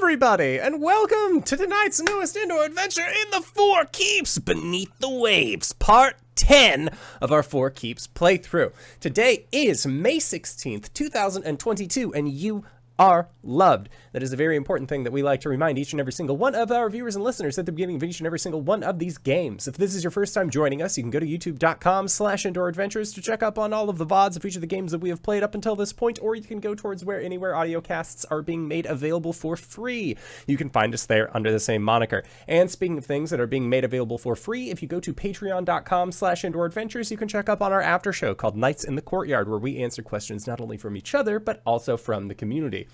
everybody, and welcome to tonight's newest indoor adventure in the Four Keeps Beneath the Waves, part 10 of our Four Keeps playthrough. Today is May 16th, 2022, and you are loved. That is a very important thing that we like to remind each and every single one of our viewers and listeners at the beginning of each and every single one of these games. If this is your first time joining us, you can go to youtube.com/indooradventures to check up on all of the VODs of each of the games that we have played up until this point, or you can go towards anywhere audio casts are being made available for free. You can find us there under the same moniker. And speaking of things that are being made available for free, if you go to patreon.com/indooradventures, you can check up on our after show called Nights in the Courtyard, where we answer questions not only from each other, but also from the community.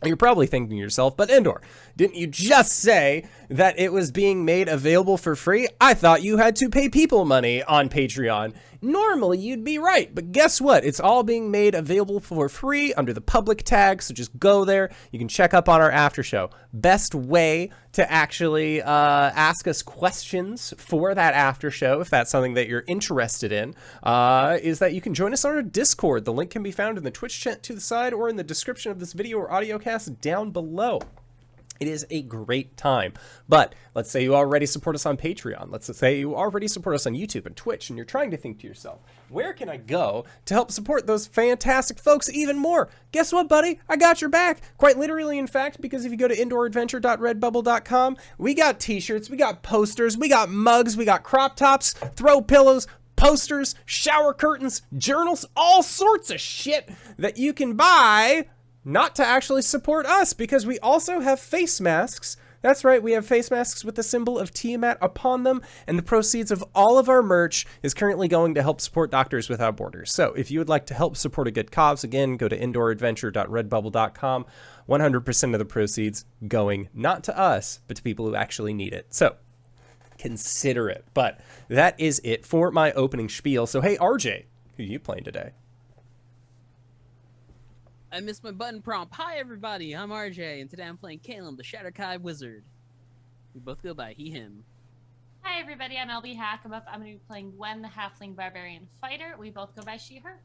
You're probably thinking to yourself, but Indoor, didn't you just say that it was being made available for free? I thought you had to pay people money on Patreon. Normally, you'd be right, but guess what? It's all being made available for free under the public tag, so just go there. You can check up on our after show. Best way to actually ask us questions for that after show, if that's something that you're interested in, is that you can join us on our Discord. The link can be found in the Twitch chat to the side or in the description of this video or audio cast down below. It is a great time. But let's say you already support us on Patreon. Let's say you already support us on YouTube and Twitch, and you're trying to think to yourself, where can I go to help support those fantastic folks even more? Guess what, buddy? I got your back. Quite literally, in fact, because if you go to indooradventure.redbubble.com, we got t-shirts, we got posters, we got mugs, we got crop tops, throw pillows, posters, shower curtains, journals, all sorts of shit that you can buy not to actually support us, because we also have face masks. That's right, we have face masks with the symbol of Tiamat upon them, and the proceeds of all of our merch is currently going to help support Doctors Without Borders. So if you would like to help support a good cause, again, go to indooradventure.redbubble.com. 100% of the proceeds going not to us, but to people who actually need it. So consider it. But that is it for my opening spiel. So hey, RJ, who are you playing today? I missed my button prompt. Hi everybody, I'm RJ, and today I'm playing Caelum, the Shatterkai Wizard. We both go by he, him. Hi everybody, I'm LBHackEmUp. I'm going to be playing Gwen, the Halfling Barbarian Fighter. We both go by she, her.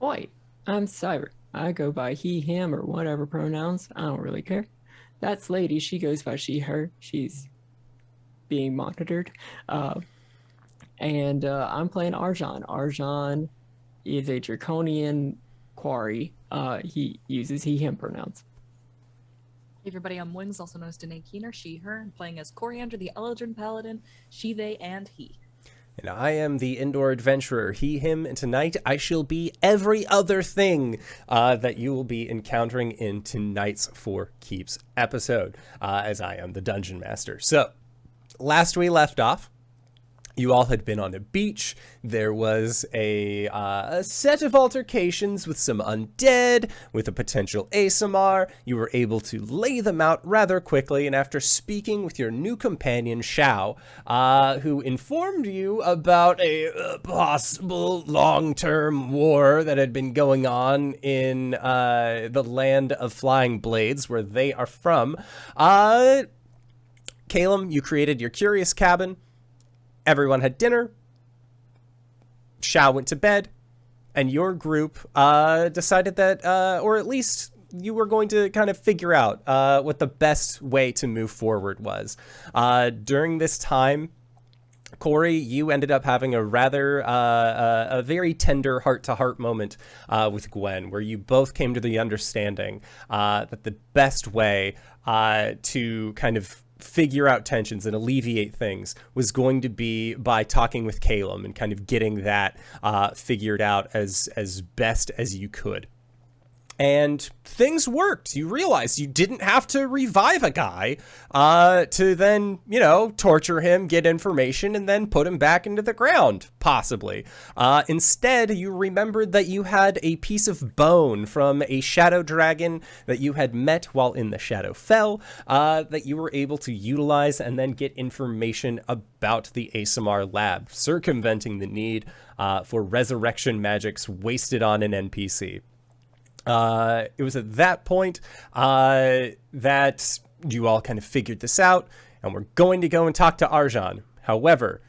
Oi, I'm Cyber. I go by he, him, or whatever pronouns. I don't really care. That's Lady. She goes by she, her. She's being monitored. I'm playing Arjhan. Arjhan is a draconian Cori. He uses he, him pronouns. Hey everybody, I'm Wings, also known as Danae Keener, she, her. I'm playing as Coriander, the Eldrin Paladin, she, they, and he. And I am the Indoor Adventurer, he, him, and tonight I shall be every other thing that you will be encountering in tonight's Four Keeps episode, as I am the Dungeon Master. So, last we left off, you all had been on a beach. There was a set of altercations with some undead, with a potential ASMR. You were able to lay them out rather quickly, and after speaking with your new companion, Shao, who informed you about a possible long-term war that had been going on in the land of Flying Blades, where they are from, Caelum, you created your curious cabin. Everyone had dinner, Shao went to bed, and your group decided that, or at least you were going to kind of figure out what the best way to move forward was. During this time, Cori, you ended up having a rather, a very tender heart-to-heart moment with Gwen, where you both came to the understanding that the best way to kind of figure out tensions and alleviate things was going to be by talking with Caelum and kind of getting that figured out as best as you could. And things worked. You realized you didn't have to revive a guy to then, you know, torture him, get information, and then put him back into the ground, possibly. Instead, you remembered that you had a piece of bone from a shadow dragon that you had met while in the Shadowfell that you were able to utilize and then get information about the ASMR lab, circumventing the need for resurrection magics wasted on an NPC. It was at that point that you all kind of figured this out, and we're going to go and talk to Arjhan. However,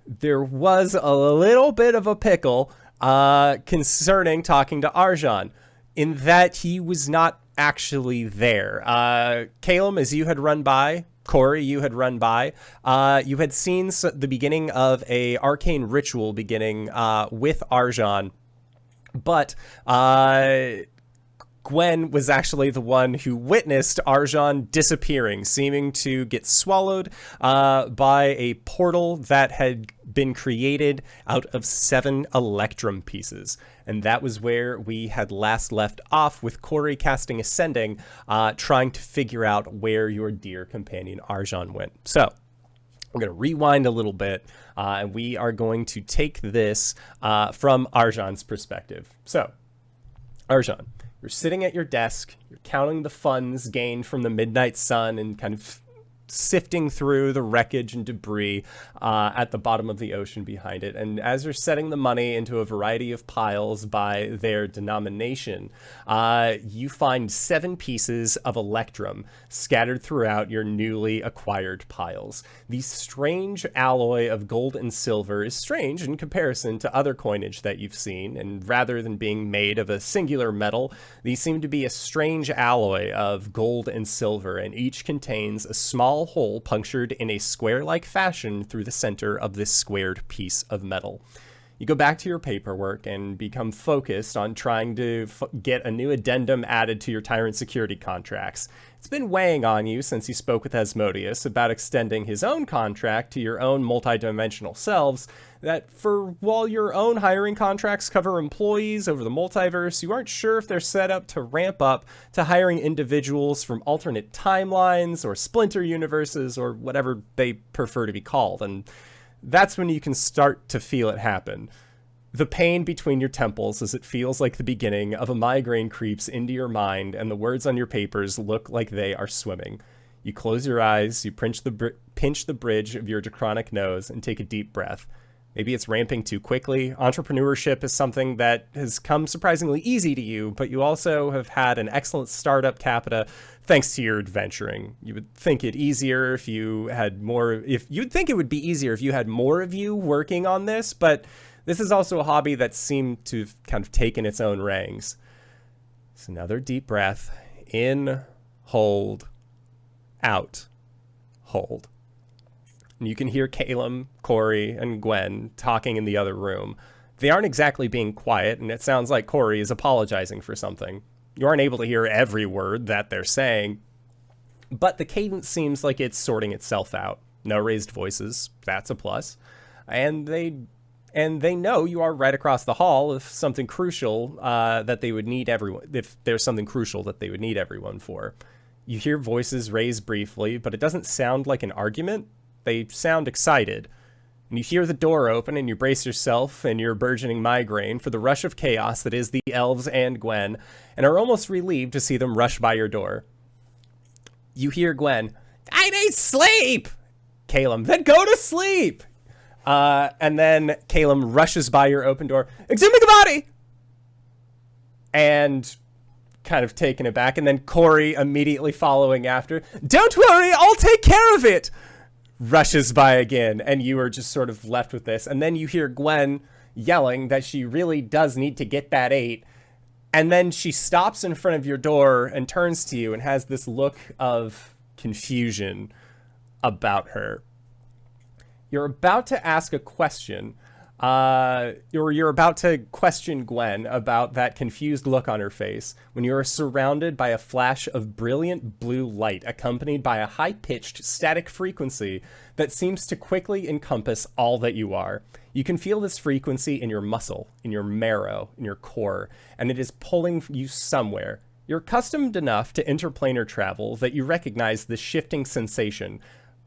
there was a little bit of a pickle concerning talking to Arjhan, in that he was not actually there. Caelum, as you had run by, Cori, you had run by, you had seen the beginning of a arcane ritual beginning with Arjhan, but Gwen was actually the one who witnessed Arjhan disappearing, seeming to get swallowed by a portal that had been created out of 7 electrum pieces. And that was where we had last left off, with Cori casting Ascending, trying to figure out where your dear companion Arjhan went. So I'm going to rewind a little bit, and we are going to take this from Arjhan's perspective. So, Arjhan, you're sitting at your desk, you're counting the funds gained from the midnight sun and kind of sifting through the wreckage and debris at the bottom of the ocean behind it. And as you're setting the money into a variety of piles by their denomination, you find 7 pieces of electrum scattered throughout your newly acquired piles. The strange alloy of gold and silver is strange in comparison to other coinage that you've seen, and rather than being made of a singular metal, these seem to be a strange alloy of gold and silver, and each contains a small hole punctured in a square-like fashion through the center of this squared piece of metal. You go back to your paperwork and become focused on trying to get a new addendum added to your Tyrant security contracts. It's been weighing on you since you spoke with Asmodeus about extending his own contract to your own multidimensional selves, that for while your own hiring contracts cover employees over the multiverse, you aren't sure if they're set up to ramp up to hiring individuals from alternate timelines or splinter universes or whatever they prefer to be called. And that's when you can start to feel it happen. The pain between your temples as it feels like the beginning of a migraine creeps into your mind, and the words on your papers look like they are swimming. You close your eyes, you pinch the bridge of your draconic nose, and take a deep breath. Maybe it's ramping too quickly. Entrepreneurship is something that has come surprisingly easy to you, but you also have had an excellent startup capita thanks to your adventuring. You would think it easier if you had more, you'd think it would be easier if you had more of you working on this, but this is also a hobby that seemed to have kind of taken its own rangs. So another deep breath. In, hold, out, hold. And you can hear Caelum, Cori, and Gwen talking in the other room. They aren't exactly being quiet, and it sounds like Cori is apologizing for something. You aren't able to hear every word that they're saying, but the cadence seems like it's sorting itself out. No raised voices, that's a plus. And they know you are right across the hall if something crucial that they would need everyone, if there's something crucial that they would need everyone for. You hear voices raised briefly, but it doesn't sound like an argument. They sound excited. And you hear the door open and you brace yourself and your burgeoning migraine for the rush of chaos that is the elves and Gwen, and are almost relieved to see them rush by your door. You hear Gwen, "I need sleep!" Caelum, "Then go to sleep!" And then Caelum rushes by your open door, "Exhuming the body!" And kind of taken aback, and then Cori immediately following after, "Don't worry, I'll take care of it!" Rushes by again, and you are just sort of left with this. And then you hear Gwen yelling that she really does need to get that 8. And then she stops in front of your door and turns to you and has this look of confusion about her. You're about to ask a question, you're about to question Gwen about that confused look on her face when you are surrounded by a flash of brilliant blue light accompanied by a high-pitched static frequency that seems to quickly encompass all that you are. You can feel this frequency in your muscle, in your marrow, in your core, and it is pulling you somewhere. You're accustomed enough to interplanar travel that you recognize this shifting sensation,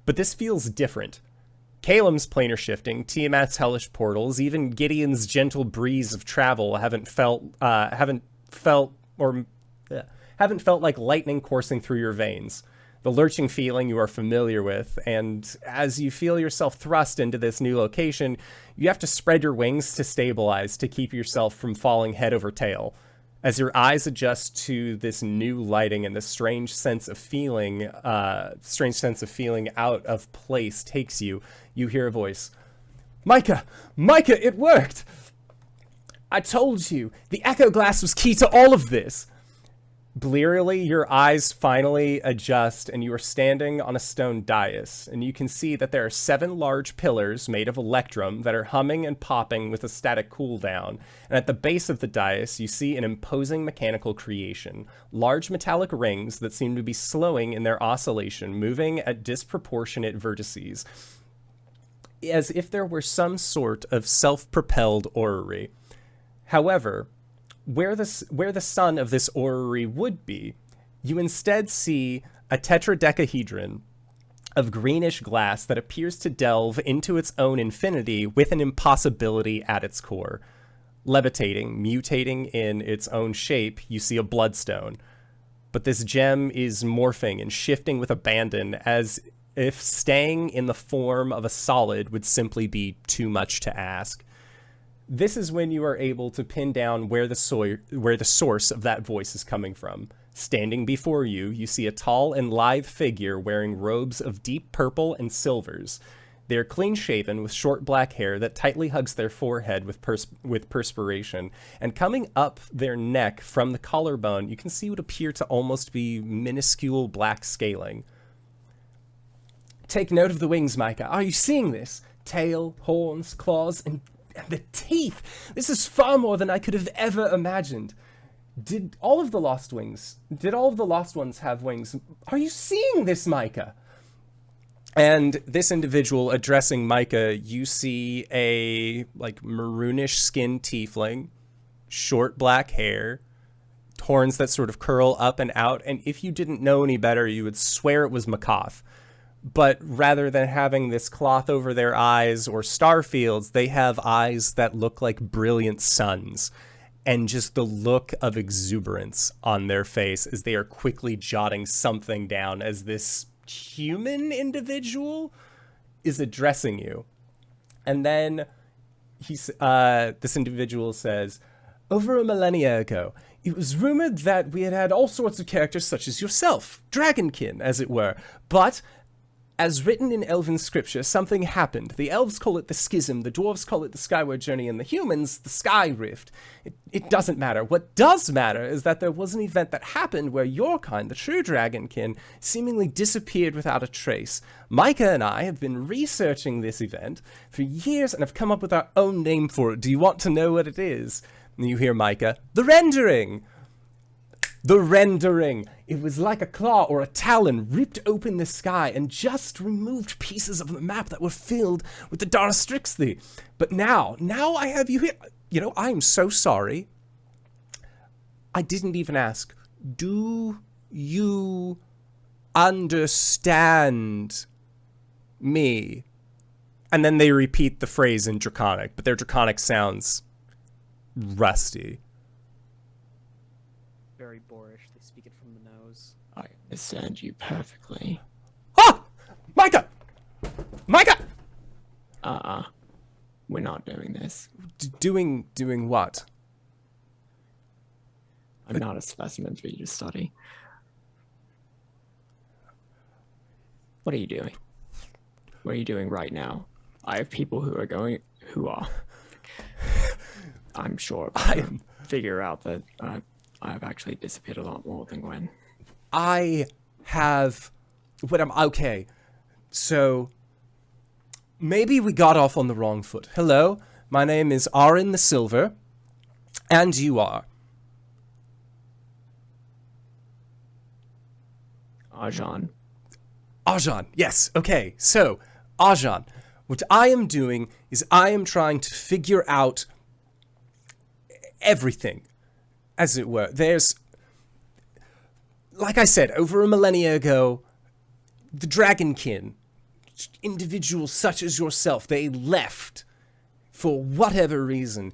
but this feels different. Caelum's planar shifting, Tiamat's hellish portals, even Gideon's gentle breeze of travel haven't felt like lightning coursing through your veins. The lurching feeling you are familiar with, and as you feel yourself thrust into this new location, you have to spread your wings to stabilize to keep yourself from falling head over tail. As your eyes adjust to this new lighting and the strange sense of feeling out of place takes you, you hear a voice. Micah, it worked! I told you, the echo glass was key to all of this. Blearily, your eyes finally adjust, and you are standing on a stone dais, and you can see that there are 7 large pillars made of electrum that are humming and popping with a static cooldown. And at the base of the dais, you see an imposing mechanical creation. Large metallic rings that seem to be slowing in their oscillation, moving at disproportionate vertices, as if there were some sort of self-propelled orrery. However, where the sun of this orrery would be, you instead see a tetradecahedron of greenish glass that appears to delve into its own infinity with an impossibility at its core. Levitating, mutating in its own shape, you see a bloodstone. But this gem is morphing and shifting with abandon, as if staying in the form of a solid would simply be too much to ask. This is when you are able to pin down where the source of that voice is coming from. Standing before you, you see a tall and lithe figure wearing robes of deep purple and silvers. They are clean-shaven with short black hair that tightly hugs their forehead with perspiration, and coming up their neck from the collarbone, you can see what appear to almost be minuscule black scaling. Take note of the wings, Micah. Are you seeing this? Tail, horns, claws, and the teeth. This is far more than I could have ever imagined. Did all of the lost ones have wings? Are you seeing this, Micah? And this individual addressing Micah, you see a maroonish skinned tiefling, short black hair, horns that sort of curl up and out, and if you didn't know any better, you would swear it was Makoth. But rather than having this cloth over their eyes or star fields, they have eyes that look like brilliant suns, and just the look of exuberance on their face as they are quickly jotting something down as this human individual is addressing you. And then this individual says, over a millennia ago, it was rumored that we had all sorts of characters such as yourself, dragonkin, as it were, but as written in elven scripture, something happened. The elves call it the schism, the dwarves call it the skyward journey, and the humans, the sky rift. It doesn't matter. What does matter is that there was an event that happened where your kind, the true dragonkin, seemingly disappeared without a trace. Micah and I have been researching this event for years and have come up with our own name for it. Do you want to know what it is? And you hear Micah, the rendering! The rendering! It was like a claw or a talon ripped open the sky and just removed pieces of the map that were filled with the Darastrixthi. But now I have you here. You know, I am so sorry. I didn't even ask. Do you understand me? And then they repeat the phrase in Draconic, but their Draconic sounds rusty. Very boorish. They speak it from the nose. I understand you perfectly. Ah! Micah! Micah! We're not doing this. Doing what? I'm not a specimen for you to study. What are you doing? What are you doing right now? I have people who are, I'm sure, figure out that I've actually disappeared a lot more than Gwen. Okay, so maybe we got off on the wrong foot. Hello, my name is Arjhan the Silver, and you are? Arjhan. Arjhan, yes, okay, so, Arjhan, what I am doing is I am trying to figure out everything, as it were. There's, like I said, over a millennia ago, the Dragonkin, individuals such as yourself, they left for whatever reason.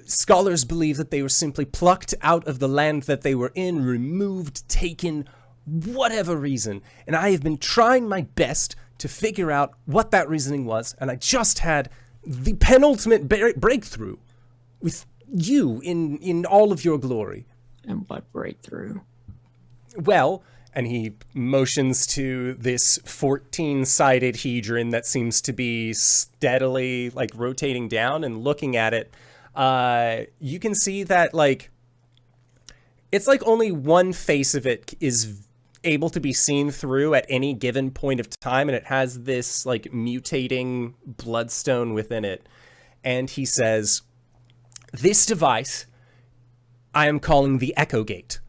Scholars believe that they were simply plucked out of the land that they were in, removed, taken, whatever reason. And I have been trying my best to figure out what that reasoning was, and I just had the penultimate breakthrough with you in all of your glory. And what breakthrough? Well, and he motions to this 14-sided hedron that seems to be steadily, rotating down, and looking at it, you can see that, it's like only one face of it is able to be seen through at any given point of time, and it has this like mutating bloodstone within it. And he says, "This device I am calling the Echo Gate.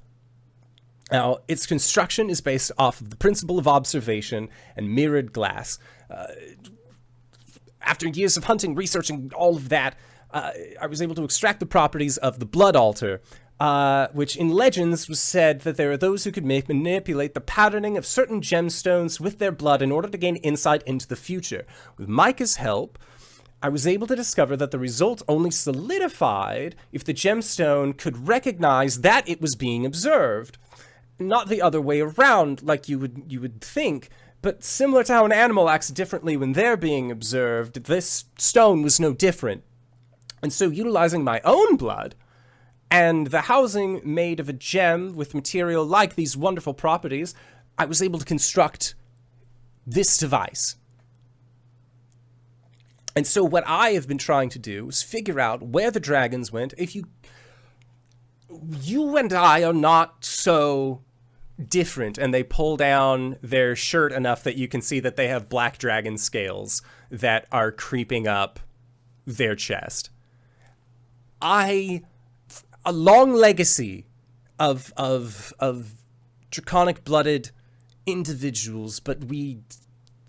Now, its construction is based off of the principle of observation and mirrored glass. After years of hunting, researching all of that, I was able to extract the properties of the blood altar, which in legends was said that there are those who could manipulate the patterning of certain gemstones with their blood in order to gain insight into the future. With Micah's help, I was able to discover that the result only solidified if the gemstone could recognize that it was being observed. Not the other way around, like you would think, but similar to how an animal acts differently when they're being observed, this stone was no different. And so utilizing my own blood, and the housing made of a gem with material like these wonderful properties, I was able to construct this device. And so what I have been trying to do is figure out where the dragons went. If you and I are not so different, and they pull down their shirt enough that you can see that they have black dragon scales that are creeping up their chest. A long legacy of draconic blooded individuals, but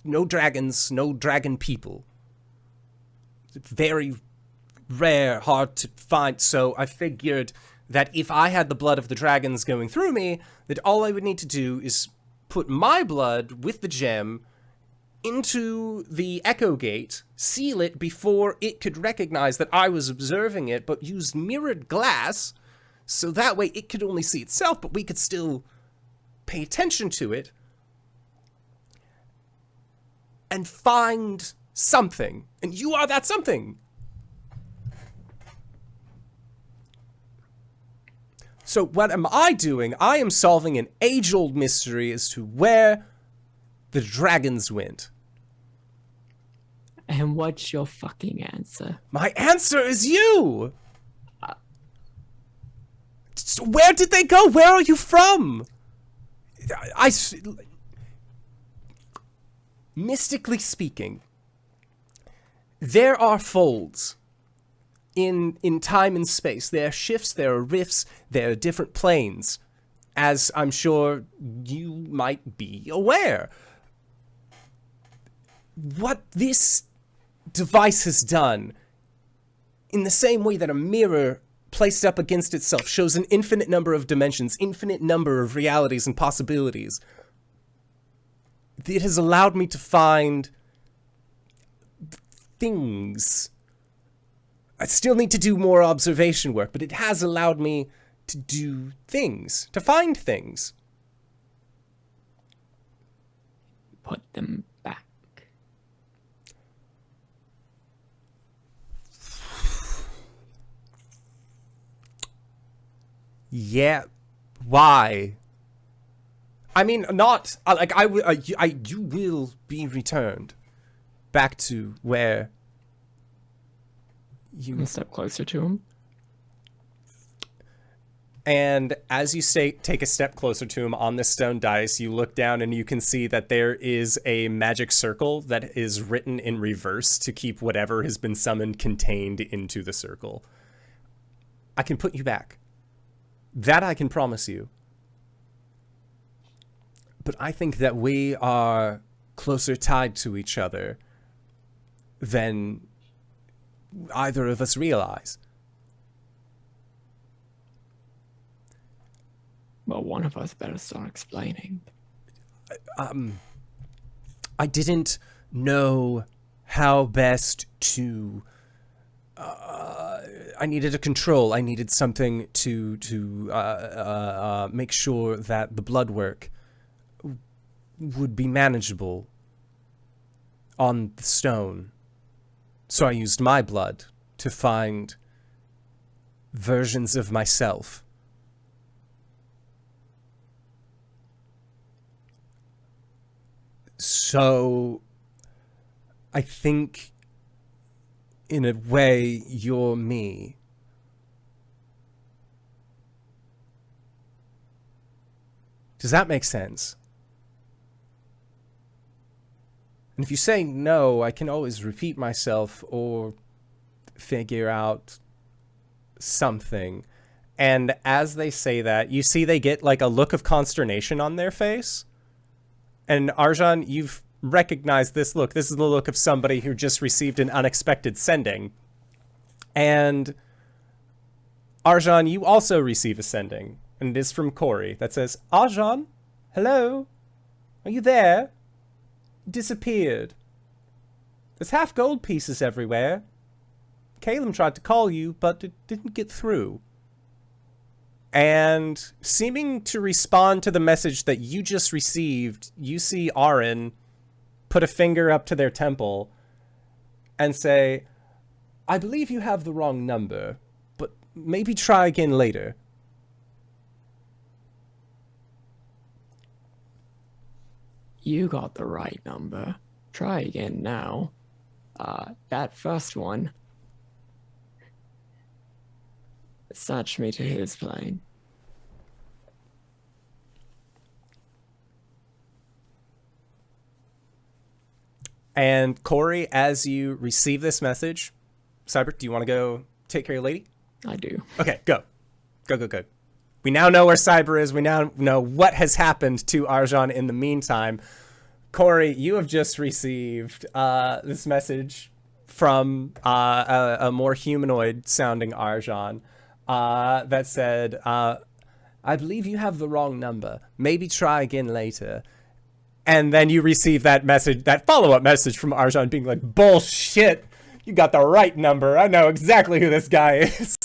no dragons, no dragon people. Very rare, hard to find, so I figured that if I had the blood of the dragons going through me, that all I would need to do is put my blood with the gem into the Echo Gate, seal it before it could recognize that I was observing it, but use mirrored glass, so that way it could only see itself, but we could still pay attention to it, and find something. And you are that something. So what am I doing? I am solving an age-old mystery as to where the dragons went. And what's your fucking answer? My answer is you! So where did they go? Where are you from? Mystically speaking, there are folds in time and space. There are shifts, there are rifts, there are different planes, as I'm sure you might be aware. What this device has done, in the same way that a mirror placed up against itself shows an infinite number of dimensions, infinite number of realities and possibilities, it has allowed me to find things. I still need to do more observation work, but it has allowed me to do things, to find things. Put them back. Yeah, why? I mean, not like you will be returned back to where you. A step closer to him. And as you take a step closer to him on the stone dice, you look down and you can see that there is a magic circle that is written in reverse to keep whatever has been summoned contained into the circle. I can put you back. That I can promise you. But I think that we are closer tied to each other than either of us realize. Well, one of us better start explaining. I didn't know how best to... I needed a control. I needed something to make sure that the blood work would be manageable on the stone. So I used my blood to find versions of myself. So I think, in a way, you're me. Does that make sense? And if you say no, I can always repeat myself or figure out something. And as they say that, you see they get like a look of consternation on their face. And Arjhan, you've recognized this look. This is the look of somebody who just received an unexpected sending. And Arjhan, you also receive a sending. And it is from Cori that says, Arjhan, hello? Are you there? Disappeared. There's half gold pieces everywhere. Caelum tried to call you, but it didn't get through. And seeming to respond to the message that you just received, you see Aaron put a finger up to their temple and say, I believe you have the wrong number, but maybe try again later. You got the right number. Try again now. That first one. Search me to his plane. And Cori, as you receive this message, Cyber, do you want to go take care of your lady? I do. Okay, go. Go. We now know where Cyber is. We now know what has happened to Arjhan in the meantime. Cori, you have just received this message from a more humanoid-sounding Arjhan that said, I believe you have the wrong number. Maybe try again later. And then you receive that message, that follow-up message from Arjhan being like, bullshit, you got the right number. I know exactly who this guy is.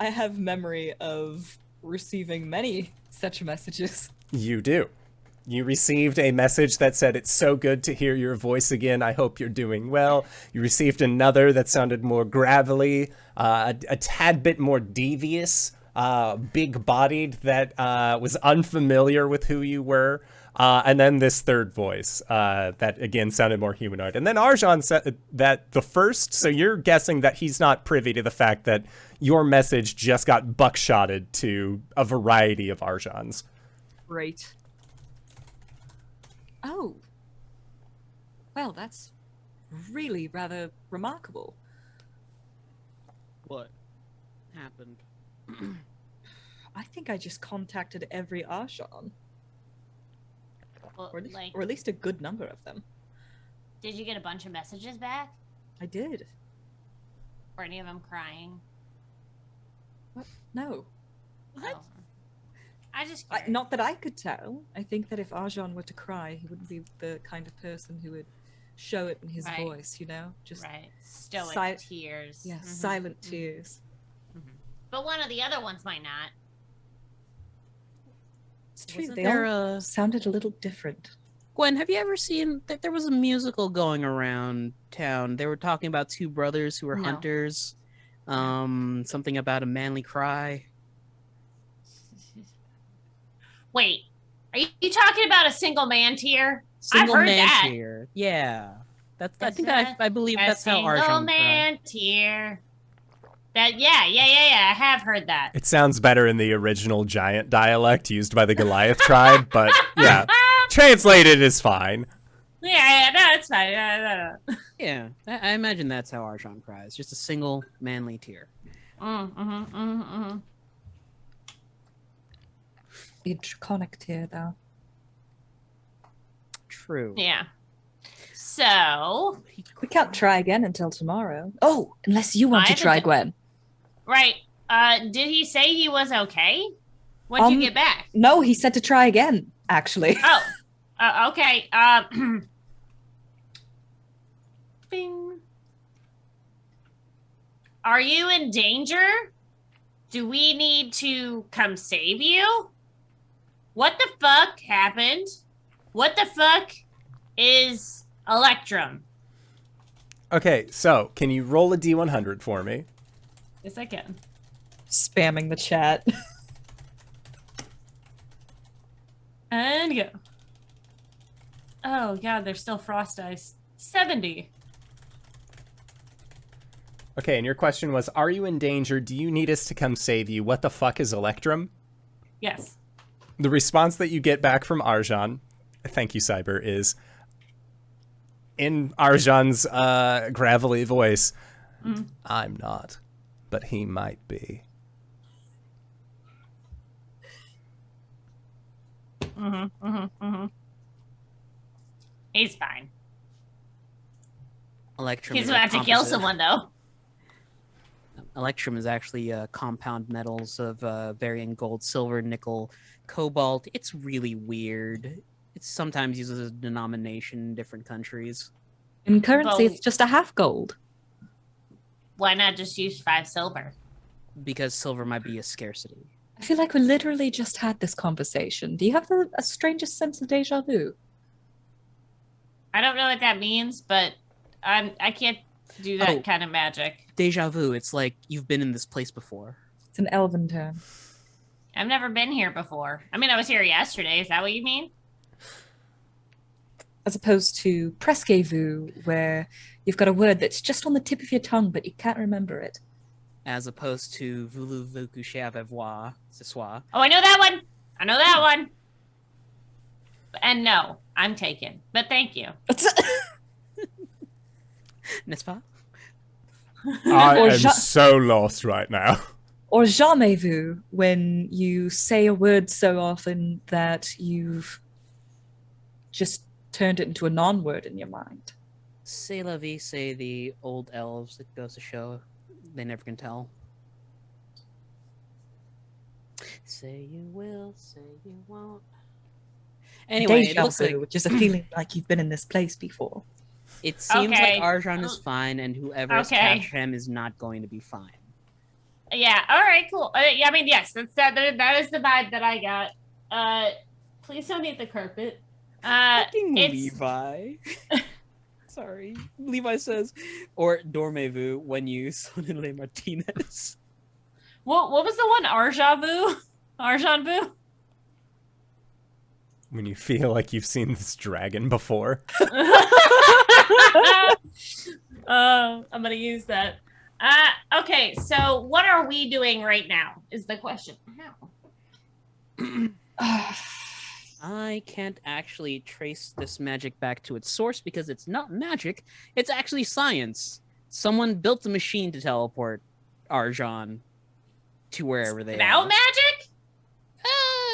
I have memory of receiving many such messages. You do. You received a message that said, it's so good to hear your voice again. I hope you're doing well. You received another that sounded more gravelly, a tad bit more devious, big-bodied, that was unfamiliar with who you were. And then this third voice that, again, sounded more humanoid. And then Arjhan said that the first, so you're guessing that he's not privy to the fact that your message just got buckshotted to a variety of Arjhans. Right. Oh. Well, that's really rather remarkable. What happened? I think I just contacted every Arjhan. Well, Or at least a good number of them. did you get a bunch of messages back? I did. Were any of them crying? What? No. What? Oh. I just Not that I could tell. I think that if Arjhan were to cry, he wouldn't be the kind of person who would show it in his voice, you know? Just stoic tears. Yeah, silent tears. But one of the other ones might not. It's true. Wasn't They there all sounded a little different. Gwen, have you ever seen that there was a musical going around town? They were talking about two brothers who were No. hunters. Something about a manly cry. Wait, are you talking about a single man tier? Single I've heard man that. tier. Yeah. I Is think that I believe a that's how single Arjhan man tier. That yeah. I have heard that. It sounds better in the original giant dialect used by the Goliath tribe, but yeah, translated is fine. Yeah, no, it's fine. No. Yeah, I imagine that's how Arjhan cries. Just a single manly tear. The draconic tear, though. True. Yeah. So We can't try again until tomorrow. Oh, unless you want I to haven't try, d- Gwen. right. Did he say he was okay? When'd you get back? No, he said to try again, actually. Oh. Okay. Bing. Are you in danger? Do we need to come save you? What the fuck happened? What the fuck is Electrum? Okay, so can you roll a D100 for me? Yes, I can. Spamming the chat. And go. Oh god, there's still frost ice. 70. Okay, and your question was, are you in danger? Do you need us to come save you? What the fuck is Electrum? Yes. The response that you get back from Arjhan, thank you, Cyber, is in Arjhan's gravelly voice, I'm not, but he might be. He's fine. Electrum He's is about to kill someone, though. Electrum is actually compound metals of varying gold, silver, nickel, cobalt. It's really weird. It's sometimes used as a denomination in different countries. In currency, Well- it's just a half gold. Why not just use 5 silver? Because silver might be a scarcity. I feel like we literally just had this conversation. Do you have a strangest sense of deja vu? I don't know what that means, but I can't do that Oh. kind of magic. Deja vu, it's like you've been in this place before. It's an elven term. I've never been here before. I mean, I was here yesterday. Is that what you mean? As opposed to presque vu, where you've got a word that's just on the tip of your tongue, but you can't remember it. As opposed to voulez-vous coucher avec moi ce soir. Oh, I know that one. I know that one. And no, I'm taken. But thank you. N'est-ce pas? I Or am Ja- so lost right now. Or jamais vu, when you say a word so often that you've just turned it into a non-word in your mind. C'est la vie, say the old elves. It goes to show they never can tell. Say you will, say you won't. Anyway, it Deja looks like vu, which is a feeling like you've been in this place before. it seems Okay. like Arjhan is fine, and whoever has Okay. captured him is not going to be fine. Yeah. All right. Cool. Yeah. I mean, yes. That is the vibe that I got. Please don't eat the carpet. Fucking it's Levi. Sorry, Levi says, or dormez-vous when you Sonile Martinez. what was the one? Arjhan vu. When you feel like you've seen this dragon before. I'm gonna use that. Okay, so what are we doing right now? Is the question. I can't actually trace this magic back to its source because it's not magic. It's actually science. Someone built a machine to teleport Arjhan to wherever they About are. magic?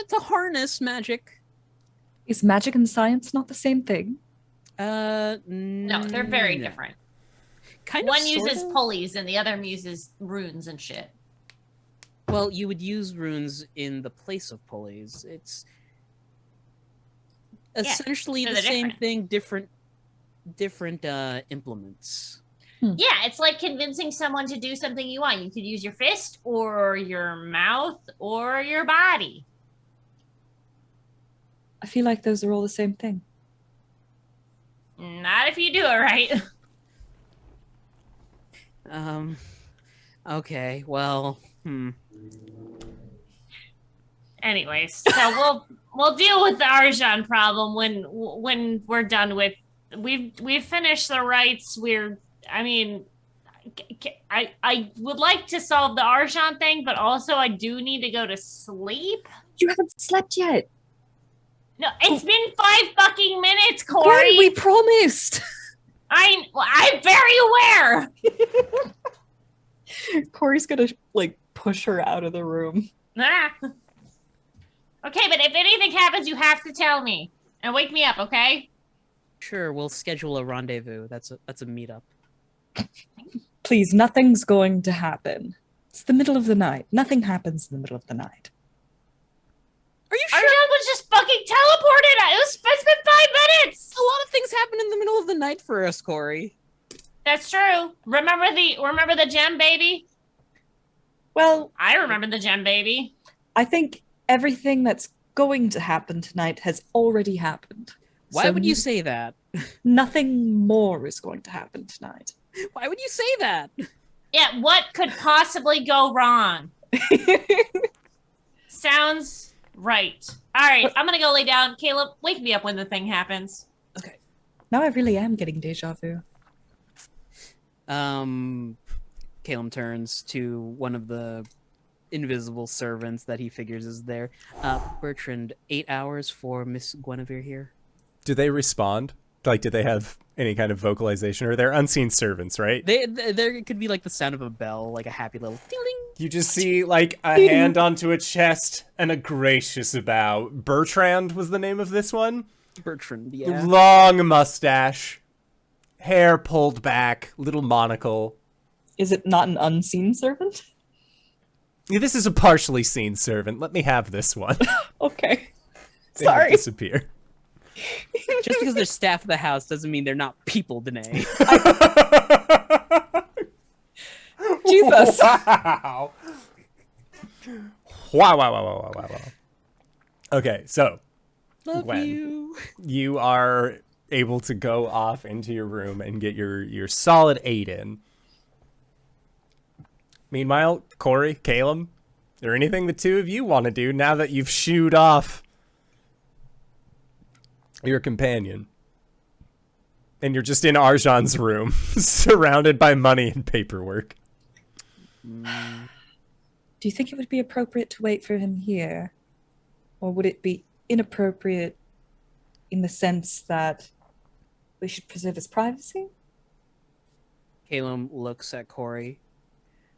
To harness magic. Is magic and science not the same thing? No, they're very no. different. Kind One of, uses sorta. pulleys and the other uses runes and shit. Well, you would use runes in the place of pulleys. It's essentially so the they're same different. thing, different implements. Yeah, it's like convincing someone to do something you want. You could use your fist or your mouth or your body. I feel like those are all the same thing. Not if you do it right. Okay, well, Anyways, so we'll deal with the Arjhan problem when we're done with. We've finished the rites. I would like to solve the Arjhan thing, but also I do need to go to sleep. You haven't slept yet. No, it's been 5 fucking minutes, Cori. Gwen, we promised. I'm very aware. Corey's gonna push her out of the room. Ah. Okay, but if anything happens, you have to tell me and wake me up, okay? sure, we'll schedule a rendezvous. That's a meetup. Please, nothing's going to happen. It's the middle of the night. Nothing happens in the middle of the night. Are you Arjhan was just fucking teleported. It's been 5 minutes. A lot of things happen in the middle of the night for us, Cori. That's true. Remember the gem baby? Well, I remember the gem baby. I think everything that's going to happen tonight has already happened. Why So would you say that? nothing more is going to happen tonight? Why would you say that? Yeah, what could possibly go wrong? Sounds right. All right, I'm gonna go lay down. Caleb, wake me up when the thing happens. Now I really am getting deja vu. Caelum turns to one of the invisible servants that he figures is there. Bertrand, 8 hours for Miss Guinevere here. Do they respond? Like, do they have any kind of vocalization? Or they're unseen servants, right? There could be like the sound of a bell, like a happy little ding ding. You just see, like, a hand onto a chest and a gracious bow. Bertrand was the name of this one? Bertrand, yeah. Long mustache, hair pulled back, little monocle. Is it not an unseen servant? Yeah, this is a partially seen servant. Let me have this one. Okay. They Sorry. disappear. Just because they're staff of the house doesn't mean they're not people, Danae. Jesus. Wow. Wow. Okay, so Love Gwen, you. you are able to go off into your room and get your solid 8 in. Meanwhile, Cori, Caelum, is there anything the two of you want to do now that you've shooed off your companion? And you're just in Arjhan's room, surrounded by money and paperwork. Do you think it would be appropriate to wait for him here? Or would it be inappropriate in the sense that we should preserve his privacy? Caelum looks at Cori,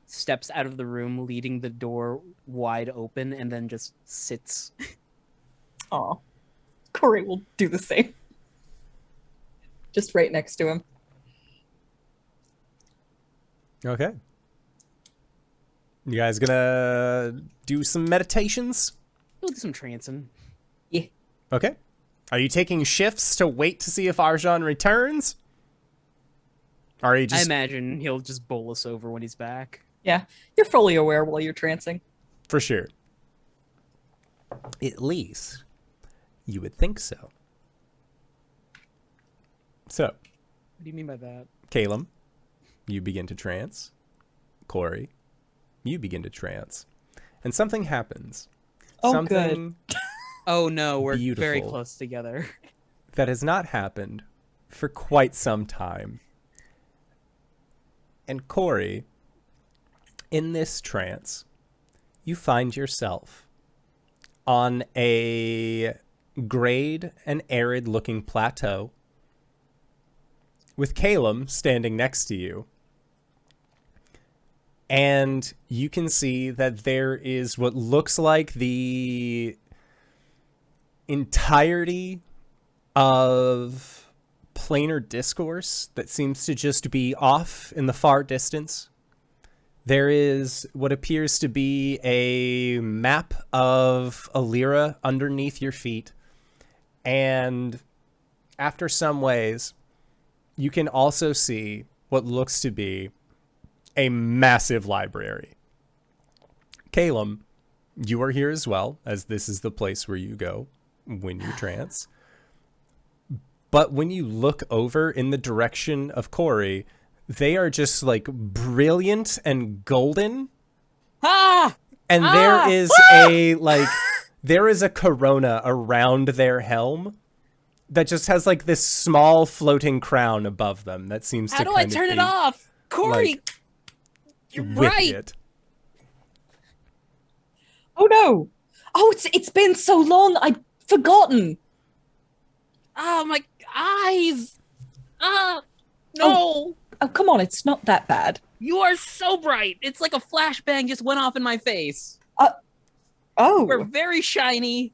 steps out of the room, leading the door wide open, and then just sits. Aw. Cori will do the same. Just right next to him. Okay. You guys gonna do some meditations? We'll do some trancing. Yeah. Okay. Are you taking shifts to wait to see if Arjhan returns? Or are you I just... imagine he'll just bowl us over when he's back. Yeah. You're fully aware while you're trancing. For sure. At least, you would think so. So, What do you mean by that? Caelum, you begin to trance. Cori, you begin to trance. And something happens. Oh, something Oh no, we're very Beautiful. close together. that has not happened for quite some time. And Cori, in this trance, you find yourself on a grayed and arid looking plateau with Caelum standing next to you. And you can see that there is what looks like the entirety of planar discourse that seems to just be off in the far distance. There is what appears to be a map of Alira underneath your feet. And after some ways, you can also see what looks to be a massive library. Caelum, you are here as well, as this is the place where you go when you trance. But when you look over in the direction of Cori, they are just like brilliant and golden. Ah! And there is there is a corona around their helm that just has like this small floating crown above them that seems How to do I kind of turn it be off? Cori! like, You're with right! it. Oh no! Oh, it's been so long, I'd forgotten. Oh, my eyes! Ah! No! Oh, come on, it's not that bad. You are so bright! It's like a flashbang just went off in my face. Oh. We're very shiny.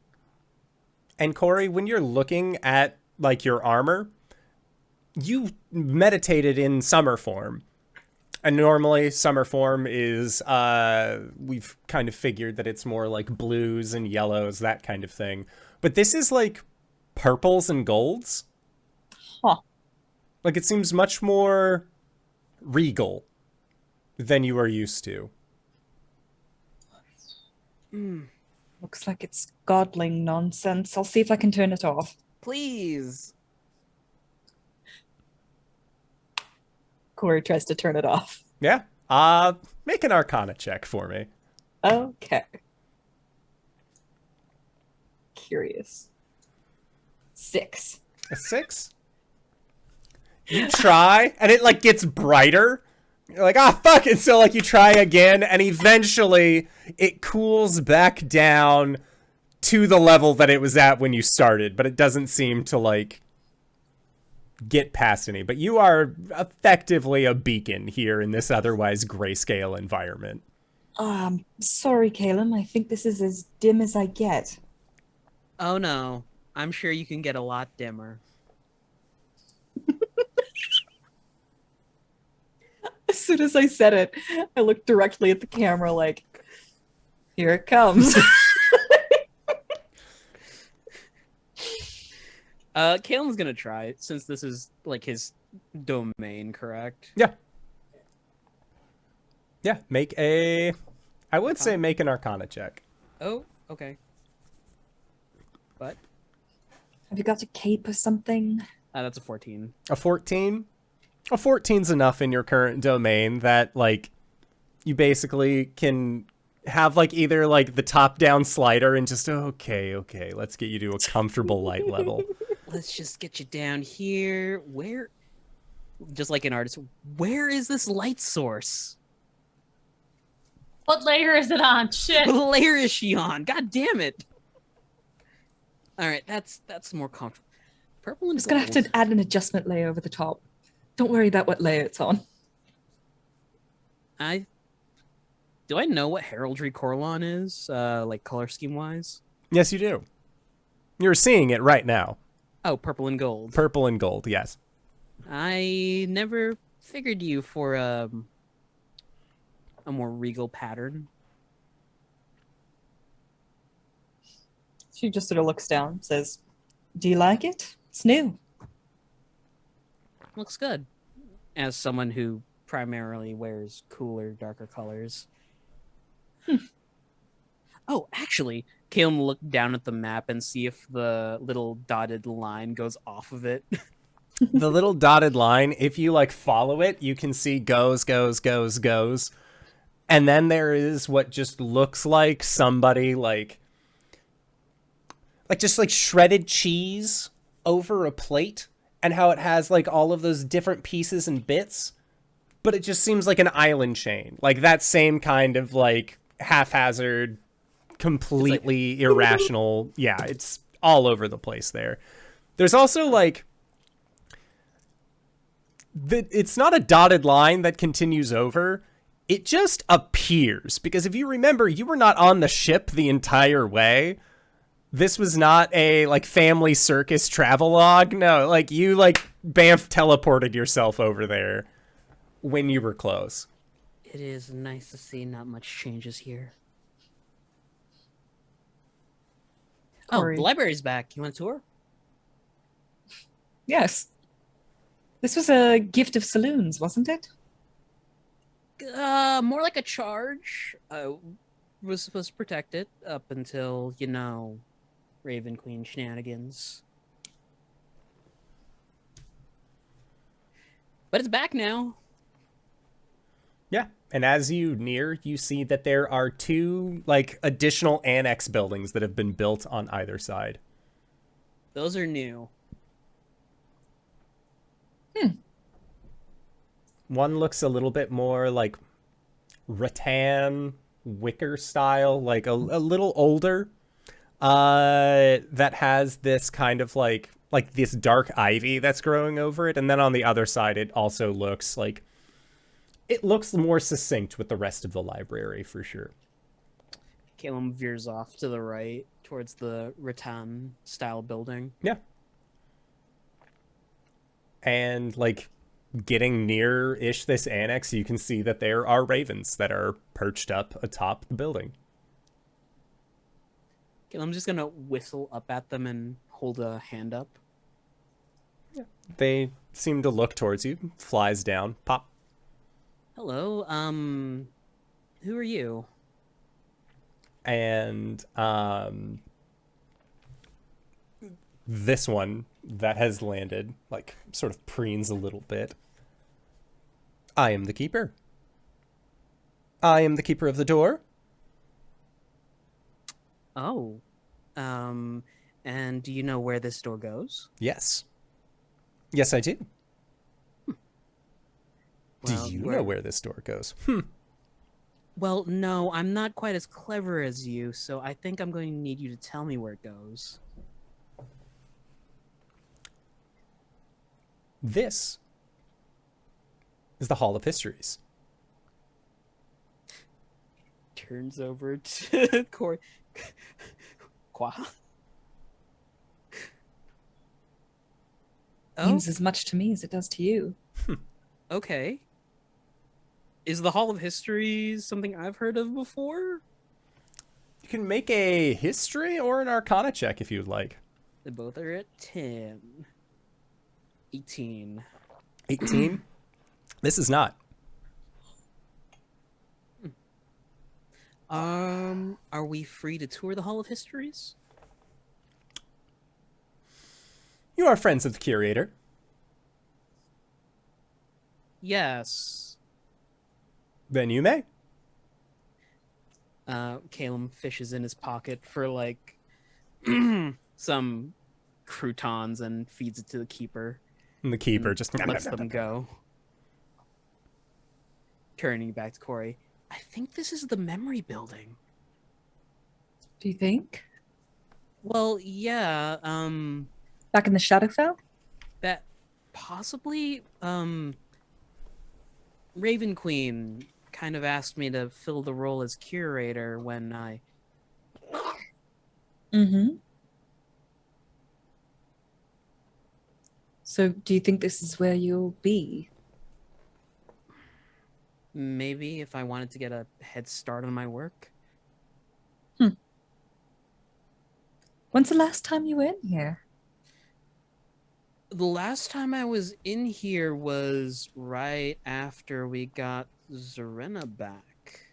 And Cori, when you're looking at like your armor, you meditated in summer form. And normally summer form is, we've kind of figured that it's more like blues and yellows, that kind of thing. But this is like purples and golds. Huh. Like it seems much more regal than you are used to. Looks like it's godling nonsense. I'll see if I can turn it off. Please. Cori tries to turn it off. Yeah. Make an Arcana check for me. Okay. Curious. 6. A 6? You try, and it like gets brighter, You're like, ah, fuck it. So like you try again, and eventually it cools back down to the level that it was at when you started, but it doesn't seem to like get past any. But you are effectively a beacon here in this otherwise grayscale environment. Sorry, Caelum. I think this is as dim as I get. Oh no, I'm sure you can get a lot dimmer. As soon as I said it, I looked directly at the camera like, here it comes. Caelum's gonna try it, since this is like his domain, correct? Yeah. Yeah, I would say make an Arcana check. Oh, okay. But Have you got a cape or something? that's a 14. A 14? A 14's enough in your current domain that, like, you basically can have, like, either, like, the top-down slider and just, okay, let's get you to a comfortable light level. Let's just get you down here. Where, just like an artist, where is this light source? What layer is it on? Shit. What layer is she on? God damn it! All right, that's more comfortable. Purple and Just gonna have to add an adjustment layer over the top. Don't worry about what layer it's on. Do I know what heraldry Corlon is, like color scheme wise? Yes, you do. You're seeing it right now. Oh, purple and gold. Purple and gold, yes. I never figured you for a more regal pattern. She just sort of looks down, says, "Do you like it? It's new." Looks good. As someone who primarily wears cooler, darker colors. Oh, actually, Caelum looked down at the map and see if the little dotted line goes off of it. The little dotted line, if you, like, follow it, you can see goes. And then there is what just looks like somebody, like just, like, shredded cheese over a plate. And how it has, like, all of those different pieces and bits. But it just seems like an island chain. Like, that same kind of, like, haphazard, completely irrational. Yeah, it's all over the place there. There's also, like... It's not a dotted line that continues over. It just appears. Because if you remember, you were not on the ship the entire way. This was not a, like, family circus travelogue. No, like, you, like, bamf teleported yourself over there when you were close. It is nice to see not much changes here. Cori. Oh, the library's back. You want a tour? Yes. This was a gift of saloons, wasn't it? More like a charge. Was supposed to protect it up until, Raven Queen shenanigans. But it's back now. Yeah, and as you near, you see that there are 2, like, additional annex buildings that have been built on either side. Those are new. One looks a little bit more like rattan wicker style, like a little older. That has this kind of like this dark ivy that's growing over it, and then on the other side it also looks like it looks more succinct with the rest of the library for sure. Caelum veers off to the right towards the rattan style building. Yeah. And like getting near-ish this annex, you can see that there are ravens that are perched up atop the building. I'm just gonna whistle up at them and hold a hand up. Yeah. They seem to look towards you. Flies down. Pop. Hello, who are you? And this one that has landed, like, sort of preens a little bit. I am the keeper. I am the keeper of the door. Oh, and do you know where this door goes? Yes. Yes, I do. Well, You know where this door goes. Well, no, I'm not quite as clever as you, so I think I'm going to need you to tell me where it goes. This is the Hall of Histories. Turns over to Cori. Qua? Means as much to me as it does to you. Okay. Is the Hall of Histories something I've heard of before? You can make a history or an arcana check if you'd like. They both are at 10. 18. 18? This is not. Are we free to tour the Hall of Histories? You are friends of the curator. Yes. Then you may. Caelum fishes in his pocket for like some croutons and feeds it to the keeper. And the keeper just lets them go. Turning back to Cori, I think this is the memory building. Do you think? Well, yeah, Back in the Shadowfell? that possibly, Raven Queen kind of asked me to fill the role as curator when I... Mm-hmm. So do you think this is where you'll be? Maybe if I wanted to get a head start on my work. When's the last time you were in here? The last time I was in here was right after we got Zarena back.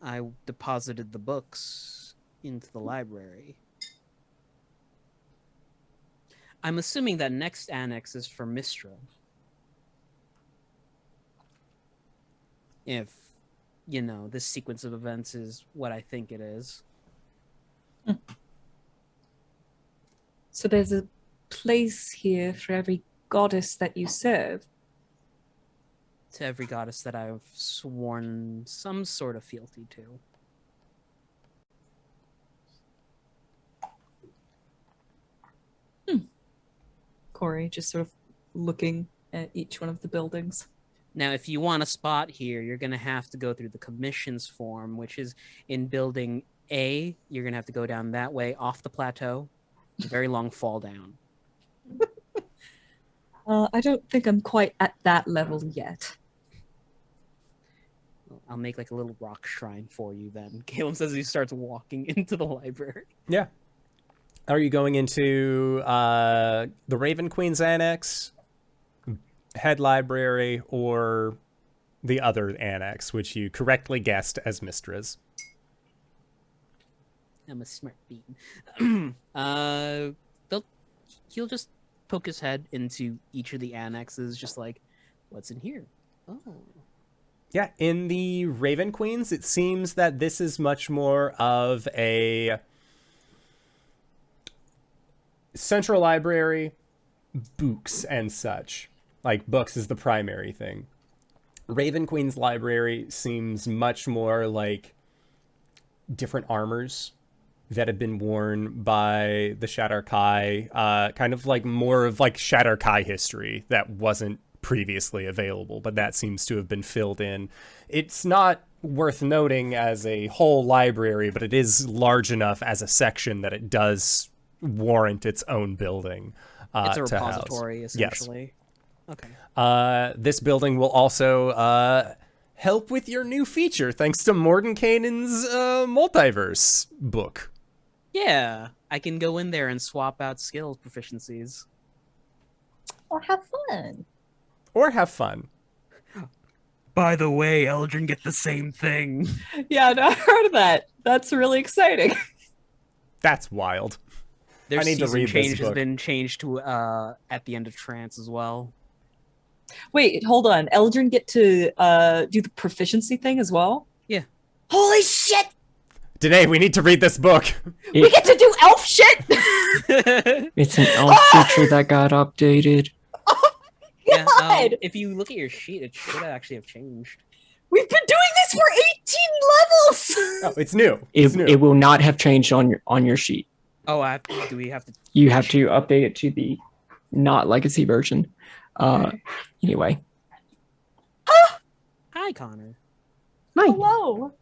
I deposited the books into the library. I'm assuming that next annex is for Mistra. If, you know, this sequence of events is what I think it is. So there's a place here for every goddess that you serve. To every goddess that I've sworn some sort of fealty to. Cori just sort of looking at each one of the buildings. Now, if you want a spot here, you're going to have to go through the commissions form, which is in building A. You're going to have to go down that way off the plateau. It's a very long fall down. I don't think I'm quite at that level yet. I'll make like a little rock shrine for you then. Caelum says he starts walking into the library. Yeah. Are you going into the Raven Queen's Annex, Head Library, or the other annex, which you correctly guessed as Mistra's? I'm a smart bean. He'll just poke his head into each of the annexes, just like, what's in here? Oh. Yeah, in the Raven Queens, it seems that this is much more of a central library, books and such. Like, books is the primary thing. Raven Queen's library seems much more like different armors that have been worn by the Shatter Kai, kind of like more of like Shatter Kai history that wasn't previously available, but that seems to have been filled in. It's not worth noting as a whole library, but it is large enough as a section that it does warrant its own building. It's a to house. repository, essentially. Yes. Okay. This building will also help with your new feature, thanks to Mordenkainen's multiverse book. Yeah, I can go in there and swap out skills proficiencies. Or have fun. Or have fun. By the way, Eldrin get the same thing. Yeah, no, I heard of that. That's really exciting. That's wild. Their I need to season read change this has book. been changed to at the end of Trance as well. Wait, hold on. Eldrin get to do the proficiency thing as well? Yeah. Holy shit! Danae, we need to read this book. We get to do elf shit! It's an elf feature that got updated. Oh my Yeah, God! if you look at your sheet, it should actually have changed. We've been doing this for 18 levels! Oh, it's new. It's new. It will not have changed on your sheet. Oh, do we have to? You have to update it to the not legacy version. Anyway. Hi, Connor. Hi. Hello.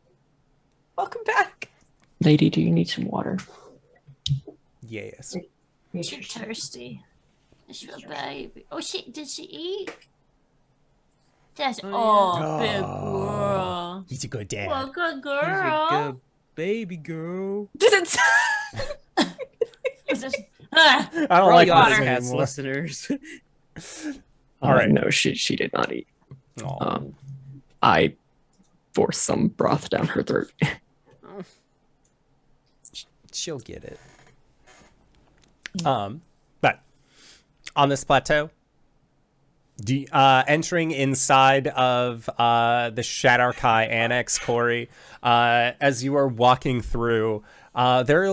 Welcome back. Lady, do you need some water? Yes. She's thirsty. She's a baby. Oh shit! Did she eat? That's Oh, big girl. He's a good dad. Well, good He's a girl. good baby girl. Didn't Is this- I don't For all like you this Ottercats anymore. listeners. All right. No, she did not eat. Aw. I forced some broth down her throat. She'll get it. But on this plateau, entering inside of the Shadarkai Annex, Cori, as you are walking through, there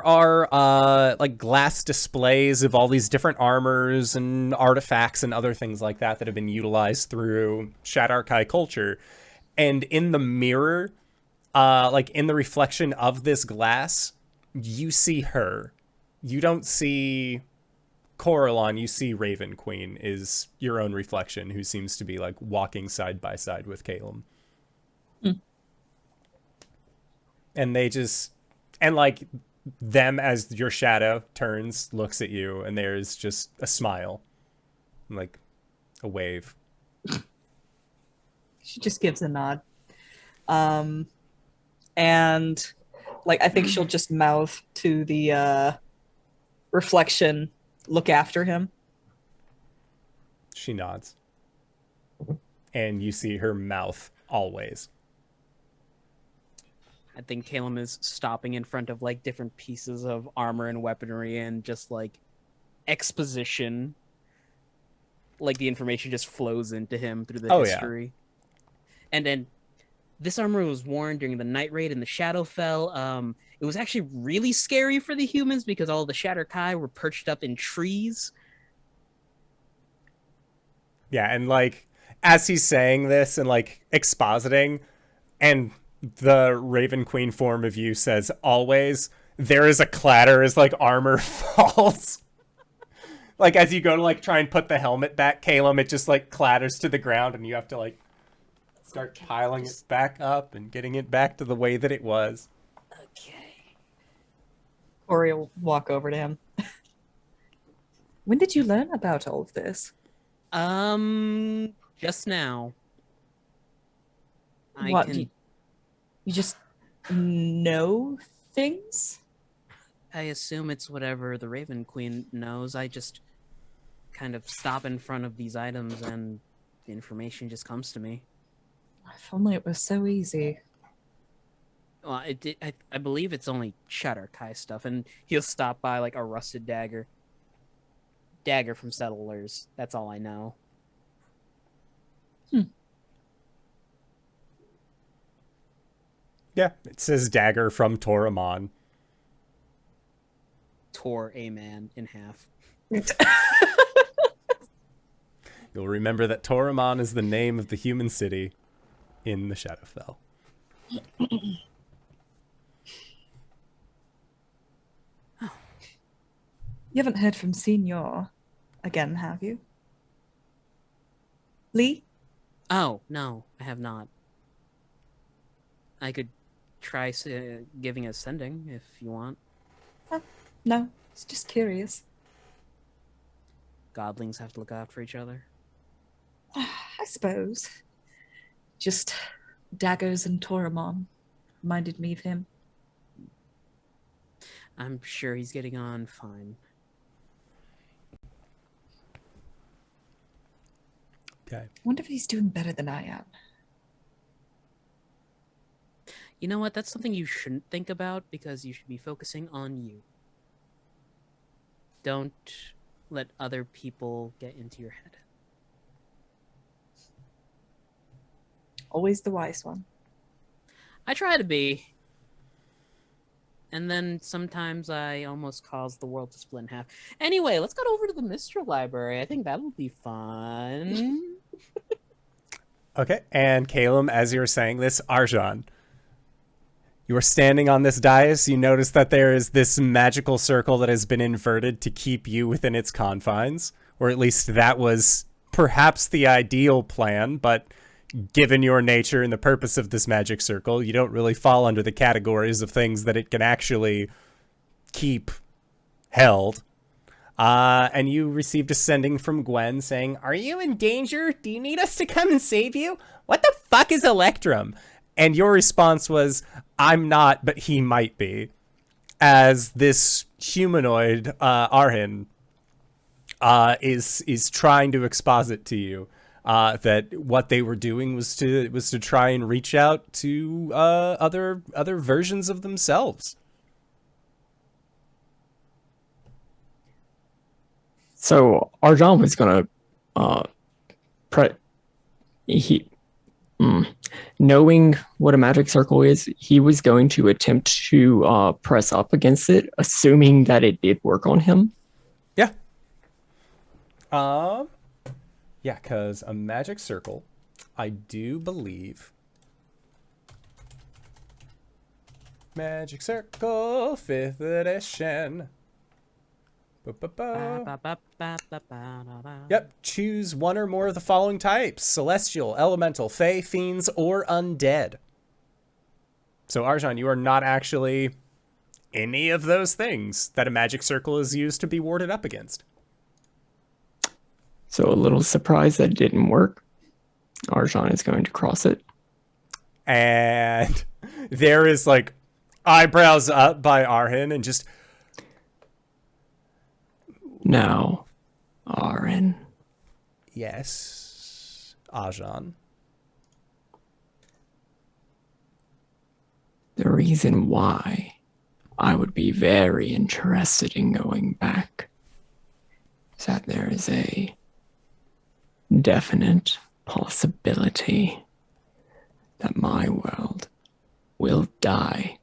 are like glass displays of all these different armors and artifacts and other things like that have been utilized through Shadarkai culture. And in the mirror, like in the reflection of this glass, you see her. You don't see Coralon, you see Raven Queen is your own reflection, who seems to be like walking side by side with Caelum. And they just, and like them as your shadow turns, looks at you, and there's just a smile, like a wave. She just gives a nod. And like I think she'll just mouth to the reflection, look after him. She nods. And you see her mouth always. I think Caelum is stopping in front of like different pieces of armor and weaponry and just like exposition. Like the information just flows into him through the history. And then this armor was worn during the Night Raid and the Shadowfell. It was actually really scary for the humans because all the Shadarkai were perched up in trees. Yeah, and like as he's saying this and like expositing, and the Raven Queen form of you says, always, there is a clatter as like armor falls. Like as you go to like try and put the helmet back, Caelum, it just like clatters to the ground and you have to like start piling it back up and getting it back to the way that it was. Okay. Cori will walk over to him. When did you learn about all of this? Just now. What, you just know things? I assume it's whatever the Raven Queen knows. I just kind of stop in front of these items and the information just comes to me. If only it was so easy. Well, I believe it's only Shadarkai stuff, and he'll stop by like a rusted dagger. Dagger from settlers. That's all I know. Yeah, it says dagger from Toramon. Tore a man in half. You'll remember that Toramon is the name of the human city in the Shadowfell. You haven't heard from Senior again, have you? Lee? Oh, no, I have not. I could try giving a sending if you want. No, it's just curious. Godlings have to look out for each other. I suppose. Just daggers and Toramon reminded me of him. I'm sure he's getting on fine. Okay. I wonder if he's doing better than I am. You know what? That's something you shouldn't think about because you should be focusing on you. Don't let other people get into your head. Always the wise one. I try to be. And then sometimes I almost cause the world to split in half. Anyway, let's go over to the Mistral Library. I think that'll be fun. Okay, and Caelum, as you were saying this, Arjhan, you are standing on this dais. You notice that there is this magical circle that has been inverted to keep you within its confines, or at least that was perhaps the ideal plan, but given your nature and the purpose of this magic circle, you don't really fall under the categories of things that it can actually keep held. And you received a sending from Gwen saying, "Are you in danger? Do you need us to come and save you? What the fuck is Electrum?" And your response was, "I'm not, but he might be." As this humanoid, Arjhan, is trying to exposit to you that what they were doing was to try and reach out to other versions of themselves. So Arjhan was gonna knowing what a magic circle is, he was going to attempt to press up against it, assuming that it did work on him. Yeah. Yeah, because a magic circle, I do believe. Magic Circle, 5th edition. Yep, choose one or more of the following types: celestial, elemental, fey, fiends, or undead. So Arjhan, you are not actually any of those things that a magic circle is used to be warded up against. So a little surprised that it didn't work. Arjhan is going to cross it. And there is like eyebrows up by Arjhan and just... Now, Arjhan. Yes, Arjhan. The reason why I would be very interested in going back is that there is a definite possibility that my world will die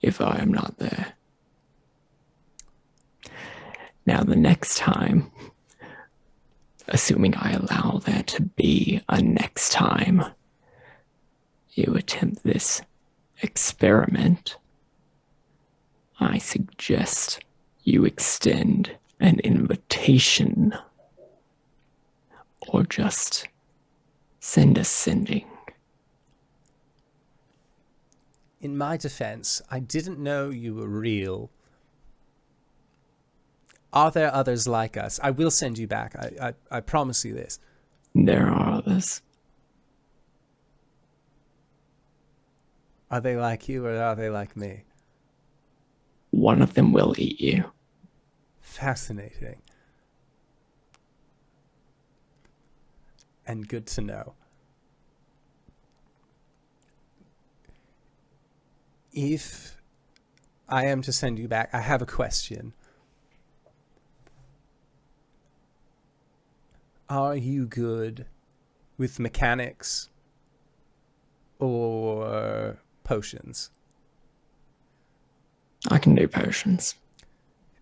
if I am not there. Now, the next time, assuming I allow there to be a next time, you attempt this experiment, I suggest you extend an invitation or just send a sending. In my defense, I didn't know you were real. Are there others like us? I will send you back. I promise you this. There are others. Are they like you or are they like me? One of them will eat you. Fascinating. And good to know. If I am to send you back, I have a question. Are you good with mechanics or potions? I can do potions.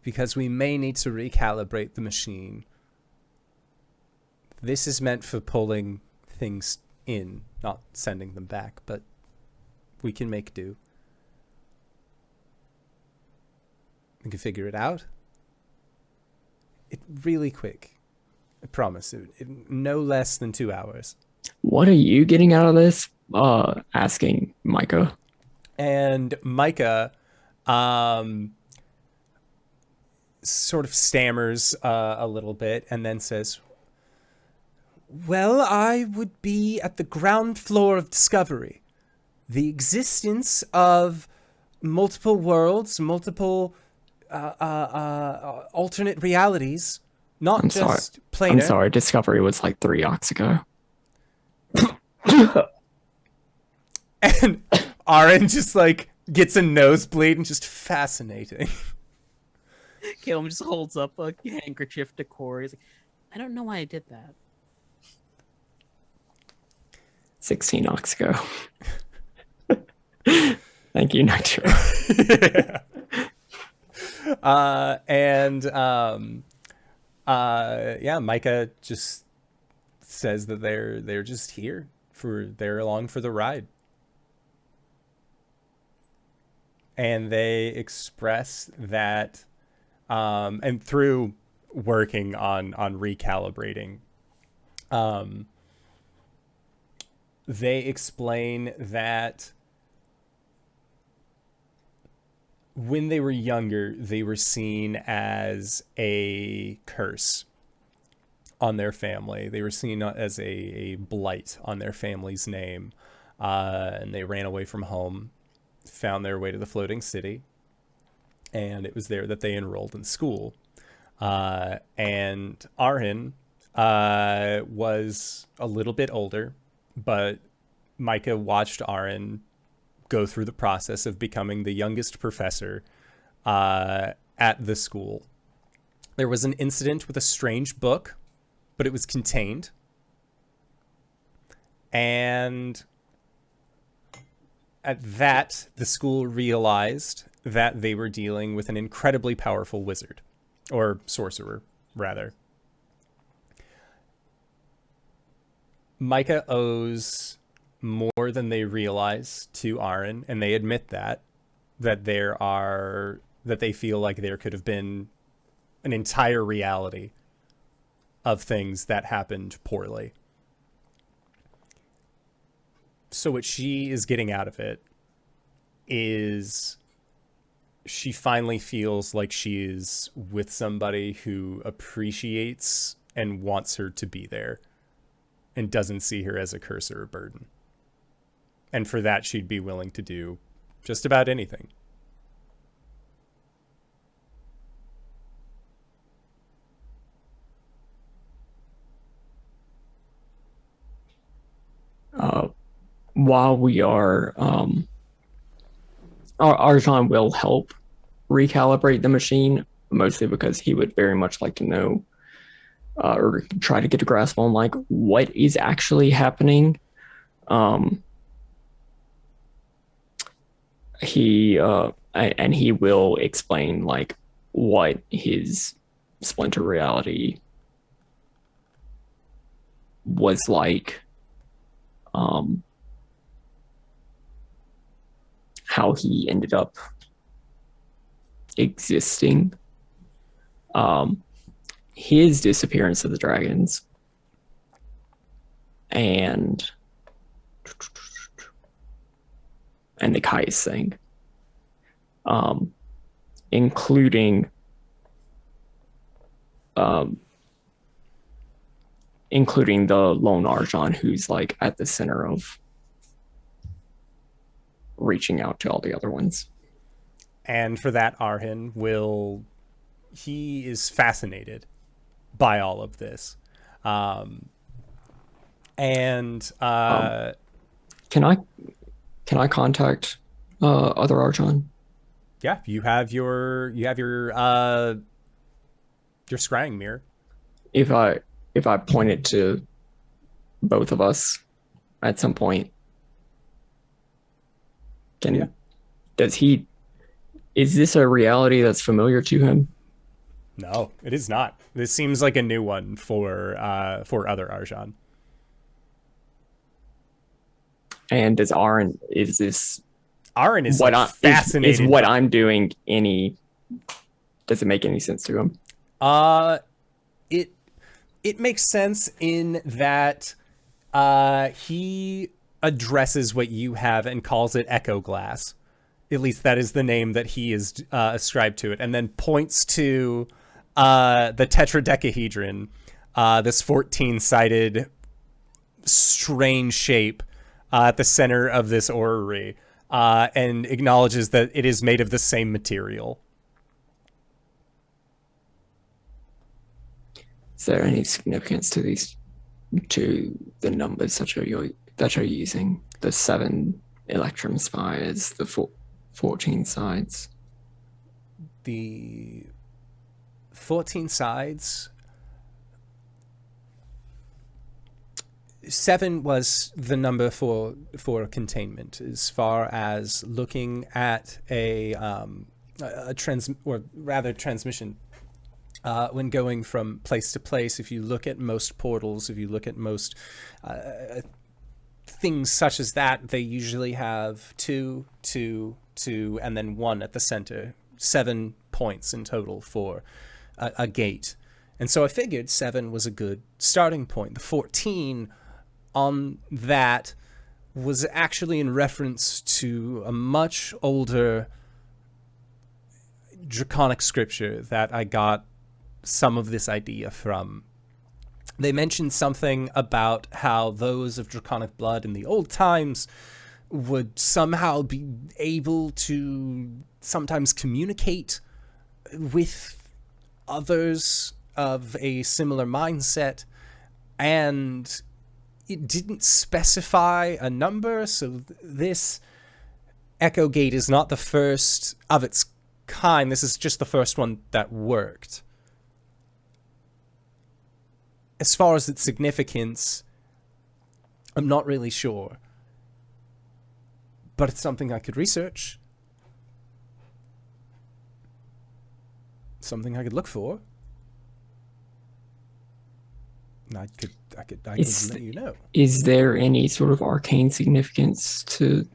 Because we may need to recalibrate the machine. This is meant for pulling things in, not sending them back, but we can make do. We can figure it out. Really quick. I promise. No less than 2 hours. What are you getting out of this? Asking Micah. And Micah sort of stammers a little bit and then says, "Well, I would be at the ground floor of discovery. The existence of multiple worlds, multiple alternate realities, not just planar." I'm sorry, Discovery was like 3 arcs ago. And Aaron just like gets a nosebleed and just fascinating. Caelum just holds up a handkerchief to Cori. He's like, I don't know why I did that. 16 arcs ago. Thank you, Nitro. Yeah, Micah just says that they're just here they're along for the ride. And they express that, and through working on recalibrating, they explain that when they were younger, they were seen as a curse on their family. They were seen as a blight on their family's name, and they ran away from home, found their way to the floating city, and it was there that they enrolled in school. And Arjhan was a little bit older, but Micah watched Arjhan go through the process of becoming the youngest professor at the school. There was an incident with a strange book, but it was contained. And at that, the school realized that they were dealing with an incredibly powerful wizard, or sorcerer, rather. Micah owes more than they realize to Arjhan, and they admit that they feel like there could have been an entire reality of things that happened poorly. So what she is getting out of it is she finally feels like she is with somebody who appreciates and wants her to be there and doesn't see her as a curse or a burden. And for that, she'd be willing to do just about anything. While we are, Arjhan will help recalibrate the machine, mostly because he would very much like to know, or try to get a grasp on, like, what is actually happening. He will explain, like, what his splinter reality was like, how he ended up existing, his disappearance of the dragons, and the Kais thing, including the lone Arjhan, who's like at the center of reaching out to all the other ones. And for that, Arjhan he is fascinated by all of this. Can I contact other Arjhan? Yeah, you have your scrying mirror. If I point it to both of us at some point, is this a reality that's familiar to him? No, it is not. This seems like a new one for other Arjhan. And does Arjhan is what I'm fascinated. Is what I'm doing does it make any sense to him? It makes sense in that he addresses what you have and calls it Echo Glass. At least that is the name that he is ascribed to it, and then points to the tetradecahedron, this 14-sided strange shape at the center of this orrery, and acknowledges that it is made of the same material. Is there any significance to the numbers that you're using? The 7 electrum spires, the 14 sides. The 14 sides. 7 was the number for containment, as far as looking at transmission. When going from place to place, if you look at most portals, if you look at most things such as that, they usually have 2, 2, 2, and then 1 at the center. 7 points in total for a gate. And so I figured 7 was a good starting point. The 14 on that was actually in reference to a much older draconic scripture that I got some of this idea from. They mentioned something about how those of draconic blood in the old times would somehow be able to sometimes communicate with others of a similar mindset, and it didn't specify a number, so this Echo Gate is not the first of its kind. This is just the first one that worked. As far as its significance, I'm not really sure, but it's something I could research. Something I could look for. And I could let you know. Is there any sort of arcane significance to...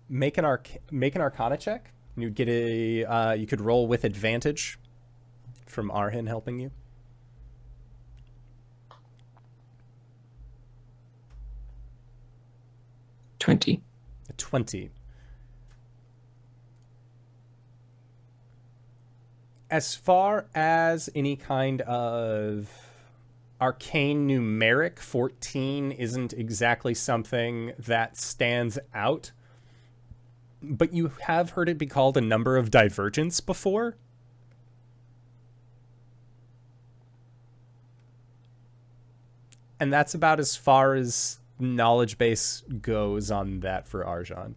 Make an Arcana check. You'd get you could roll with advantage from Arjhan helping you. 20. 20. As far as any kind of arcane numeric, 14 isn't exactly something that stands out. But you have heard it be called a number of divergence before? And that's about as far as knowledge base goes on that for Arjhan.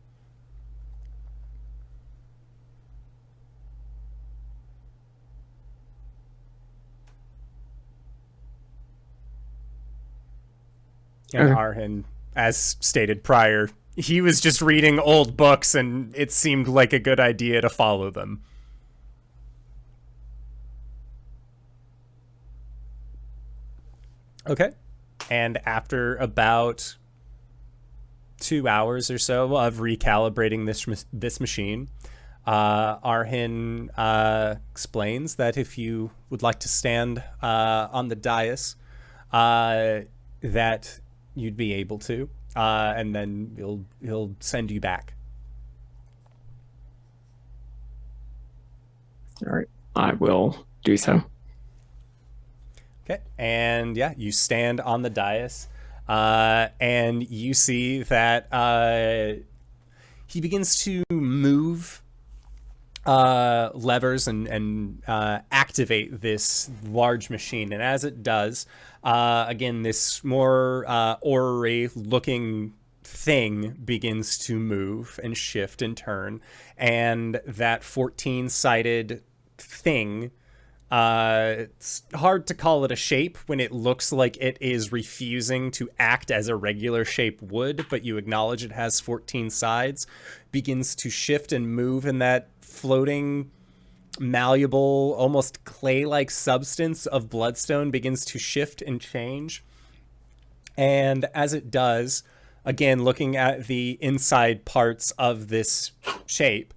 And Arjhan, as stated prior, he was just reading old books and it seemed like a good idea to follow them. Okay. And after about 2 hours or so of recalibrating this machine, Arjhan explains that if you would like to stand on the dais, that you'd be able to, and then he'll send you back. All right, I will do so. Okay, and yeah, you stand on the dais, and you see that he begins to move levers and activate this large machine. And as it does, again, this more orrery looking thing begins to move and shift and turn. And that 14-sided thing, it's hard to call it a shape when it looks like it is refusing to act as a regular shape would, but you acknowledge it has 14 sides, begins to shift and move in that floating, malleable, almost clay-like substance of bloodstone begins to shift and change. And as it does, again, looking at the inside parts of this shape,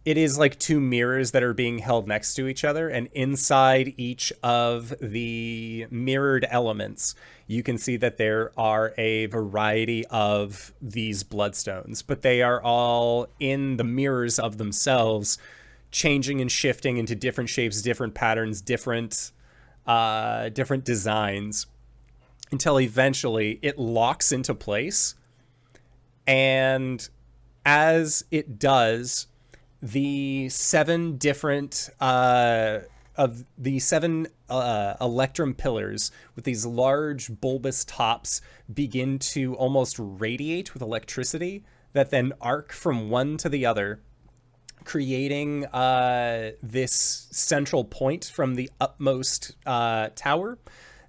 it is like two mirrors that are being held next to each other, and inside each of the mirrored elements, you can see that there are a variety of these bloodstones, but they are all in the mirrors of themselves, changing and shifting into different shapes, different patterns, different designs, until eventually it locks into place. And as it does, the seven different electrum pillars with these large bulbous tops begin to almost radiate with electricity that then arc from one to the other, creating this central point from the upmost tower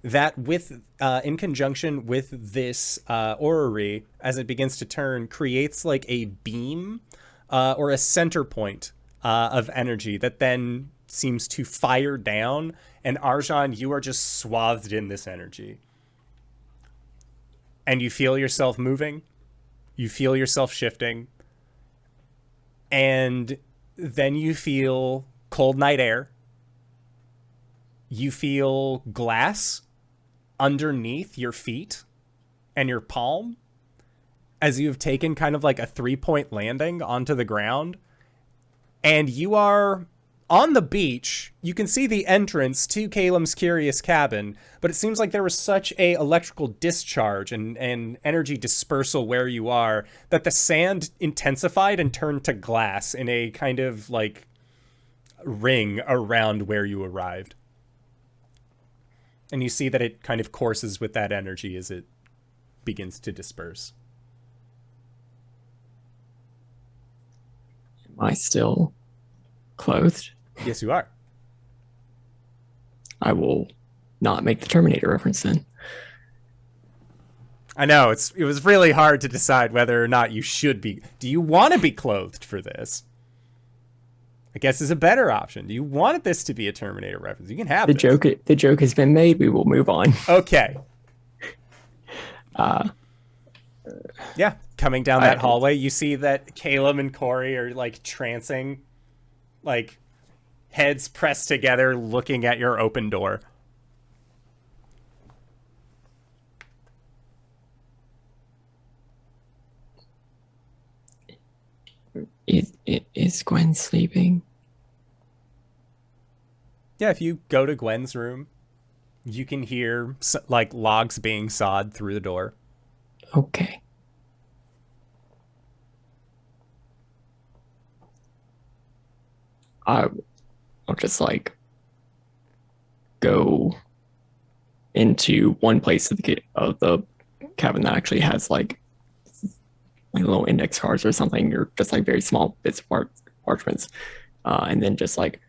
that with in conjunction with this orrery, as it begins to turn, creates like a beam or a center point of energy that then seems to fire down. And Arjhan, you are just swathed in this energy. And you feel yourself moving. You feel yourself shifting. And then you feel cold night air. You feel glass underneath your feet and your palm as you've taken kind of like a 3-point landing onto the ground. And you are on the beach. You can see the entrance to Caelum's curious cabin, but it seems like there was such a electrical discharge and energy dispersal where you are that the sand intensified and turned to glass in a kind of like ring around where you arrived. And you see that it kind of courses with that energy as it begins to disperse. Am I still clothed? Yes, you are. I will not make the Terminator reference then. I know, it was really hard to decide whether or not you should be. Do you want to be clothed for this? I guess is a better option. Do you want this to be a Terminator reference? You can have The this. the joke has been made. We will move on. Okay. Yeah, coming down that hallway, you see that Caelum and Cori are like trancing, like heads pressed together, looking at your open door. Is Gwen sleeping? Yeah, if you go to Gwen's room, you can hear like logs being sawed through the door. Okay. I'll just like go into one place of the cabin that actually has like little index cards or something, or just like very small bits of parchments, and then just like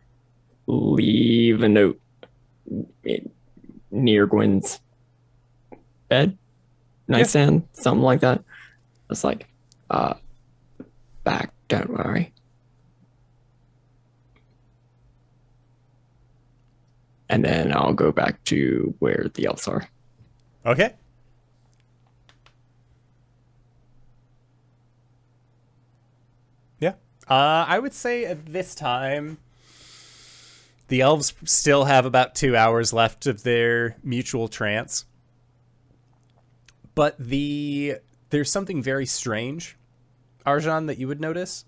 leave a note near Gwen's bed, nightstand, something like that. It's like, back, don't worry. And then I'll go back to where the elves are. Okay. Yeah. I would say at this time, the elves still have about 2 hours left of their mutual trance. But there's something very strange, Arjhan, that you would notice.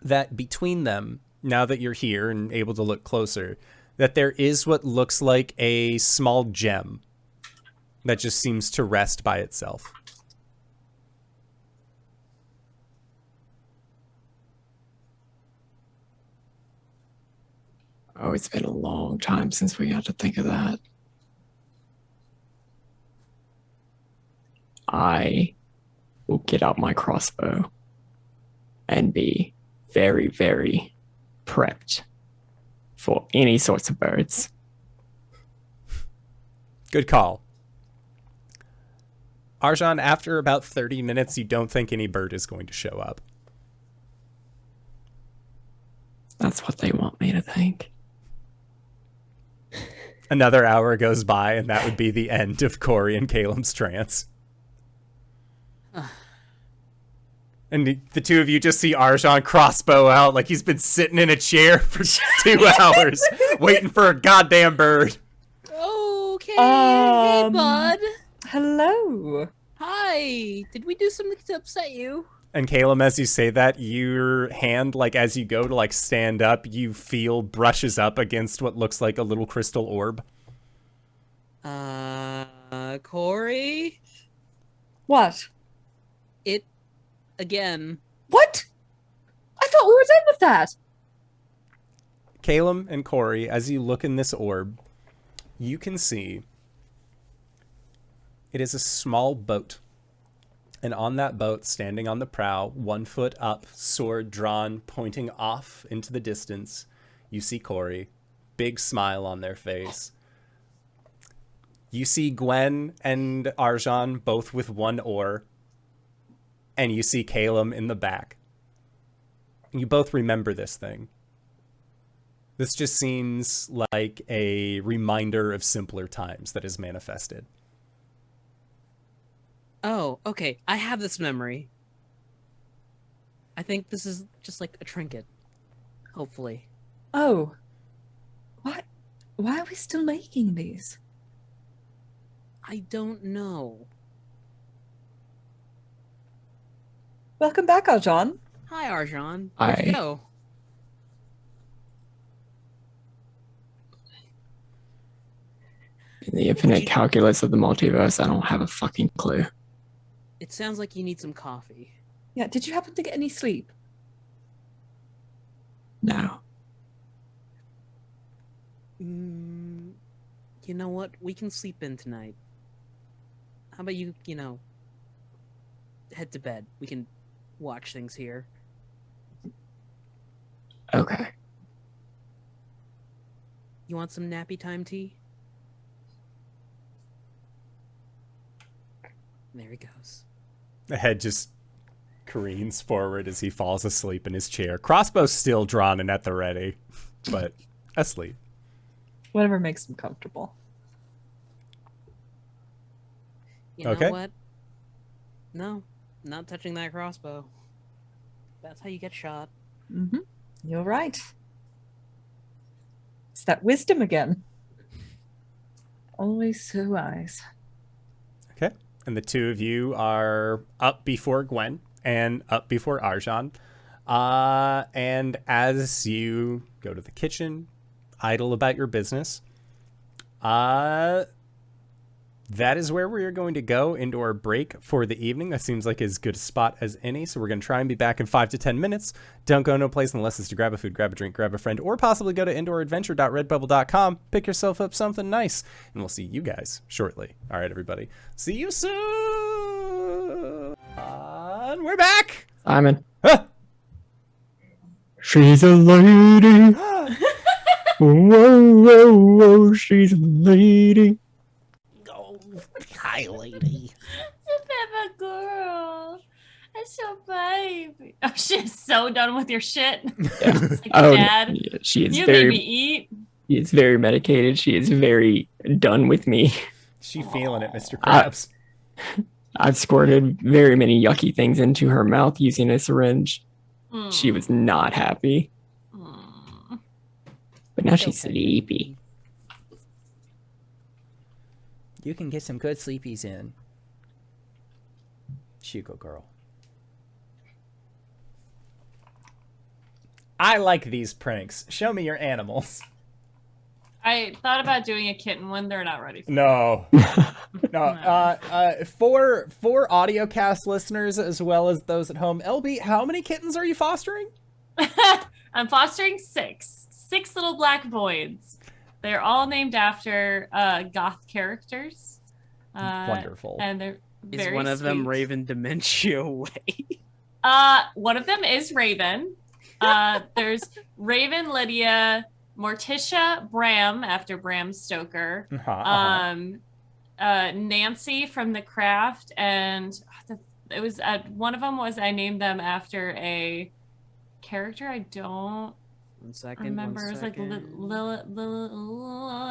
That between them, now that you're here and able to look closer, that there is what looks like a small gem that just seems to rest by itself. Oh, it's been a long time since we got to think of that. I will get out my crossbow and be very, very prepped for any sorts of birds. Good call. Arjhan, after about 30 minutes, you don't think any bird is going to show up. That's what they want me to think. Another hour goes by, and that would be the end of Cori and Caelum's trance. And the two of you just see Arjhan crossbow out like he's been sitting in a chair for 2 hours waiting for a goddamn bird. Okay, hey, bud. Hello. Hi. Did we do something to upset you? And Caelum, as you say that, your hand, like as you go to like stand up, you feel brushes up against what looks like a little crystal orb. Cori? What? It, again. What? I thought we were done with that. Caelum and Cori, as you look in this orb, you can see it is a small boat And on that boat, standing on the prow, 1 foot up, sword drawn, pointing off into the distance, you see Cori, big smile on their face. You see Gwen and Arjhan both with 1 oar, and you see Caelum in the back. You both remember this thing. This just seems like a reminder of simpler times that is manifested. Oh, okay. I have this memory. I think this is just like a trinket. Hopefully. Oh. What? Why are we still making these? I don't know. Welcome back, Arjhan. Hi, Arjhan. Hi. Where'd you go? In the infinite calculus of the multiverse, I don't have a fucking clue. It sounds like you need some coffee. Yeah, did you happen to get any sleep? No. You know what? We can sleep in tonight. How about you head to bed? We can watch things here. Okay. You want some nappy time tea? There he goes. The head just careens forward as he falls asleep in his chair. Crossbow still drawn and at the ready, but asleep. Whatever makes him comfortable. You know Okay. what? No, not touching that crossbow. That's how you get shot. Mm-hmm. You're right. It's that wisdom again. Always so wise. Okay. And the 2 of you are up before Gwen and up before Arjhan. And as you go to the kitchen, idle about your business, that is where we are going to go into our break for the evening. That seems like as good a spot as any. So we're going to try and be back in 5 to 10 minutes. Don't go no place unless it's to grab a food, grab a drink, grab a friend, or possibly go to indooradventure.redbubble.com, pick yourself up something nice, and we'll see you guys shortly. All right, everybody. See you soon. And we're back. Simon. Huh. She's a lady. Whoa, whoa, whoa, she's a lady. Oh, hi, lady. I'm a girl. I'm so baby. Oh, she's so done with your shit. Yeah. Like, Oh, Dad, yeah, she is you made me very. eat. She is very medicated. She is very done with me. She feeling it, Mr. Krabs. I've squirted very many yucky things into her mouth using a syringe. Mm. She was not happy, Mm. but now she's sleepy. You can get some good sleepies in. Chico girl. I like these pranks. Show me your animals. I thought about doing a kitten one. They're not ready for No. No. For audiocast listeners as well as those at home, LB, how many kittens are you fostering? I'm fostering 6 little black voids. They're all named after goth characters. Wonderful. And they're Is very one of them sweet. Raven Dementia away? One of them is Raven. There's Raven, Lydia, Morticia, Bram after Bram Stoker, Nancy from The Craft, and it was one of them was I named them after a character I don't 1 second. remember. 1 It was like second.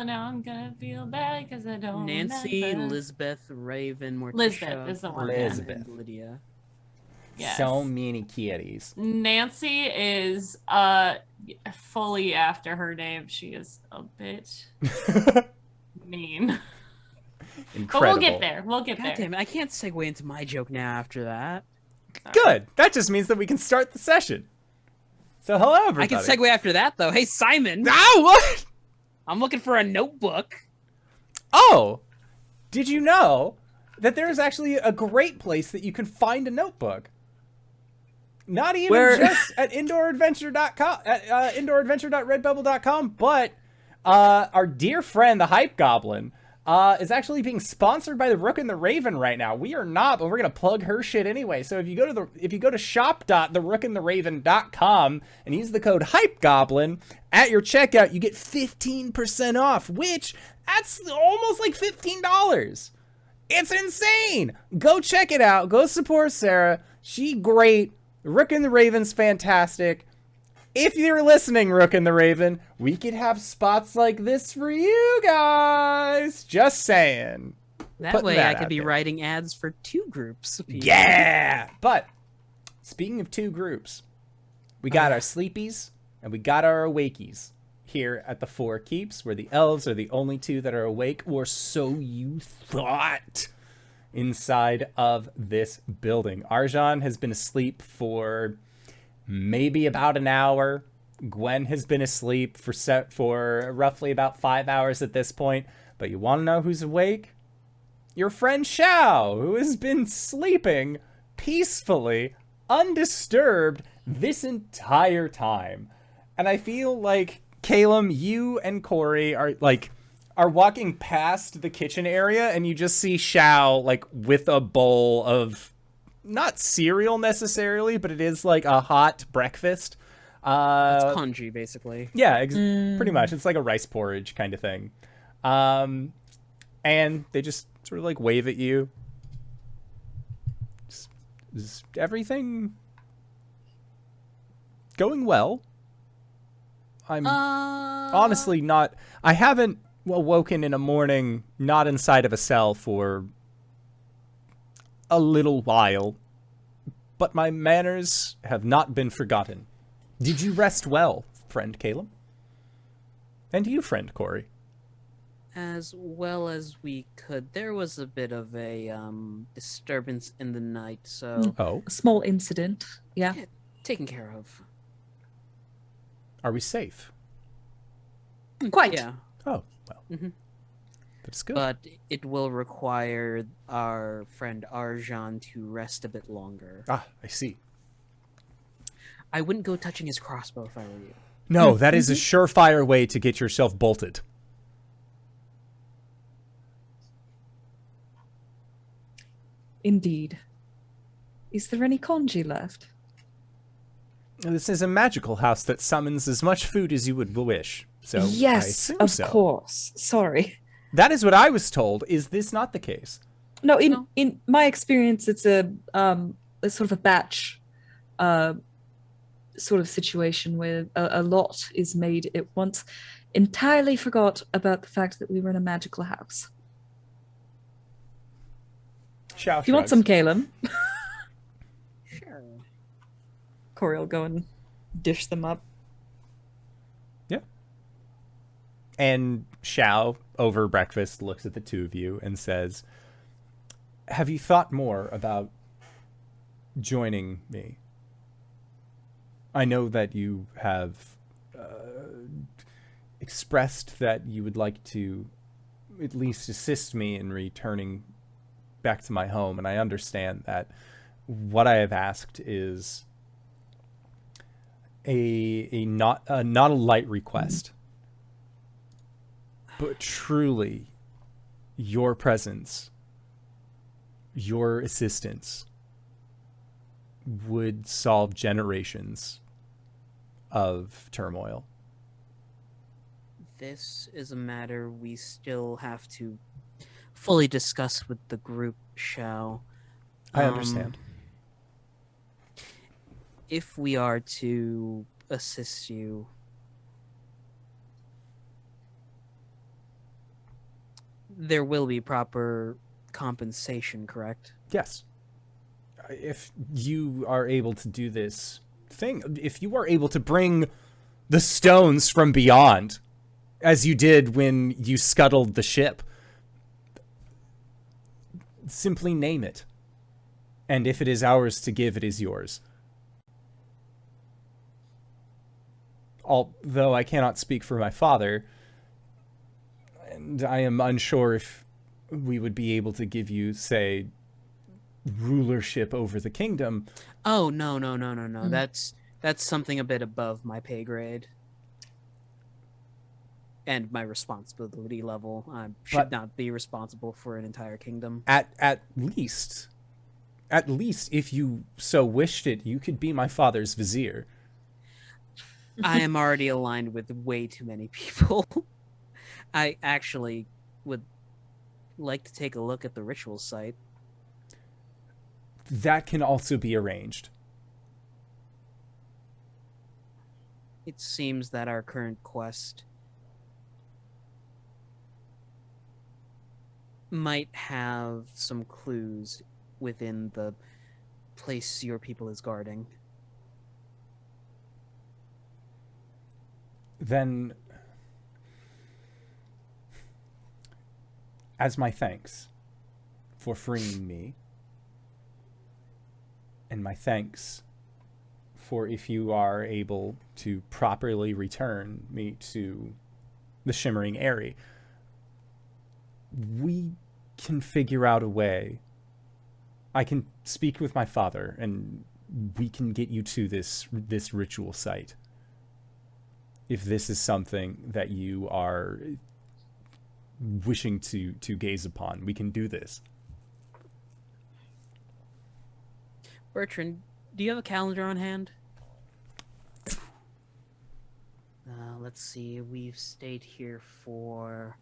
now I'm gonna feel bad because I don't Nancy, remember. Lisbeth, Raven, Morticia, Lisbeth is the one. Bram, Lisbeth. and Lydia. Yes. So many kitties. Nancy is fully after her name. She is a bit mean. Incredible. But we'll get there. We'll get God there. damn it, I can't segue into my joke now after that. Good. That just means that we can start the session. So hello, everybody. I can segue after that, though. Hey, Simon, Ah, what? I'm looking for a notebook. Oh, did you know that there is actually a great place that you can find a notebook? Not even just at indooradventure.com, at indooradventure.redbubble.com, but our dear friend, the Hype Goblin, is actually being sponsored by the Rook and the Raven right now. We are not, but we're gonna plug her shit anyway. So if you go to shop.therookandtheraven.com and use the code HYPEGOBLIN at your checkout, you get 15% off, which that's almost like $15. It's insane. Go check it out. Go support Sarah. She great. Rook and the Raven's fantastic. If you're listening, Rook and the Raven, we could have spots like this for you guys. Just saying. That way I could be writing ads for 2 groups of people. Yeah! But, speaking of 2 groups, we got our sleepies and we got our awakies here at the Four Keeps, where the elves are the only 2 that are awake, or so you thought, inside of this building. Arjhan has been asleep for maybe about an hour. Gwen has been asleep for roughly about 5 hours at this point. But you want to know who's awake? Your friend Xiao, who has been sleeping peacefully, undisturbed this entire time. And I feel like, Caelum, you and Cori are walking past the kitchen area, and you just see Xiao, like, with a bowl of, not cereal necessarily, but it is like a hot breakfast. It's congee, basically. Yeah, pretty much. It's like a rice porridge kind of thing. And they just sort of like wave at you. Is everything going well? I'm honestly not. I haven't awoken in a morning not inside of a cell for a little while, but my manners have not been forgotten. Did you rest well, friend Caelum? And you, friend Cori? As well as we could. There was a bit of a disturbance in the night, so... Oh. A small incident, yeah. Taken care of. Are we safe? Quite. Yeah. Oh, well. Mm-hmm. That's good. But it will require our friend Arjhan to rest a bit longer. Ah, I see. I wouldn't go touching his crossbow if I were you. No, that is a surefire way to get yourself bolted. Indeed. Is there any congee left? This is a magical house that summons as much food as you would wish. So yes, I assume of so. course. Sorry. That is what I was told. Is this not the case? No, in my experience, it's a sort of a batch sort of situation where a lot is made at once. Entirely forgot about the fact that we were in a magical house. Xiao You want shrugs. some Caelum? Sure. Cori will go and dish them up. Yeah. And Xiao, over breakfast, looks at the 2 of you and says, have you thought more about joining me? I know that you have expressed that you would like to at least assist me in returning back to my home, and I understand that what I have asked is not a light request, but truly your presence, your assistance would solve generations of turmoil. This is a matter we still have to fully discuss with the group, Xiao. I understand. If we are to assist you, there will be proper compensation, correct? Yes. If you are able to do this thing, if you are able to bring the stones from beyond, as you did when you scuttled the ship, simply name it. And if it is ours to give, it is yours. Although I cannot speak for my father, and I am unsure if we would be able to give you, say, rulership over the kingdom. Oh, no. That's something a bit above my pay grade. and my responsibility level. I should not be responsible for an entire kingdom. At least, if you so wished it, you could be my father's vizier. I am already aligned with way too many people. I actually would like to take a look at the ritual site. That can also be arranged. It seems that our current quest might have some clues within the place your people is guarding. Then, as my thanks for freeing me, and my thanks for if you are able to properly return me to the Shimmering Eyrie, we can figure out a way. I can speak with my father, and we can get you to this ritual site. If this is something that you are wishing to gaze upon, we can do this. Bertrand, do you have a calendar on hand? Let's see. We've stayed here for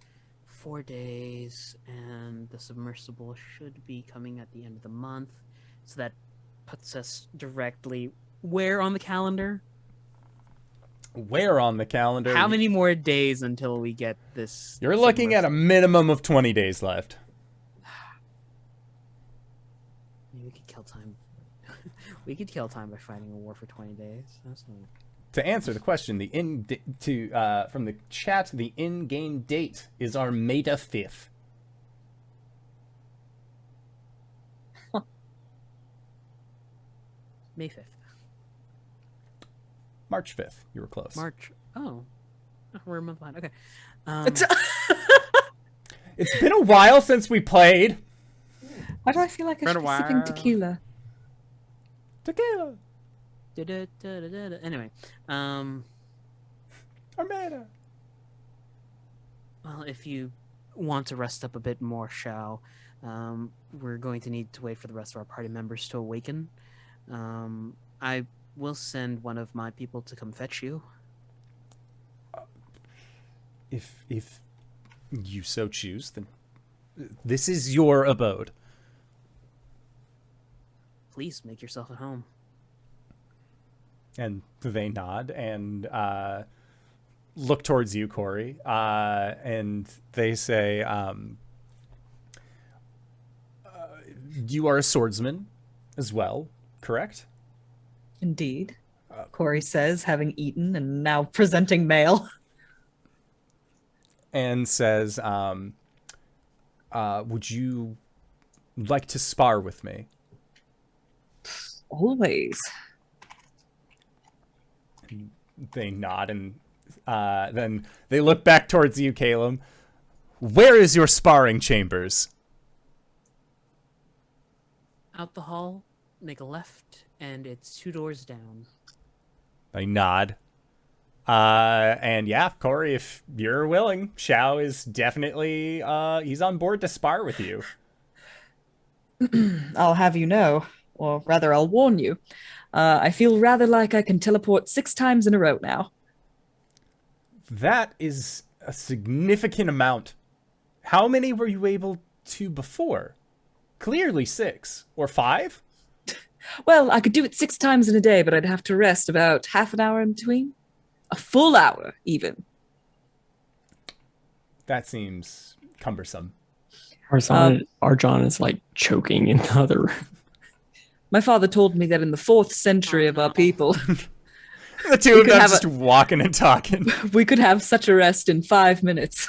4 days, and the submersible should be coming at the end of the month. So that puts us directly where on the calendar? Where on the calendar? How many more days until we get this? You're looking at a minimum of 20 days left. Maybe we could kill time. We could kill time by fighting a war for 20 days. That's not... To answer the question, from the chat, the in-game date is our May 5th. May 5th. March 5th. You were close. March. Oh. We're a month behind. Okay. It's been a while since we played. Why do I feel like I should be sipping tequila? Tequila. Anyway. Armada. Well, if you want to rest up a bit more, Shao, we're going to need to wait for the rest of our party members to awaken. I will send one of my people to come fetch you. If you so choose, then this is your abode. Please make yourself at home. And they nod and look towards you, Cori, and they say, you are a swordsman as well, correct? Indeed. Cori says, having eaten and now presenting mail. And says, would you like to spar with me? Always. They nod, and then they look back towards you, Caelum. Where is your sparring chambers? Out the hall, make a left, and it's 2 doors down. They nod. And yeah, Cori, if you're willing, Shao is definitely, he's on board to spar with you. I'll have you know, or rather I'll warn you. I feel rather like I can teleport 6 times in a row now. That is a significant amount. How many were you able to before? Clearly 6. Or 5? Well, I could do it 6 times in a day, but I'd have to rest about half an hour in between. A full hour, even. That seems cumbersome. Arjhan is like choking in the other room. My father told me that in the 4th century of our people, The two of them just walking and talking. we could have such a rest in 5 minutes.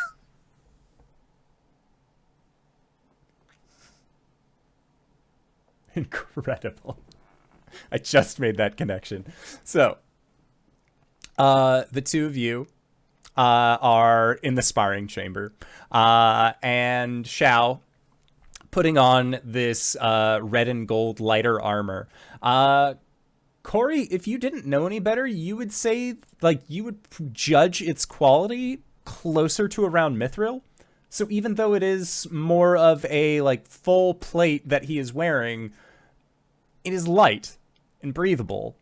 Incredible. I just made that connection. So, the two of you are in the sparring chamber, and Shao putting on this red and gold lighter armor. Cori, if you didn't know any better, you would say, like, you would judge its quality closer to around mithril. So even though it is more of a like full plate that he is wearing, it is light and breathable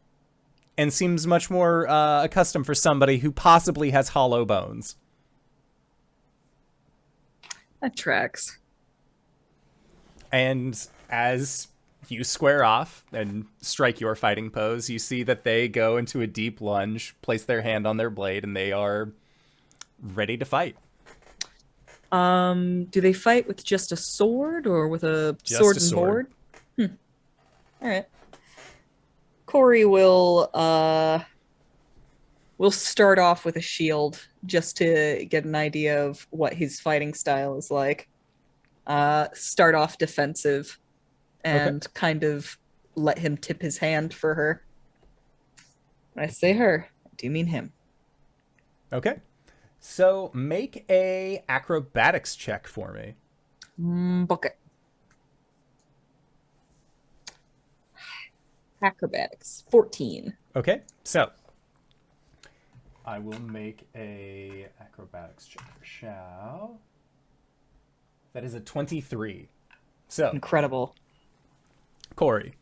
and seems much more accustomed for somebody who possibly has hollow bones. That tracks. And as you square off and strike your fighting pose, you see that they go into a deep lunge, place their hand on their blade, and they are ready to fight. Do they fight with just a sword or with a Just sword a and sword. board? All right. Cori will start off with a shield just to get an idea of what his fighting style is like. Start off defensive and kind of let him tip his hand for her. When I say her, I do mean him. Okay. So make a acrobatics check for me. Okay. Acrobatics, 14. Okay. So I will make a acrobatics check for Shao. That is a 23. So Incredible. Cori,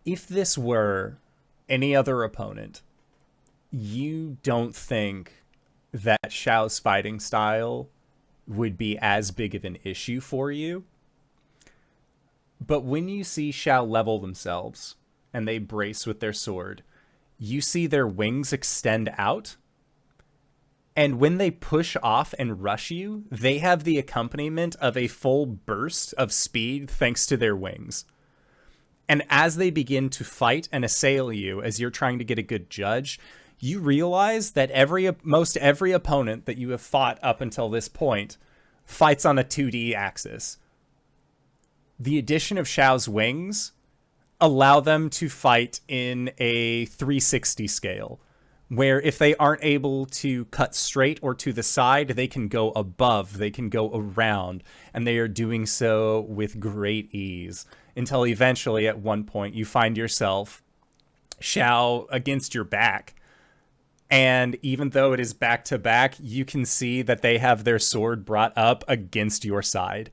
if this were any other opponent, you don't think that Shao's fighting style would be as big of an issue for you. But when you see Shao level themselves and they brace with their sword, you see their wings extend out. And when they push off and rush you, they have the accompaniment of a full burst of speed thanks to their wings. And as they begin to fight and assail you, as you're trying to get a good judge, you realize that most every opponent that you have fought up until this point fights on a 2D axis. The addition of Shao's wings allow them to fight in a 360 scale, where if they aren't able to cut straight or to the side, they can go above, they can go around, and they are doing so with great ease, until eventually at one point you find yourself Shao against your back. And even though it is back to back, you can see that they have their sword brought up against your side.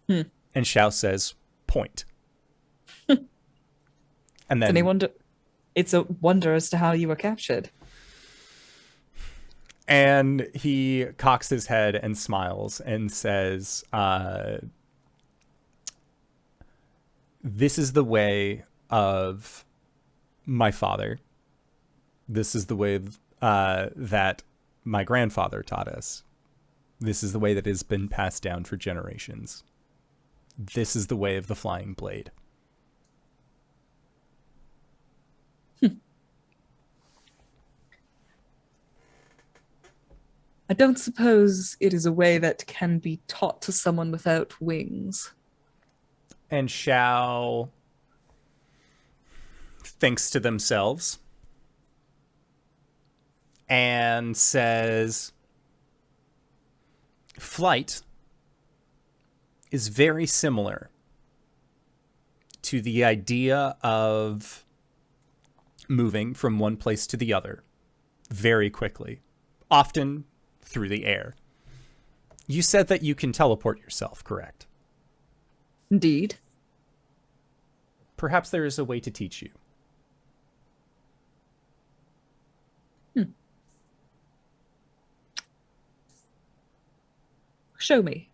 And Shao says, point. And then It's a wonder as to how you were captured. And he cocks his head and smiles and says, this is the way of my father. This is the way that my grandfather taught us. This is the way that has been passed down for generations. This is the way of the flying blade. I don't suppose it is a way that can be taught to someone without wings. And Shao thinks to themselves and says, flight is very similar to the idea of moving from one place to the other very quickly, often through the air. You said that you can teleport yourself, correct? Indeed. Perhaps there is a way to teach you. Show me.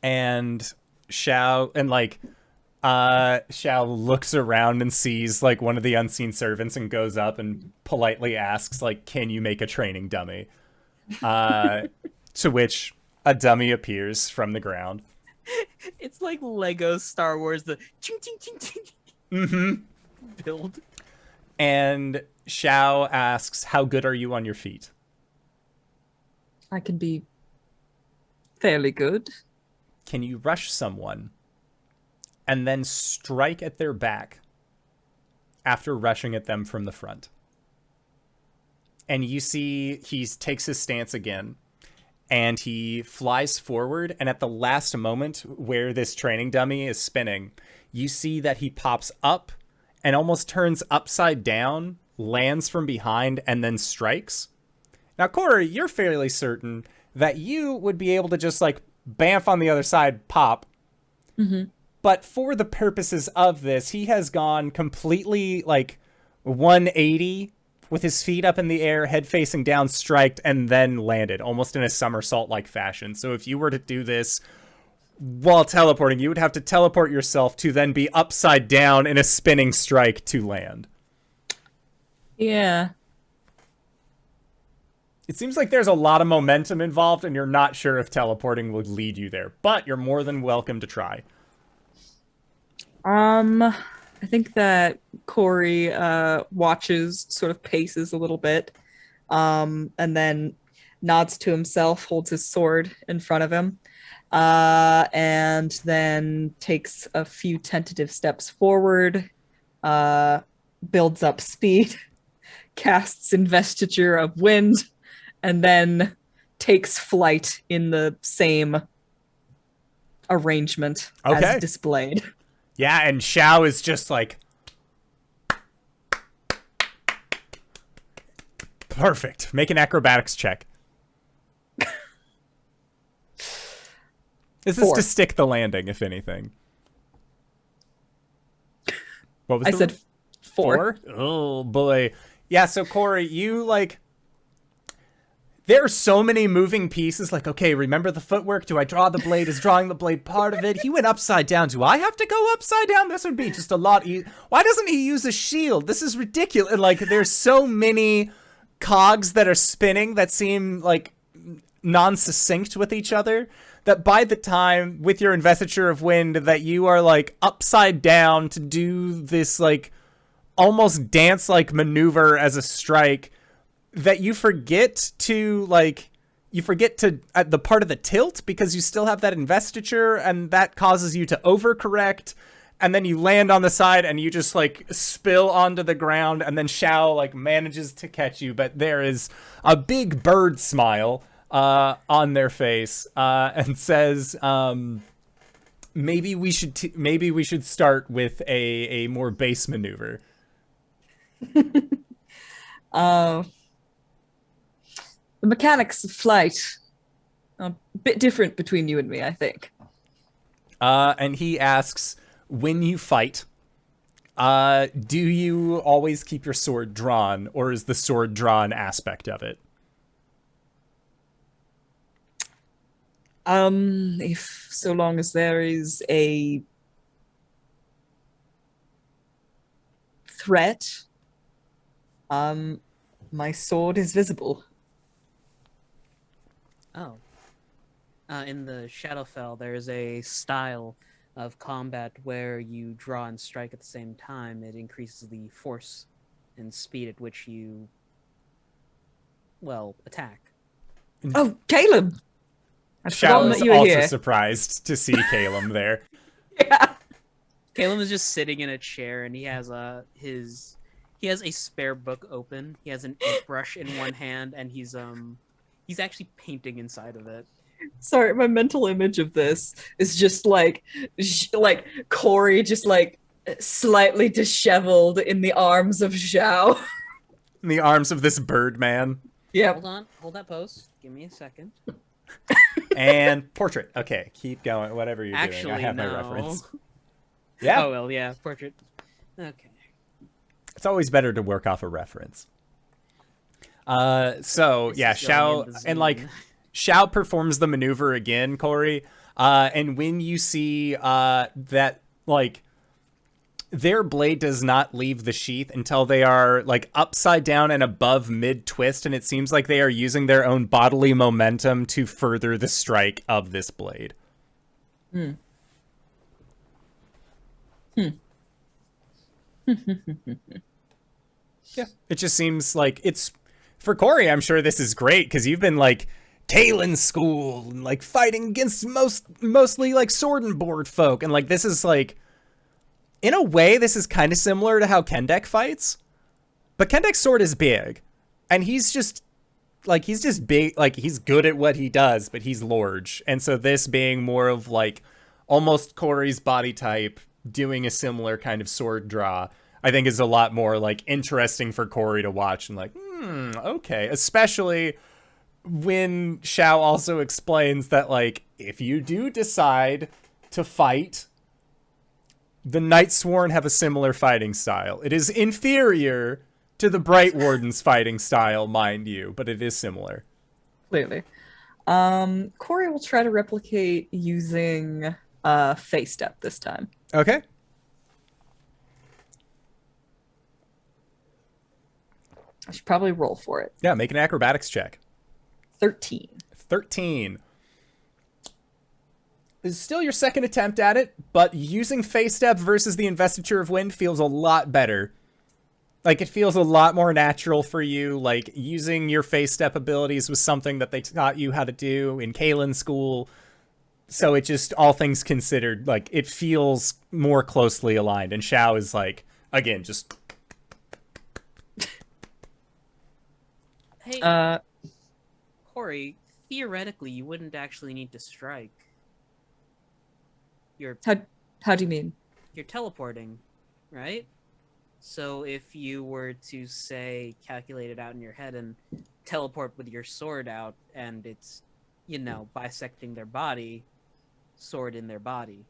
And Shao looks around and sees like one of the unseen servants and goes up and politely asks, like, can you make a training dummy? To which a dummy appears from the ground. It's like Lego Star Wars, the ching ching ching ching build. And Shao asks, how good are you on your feet? I can be fairly good. Can you rush someone and then strike at their back after rushing at them from the front? And you see he takes his stance again and he flies forward, and at the last moment where this training dummy is spinning, you see that he pops up and almost turns upside down lands from behind and then strikes. Now, Cori, you're fairly certain that you would be able to just, like, bamf on the other side, pop. Mm-hmm. But for the purposes of this, he has gone completely, like, 180 with his feet up in the air, head facing down, striked, and then landed, almost in a somersault-like fashion. So if you were to do this while teleporting, you would have to teleport yourself to then be upside down in a spinning strike to land. Yeah. It seems like there's a lot of momentum involved, and you're not sure if teleporting would lead you there, but you're more than welcome to try. I think that Cori watches, sort of paces a little bit, and then nods to himself, holds his sword in front of him, and then takes a few tentative steps forward, builds up speed, casts Investiture of Wind, and then takes flight in the same arrangement as displayed. Yeah, and Xiao is just like... Perfect. Make an acrobatics check. This is 4. to stick the landing, if anything. What was I the said 4. Oh, boy. Yeah, so Cori, you, like... There are so many moving pieces, like, okay, remember the footwork? Do I draw the blade? Is drawing the blade part of it? He went upside down. Do I have to go upside down? This would be just a lot easier. Why doesn't he use a shield? This is ridiculous. Like, there's so many cogs that are spinning that seem, like, non-succinct with each other, that by the time, with your Investiture of Wind, that you are, like, upside down to do this, like, almost dance-like maneuver as a strike, that you forget to, like, at the part of the tilt because you still have that investiture, and that causes you to overcorrect, and then you land on the side and you just, like, spill onto the ground, and then Xiao, like, manages to catch you, but there is a big bird smile on their face, and says, maybe we should start with a more base maneuver. The mechanics of flight are a bit different between you and me, I think. And he asks, when you fight, do you always keep your sword drawn, or is the sword drawn aspect of it? If so long as there is a threat, my sword is visible. Oh. In the Shadowfell, there's a style of combat where you draw and strike at the same time. It increases the force and speed at which you, well, attack. Oh, Caelum! I've forgotten Xiao that is you were also here. surprised to see Caelum there. Yeah. Caelum is just sitting in a chair, and he has a spare book open. He has an ink brush in one hand, and he's actually painting inside of it. Sorry, my mental image of this is just like Cori just like slightly disheveled in the arms of Xiao. In the arms of this bird man. Yeah. Hold on, hold that pose. Give me a second. And portrait. Okay, keep going. Whatever you're Actually, doing. I have no. my reference. Yeah. Oh well, yeah, portrait. Okay. It's always better to work off a reference. So This yeah, is going Xiao in the and like zone. Xiao performs the maneuver again, Cori. And when you see that like their blade does not leave the sheath until they are like upside down and above mid twist, and it seems like they are using their own bodily momentum to further the strike of this blade. Hmm. Yeah, it just seems like it's for Cori. I'm sure this is great because you've been like Caelum school and like fighting against mostly like sword and board folk, and like this is like in a way this is kind of similar to how Kendek fights, but Kendek's sword is big, and he's just big, like he's good at what he does, but he's large, and so this being more of like almost Cori's body type, doing a similar kind of sword draw. I think is a lot more like interesting for Cori to watch and like, okay. Especially when Xiao also explains that like if you do decide to fight, the Night Sworn have a similar fighting style. It is inferior to the Bright Warden's fighting style, mind you, but it is similar. Clearly. Cori will try to replicate using face step this time. Okay. I should probably roll for it. Yeah, make an acrobatics check. 13. 13. This is still your second attempt at it, but using face step versus the investiture of wind feels a lot better. Like, it feels a lot more natural for you. Like, using your face step abilities was something that they taught you how to do in Caelum school. So it just, all things considered, like, it feels more closely aligned. And Xiao is like, again, just... Hey, Cori, theoretically, you wouldn't actually need to strike. How do you mean? You're teleporting, right? So if you were to, say, calculate it out in your head and teleport with your sword out, and it's, you know, bisecting their body, sword in their body.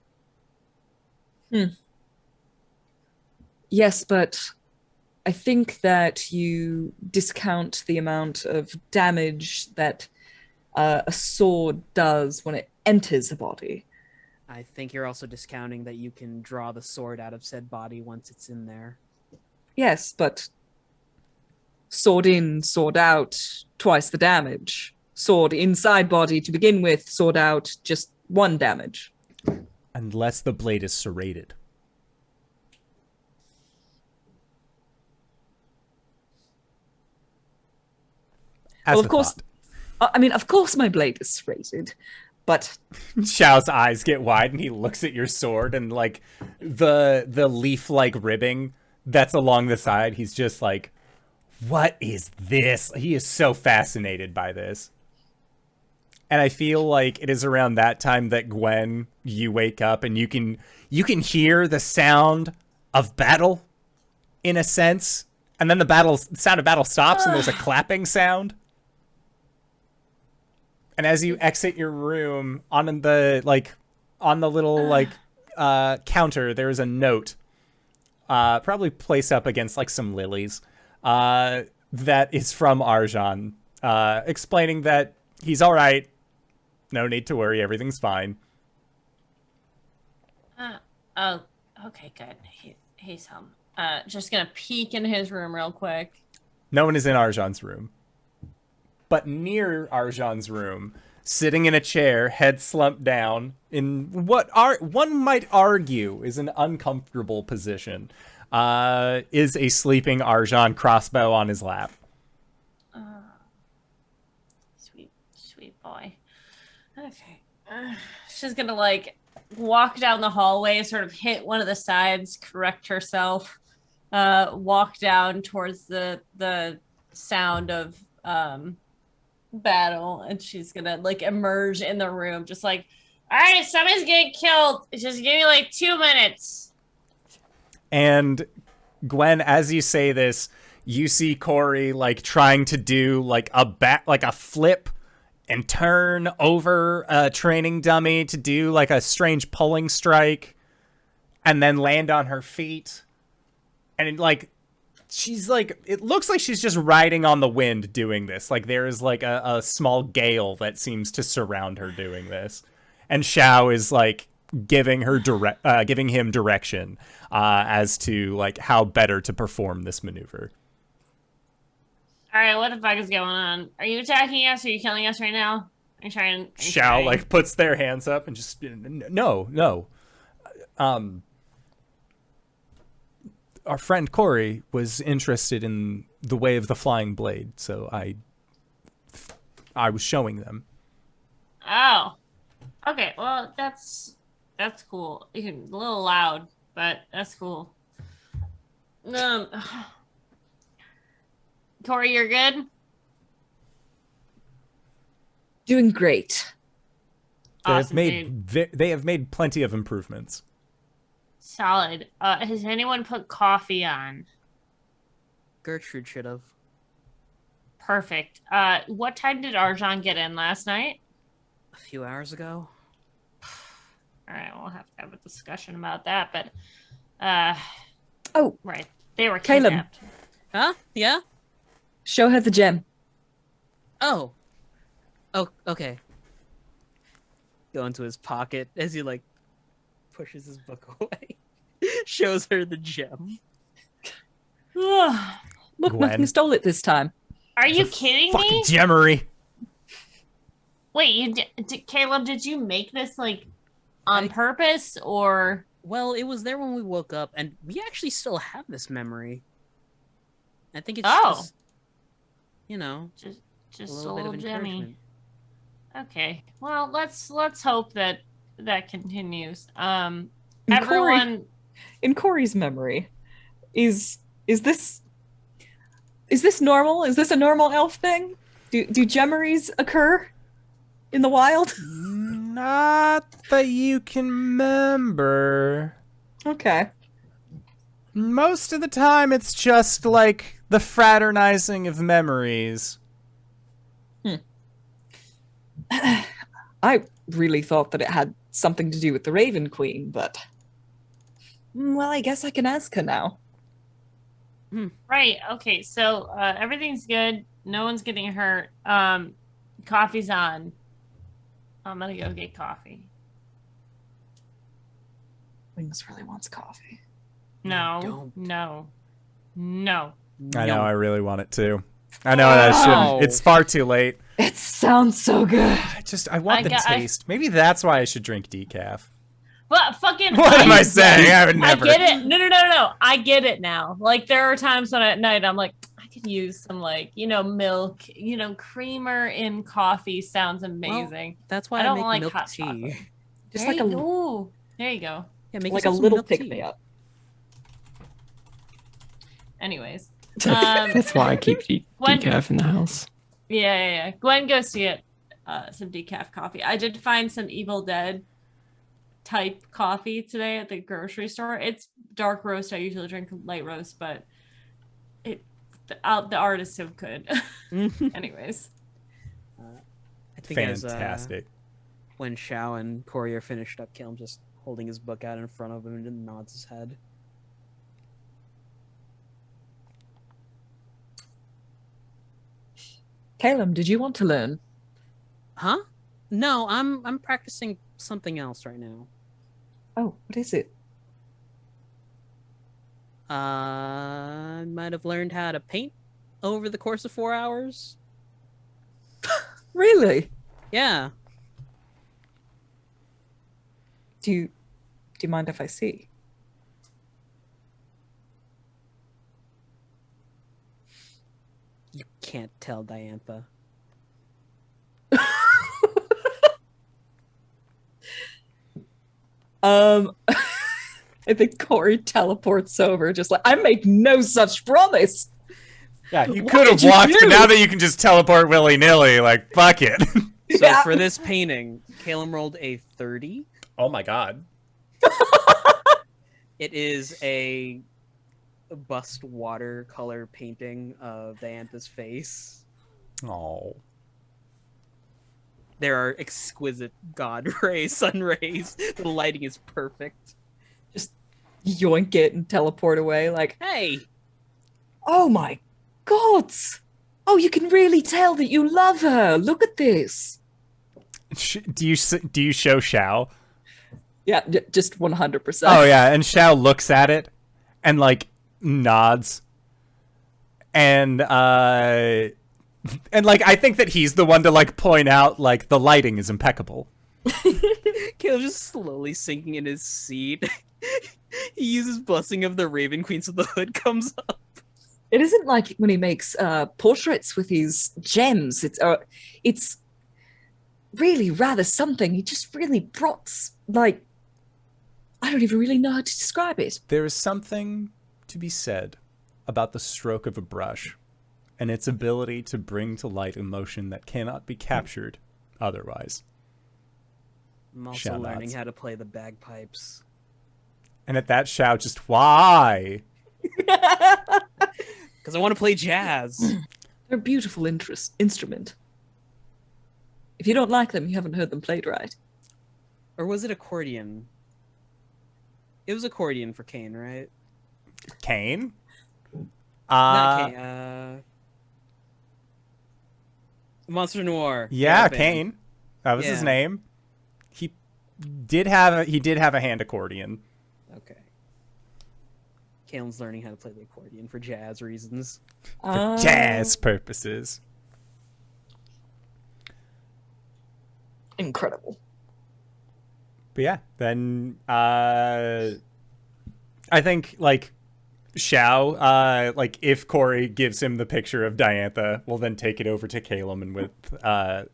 Yes, but I think that you discount the amount of damage that a sword does when it enters a body. I think you're also discounting that you can draw the sword out of said body once it's in there. Yes, but sword in, sword out, twice the damage. Sword inside body to begin with, sword out, just 1 damage. Unless the blade is serrated. Well, of course, I mean, of course my blade is serrated, but... Xiao's eyes get wide and he looks at your sword and like the leaf-like ribbing that's along the side. He's just like, what is this? He is so fascinated by this. And I feel like it is around that time that Gwen, you wake up and you can hear the sound of battle in a sense. And then the sound of battle stops and there's a clapping sound. And as you exit your room, on the little counter, there's a note, probably placed up against like some lilies, that is from Arjhan, explaining that he's all right, no need to worry, everything's fine. Oh, okay, good. He's home. Just gonna peek in his room real quick. No one is in Arjhan's room. But near Arjhan's room, sitting in a chair, head slumped down, in what one might argue is an uncomfortable position, is a sleeping Arjhan, crossbow on his lap. Sweet boy. Okay. She's gonna like walk down the hallway, sort of hit one of the sides, correct herself, walk down towards the sound of battle, and she's gonna like emerge in the room, just like, all right, somebody's getting killed. Just give me like 2 minutes. And Gwen, as you say this, you see Cori like trying to do like a flip and turn over a training dummy to do like a strange pulling strike, and then land on her feet, and she's like, it looks like she's just riding on the wind doing this. Like there is like a small gale that seems to surround her doing this. And Xiao is like giving him direction as to like how better to perform this maneuver. All right, what the fuck is going on? Are you attacking us? Are you killing us right now? Are you trying? Xiao like puts their hands up and just, no. Our friend Cori was interested in the way of the flying blade, so I was showing them. Oh, okay. Well, that's cool. A little loud, but that's cool. Cori, you're good. Doing great. Awesome, They have made plenty of improvements. Solid. Has anyone put coffee on? Gertrude should have. Perfect. What time did Arjhan get in last night? A few hours ago. All right, we'll have to have a discussion about that, but Oh, right. They were Caelum. kidnapped. Huh? Yeah? show her the gem. Oh. Oh, okay. Go into his pocket as he, like, pushes his book away. Shows her the gem. Look, Gwen. nothing stole it this time. Are you kidding Fucking me? gemmery. Wait, you Caelum, did you make this like on purpose or? Well, it was there when we woke up, and we actually still have this memory. I think it's Oh. just, you know, Just a a little bit little of Jemmy. encouragement. Okay. Well, let's hope that continues. And Everyone. In Cori's memory, is this normal? Is this a normal elf thing? Do gemmeries occur in the wild? Not that you can remember. Okay. Most of the time, it's just like the fraternizing of memories. I really thought that it had something to do with the Raven Queen, but well, I guess I can ask her now. Right. Okay. So everything's good. No one's getting hurt. Coffee's on. I'm gonna go get coffee. Wings really wants coffee. No. don't. No. No. I know, No. I really want it too. I know that I Oh. shouldn't. It's far too late. It sounds so good. I want I the got- I- taste. Maybe that's why I should drink decaf. But fucking. What am I saying? I would I never. get it. No. I get it now. Like there are times when at night I'm like, I could use some like, milk, creamer in coffee sounds amazing. That's why I I, don't make like milk hot tea. chocolate. Just There like you a go. There you go. Yeah, make like a yourself some little milk pick tea. me up. Anyways. That's why I keep When- decaf in the house. Yeah. Gwen goes to get some decaf coffee. I did find some Evil Dead type coffee today at the grocery store. It's dark roast. I usually drink light roast, but the art is so good. Anyways. I think Fantastic. when Xiao and Cori are finished up, Caelum just holding his book out in front of him and nods his head. Caelum, did you want to learn? Huh? No, I'm practicing something else right now. Oh, what is it? I might have learned how to paint over the course of 4 hours. Really? Yeah. Do you mind if I see? You can't tell Diantha. I think Cori teleports over, just like I make no such promise. Yeah, you What could have did you walked, but do? now that you can just teleport willy-nilly, like, fuck it. So Yeah. for this painting, Caelum rolled a 30. Oh my god. It is a bust watercolor painting of Diantha's face. Oh. There are exquisite god rays, sun rays. The lighting is perfect. Just yoink it and teleport away. Like, Hey, oh my gods! Oh, you can really tell that you love her. Look at this. Do you show Xiao? Yeah, just 100%. Oh yeah, and Xiao looks at it and like nods. And like I think that he's the one to like point out like the lighting is impeccable. Caleb's just slowly sinking in his seat. He uses Blessing of the Raven Queen so the hood comes up. It isn't like when he makes portraits with his gems. It's really rather something. He just really brought like I don't even really know how to describe it. There is something to be said about the stroke of a brush and its ability to bring to light emotion that cannot be captured otherwise. I'm also Shout learning outs. how to play the bagpipes. And at that shout, just why? Because I want to play jazz. They're a beautiful instrument. If you don't like them, you haven't heard them played right. Or was it accordion? It was accordion for Kane, right? Kane? Not Kane. Monster Noir. Yeah, band. Kane. That was his Yeah. name. He did have a hand accordion. Okay. Caelim's learning how to play the accordion for jazz reasons. For jazz purposes. Incredible. But yeah, then I think like Xiao, like if Cori gives him the picture of Diantha, we'll then take it over to Caelum and with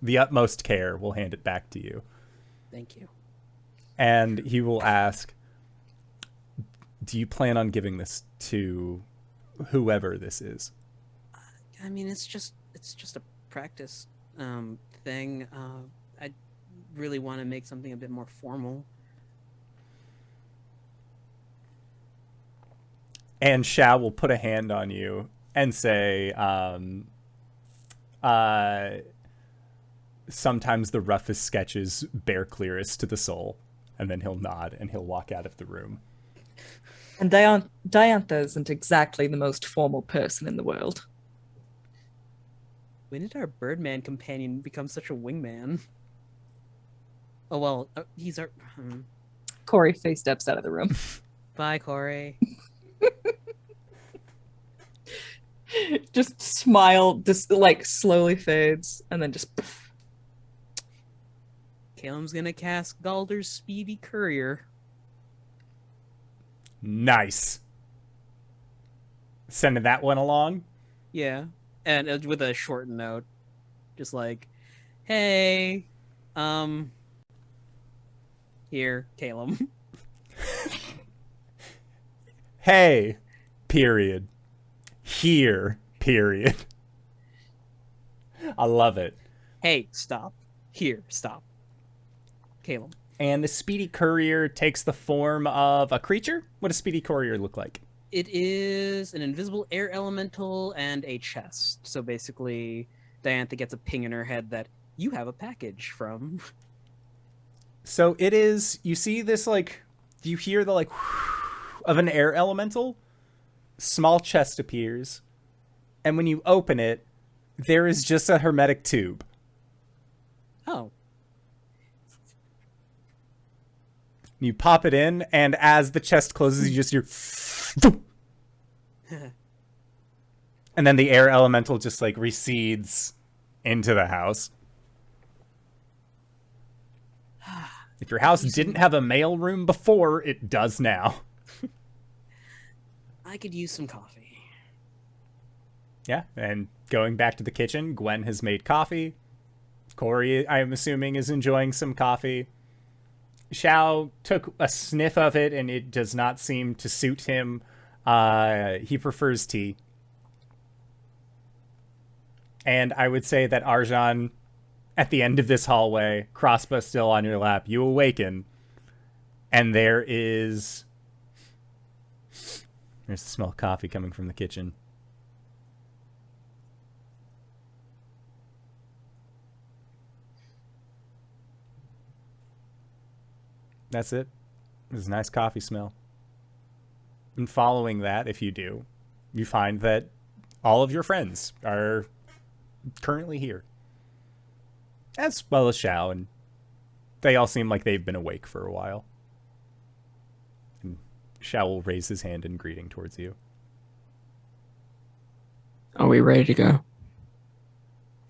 the utmost care we'll hand it back to you. Thank you. And he will ask, do you plan on giving this to whoever this is? I mean, it's just a practice thing. I really want to make something a bit more formal. And Xiao will put a hand on you and say, sometimes the roughest sketches bear clearest to the soul. And then he'll nod and he'll walk out of the room. And Diantha isn't exactly the most formal person in the world. When did our Birdman companion become such a wingman? Oh, well, he's our... Cori face steps out of the room. Bye, Cori. Just smile, just like slowly fades, and then just poof. Caelum's gonna cast Galder's Speedy Courier. Nice. Sending that one along? Yeah, and with a short note, just like, hey, here, Caelum. Hey, period. Here, period. I love it. Hey, stop. Here, stop. Caelum. And the Speedy Courier takes the form of a creature? What does Speedy Courier look like? It is an invisible air elemental and a chest. So basically, Diantha gets a ping in her head that you have a package from. So it is, you see this like, do you hear the like of an air elemental? Small chest appears. And when you open it, there is just a hermetic tube. Oh. You pop it in, and as the chest closes, you just hear... and then the air elemental just, like, recedes into the house. If your house didn't have a mail room before, it does now. I could use some coffee. Yeah, and going back to the kitchen, Gwen has made coffee. Cori, I'm assuming, is enjoying some coffee. Xiao took a sniff of it, and it does not seem to suit him. He prefers tea. And I would say that Arjhan, at the end of this hallway, crossbow still on your lap, you awaken, and there's the smell of coffee coming from the kitchen. That's it. There's a nice coffee smell. And following that, if you do, you find that all of your friends are currently here. As well as Xiao, and they all seem like they've been awake for a while. And Xiao will raise his hand in greeting towards you. Are we ready to go?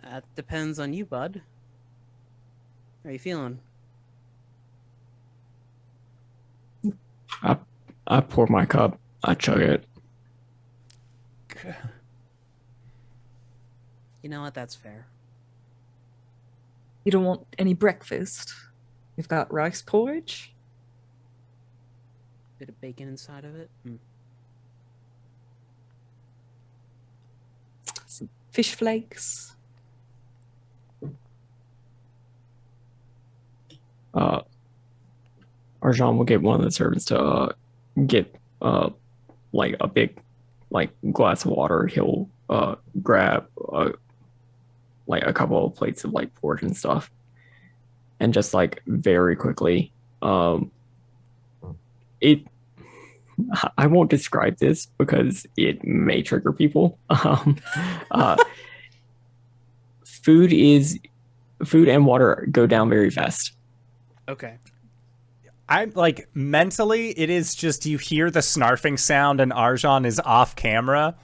That depends on you, bud. How are you feeling? I pour my cup. I chug it. You know what? That's fair. You don't want any breakfast? You've got rice porridge? Bit of bacon inside of it. Some fish flakes? Arjhan will get one of the servants to get like a big like glass of water. He'll grab like a couple of plates of like porridge and stuff, and just like very quickly it I won't describe this because it may trigger people. Food and water go down very fast. Okay. I'm like mentally, it is just you hear the snarfing sound and Arjhan is off camera.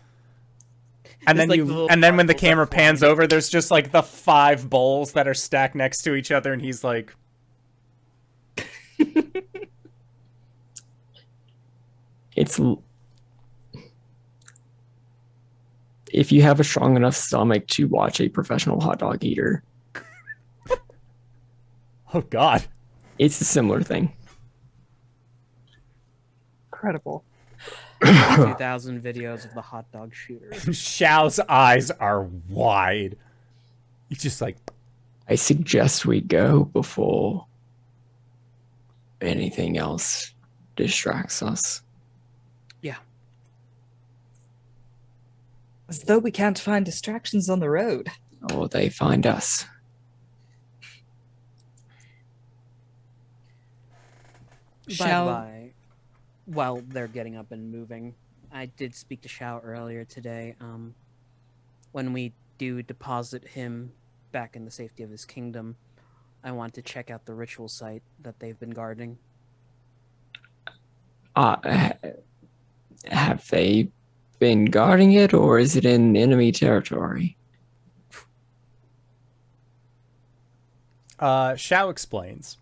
And then like then when the particles camera that pans fly. over, there's just like the 5 bowls that are stacked next to each other, and he's like, It's if you have a strong enough stomach to watch a professional hot dog eater, oh god. it's a similar thing. Incredible. 2,000 videos of the hot dog shooter. Xiao's eyes are wide. He's just like, I suggest we go before anything else distracts us. Yeah. As though we can't find distractions on the road. Or they find us. Bye. While they're getting up and moving, I did speak to Xiao earlier today. When we do deposit him back in the safety of his kingdom, I want to check out the ritual site that they've been guarding. Have they been guarding it, or is it in enemy territory? Xiao explains.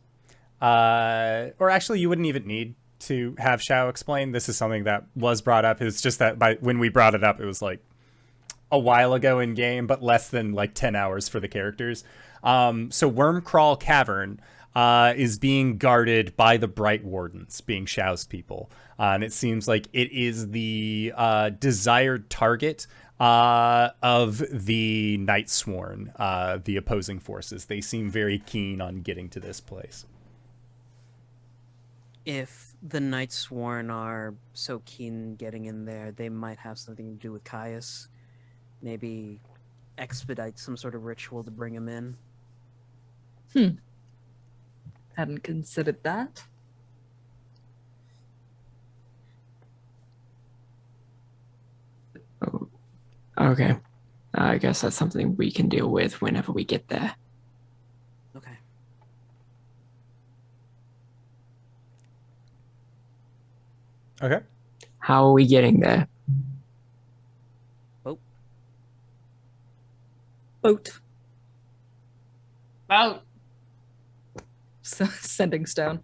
Or actually, you wouldn't even need to have Xiao explain. This is something that was brought up. It's just that when we brought it up, it was like a while ago in game, but less than like 10 hours for the characters. So Wormcrawl Cavern is being guarded by the Bright Wardens, being Xiao's people. And it seems like it is the desired target of the Night Sworn, the opposing forces. They seem very keen on getting to this place. If the Night Sworn are so keen getting in there, they might have something to do with Caius. Maybe expedite some sort of ritual to bring him in. Hadn't considered that. Oh, okay. I guess that's something we can deal with whenever we get there. Okay. Okay. How are we getting there? Boat. Boat. Sending stone.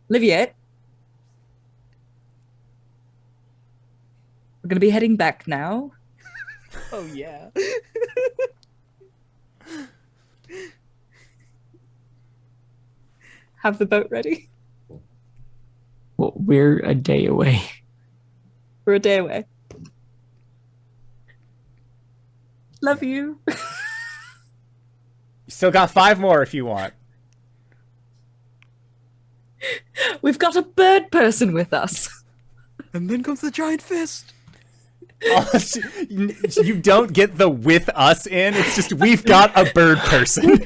Liviet. We're gonna be heading back now. Oh, yeah. Have the boat ready. Well, we're a day away. We're a day away. Love you. You still got 5 more if you want. We've got a bird person with us. And then comes the giant fist. You don't get the with us in. It's just we've got a bird person.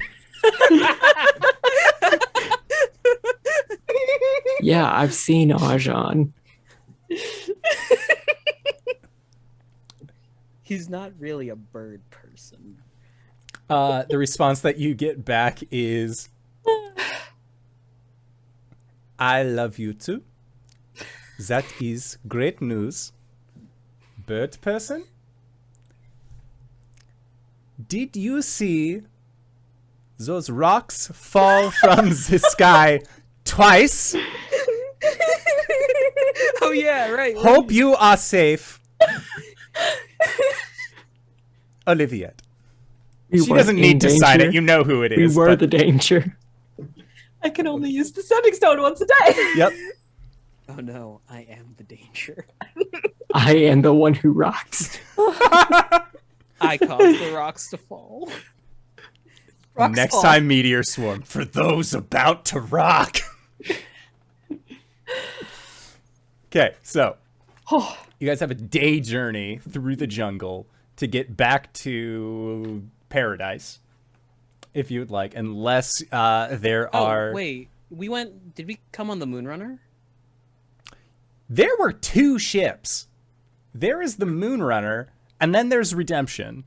Yeah, I've seen Arjhan. He's not really a bird person. The response that you get back is, I love you too. That is great news. Bird person? Did you see those rocks fall from the sky twice? Oh yeah, right. Hope you are safe. Olivia. We She were doesn't in need to sign danger. it. You know who it We is. were but- the danger. I can only use the sending stone once a day. Yep. Oh no, I am the danger. I am the one who rocks. I caused the rocks to fall. Rocks Next fall. time, Meteor Swarm. For those about to rock. Okay, so you guys have a day journey through the jungle to get back to paradise, if you would like, unless there are... wait. Did we come on the Moonrunner? There were 2 ships. There is the Moonrunner, and then there's Redemption.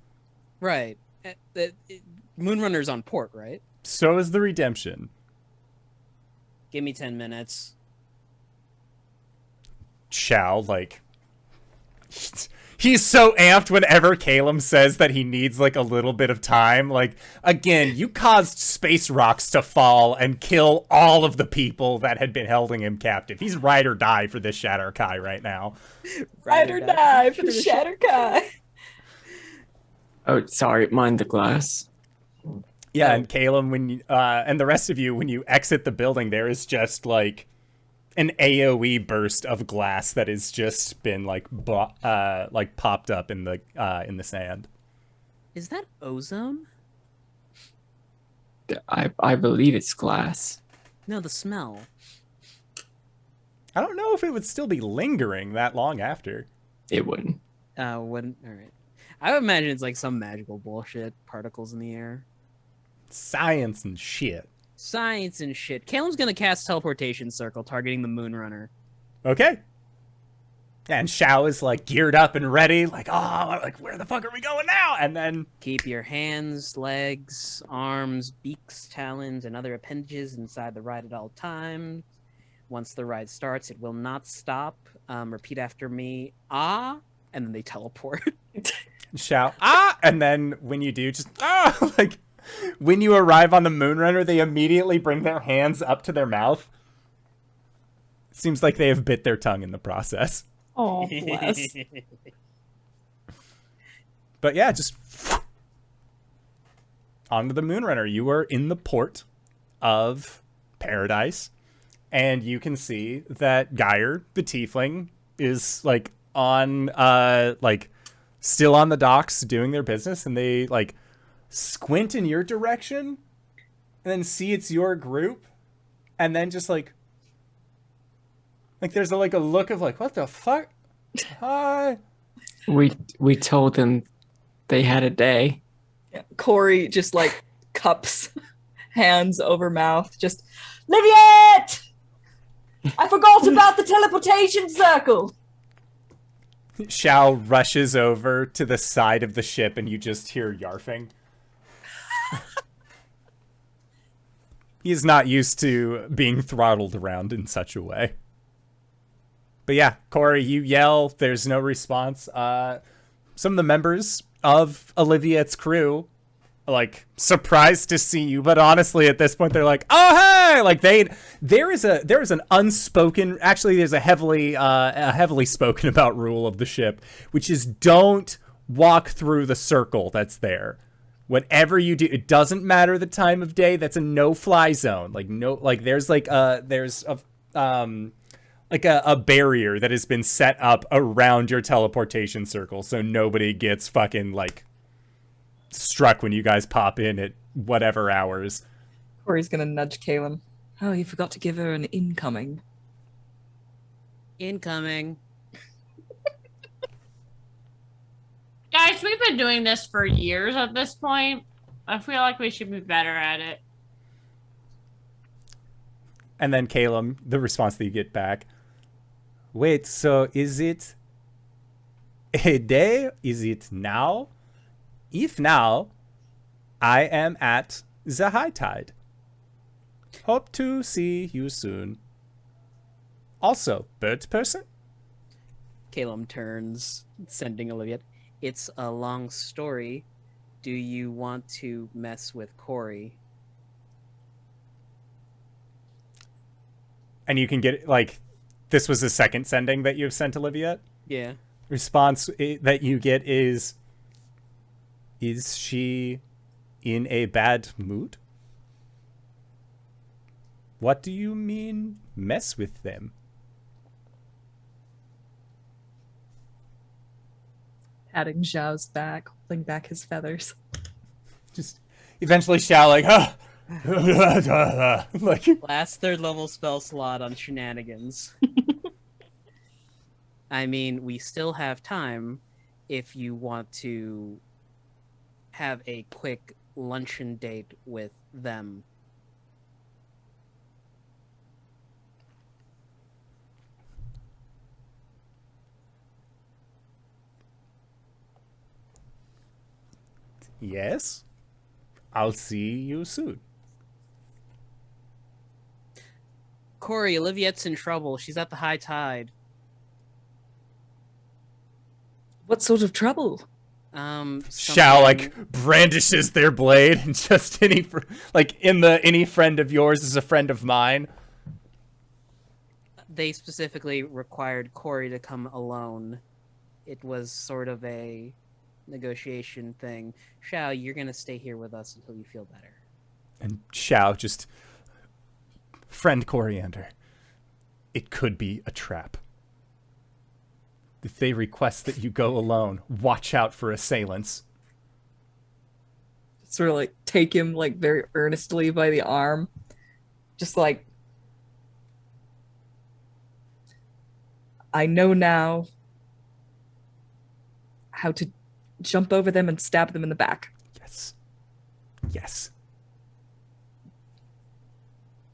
Right. Moonrunner's on port, right? So is the Redemption. Give me 10 minutes. Shao, like... He's so amped whenever Caelum says that he needs, like, a little bit of time. Like, again, you caused space rocks to fall and kill all of the people that had been holding him captive. He's ride or die for this Shatter Kai right now. Ride or die for Shatter Kai. Oh, sorry, mind the glass. Yeah, and Caelum, when you, and the rest of you, when you exit the building, there is just, like, an AoE burst of glass that has just been like popped up in the sand. Is that ozone? I believe it's glass. No, the smell. I don't know if it would still be lingering that long after. It wouldn't. All right. I would imagine it's like some magical bullshit, particles in the air. Science and shit. Science and shit. Caelum's gonna cast Teleportation Circle, targeting the Moonrunner. Okay. And Shao is like geared up and ready, like, oh, like where the fuck are we going now? And then Keep your hands, legs, arms, beaks, talons, and other appendages inside the ride at all times. Once the ride starts, it will not stop. Repeat after me, ah, and then they teleport. Shao, ah, and then when you do, just ah, like. When you arrive on the Moonrunner, they immediately bring their hands up to their mouth. Seems like they have bit their tongue in the process. Oh, bless. But yeah, just onto the Moonrunner. You are in the port of Paradise, and you can see that Geyer, the Tiefling, is like on still on the docks doing their business, and they like squint in your direction and then see it's your group, and then just like there's a look of like, what the fuck? Hi. We told them they had a day. Yeah. Cori just like cups hands over mouth, just Lydiate! I forgot about the teleportation circle. Shao rushes over to the side of the ship, and you just hear yarfing. He is not used to being throttled around in such a way. But yeah, Cori, you yell. There's no response. Some of the members of Oliviette's crew are, like, surprised to see you, but honestly, at this point, they're like, "Oh hey!" Like there is an unspoken. Actually, there's a heavily spoken about rule of the ship, which is don't walk through the circle that's there. Whatever you do, it doesn't matter the time of day. That's a no-fly zone. Like there's a barrier that has been set up around your teleportation circle, so nobody gets fucking like struck when you guys pop in at whatever hours. Cori's gonna nudge Caelum. Oh, you forgot to give her an incoming. Incoming. Guys, we've been doing this for years at this point. I feel like we should be better at it. And then Caelum, the response that you get back. Wait, so is it a day? Is it now? If now, I am at the high tide. Hope to see you soon. Also, bird person? Caelum turns, sending Olivia. It's a long story. Do you want to mess with Cori? And you can get, like, this was the second sending that you've sent Olivia? Yeah. Response that you get is she in a bad mood? What do you mean, mess with them? Patting Zhao's back, holding back his feathers. Just eventually Shao like, huh. Like Last third level spell slot on shenanigans. I mean, we still have time if you want to have a quick luncheon date with them. Yes. I'll see you soon. Cori, Oliviette's in trouble. She's at the high tide. What sort of trouble? Shao like brandishes their blade, and just any friend of yours is a friend of mine. They specifically required Cori to come alone. It was sort of a negotiation thing. Shao, you're gonna stay here with us until you feel better. And Shao just, friend Coriander, it could be a trap. If they request that you go alone, watch out for assailants. Sort of like take him like very earnestly by the arm. Just like, I know now how to jump over them and stab them in the back. Yes. Yes.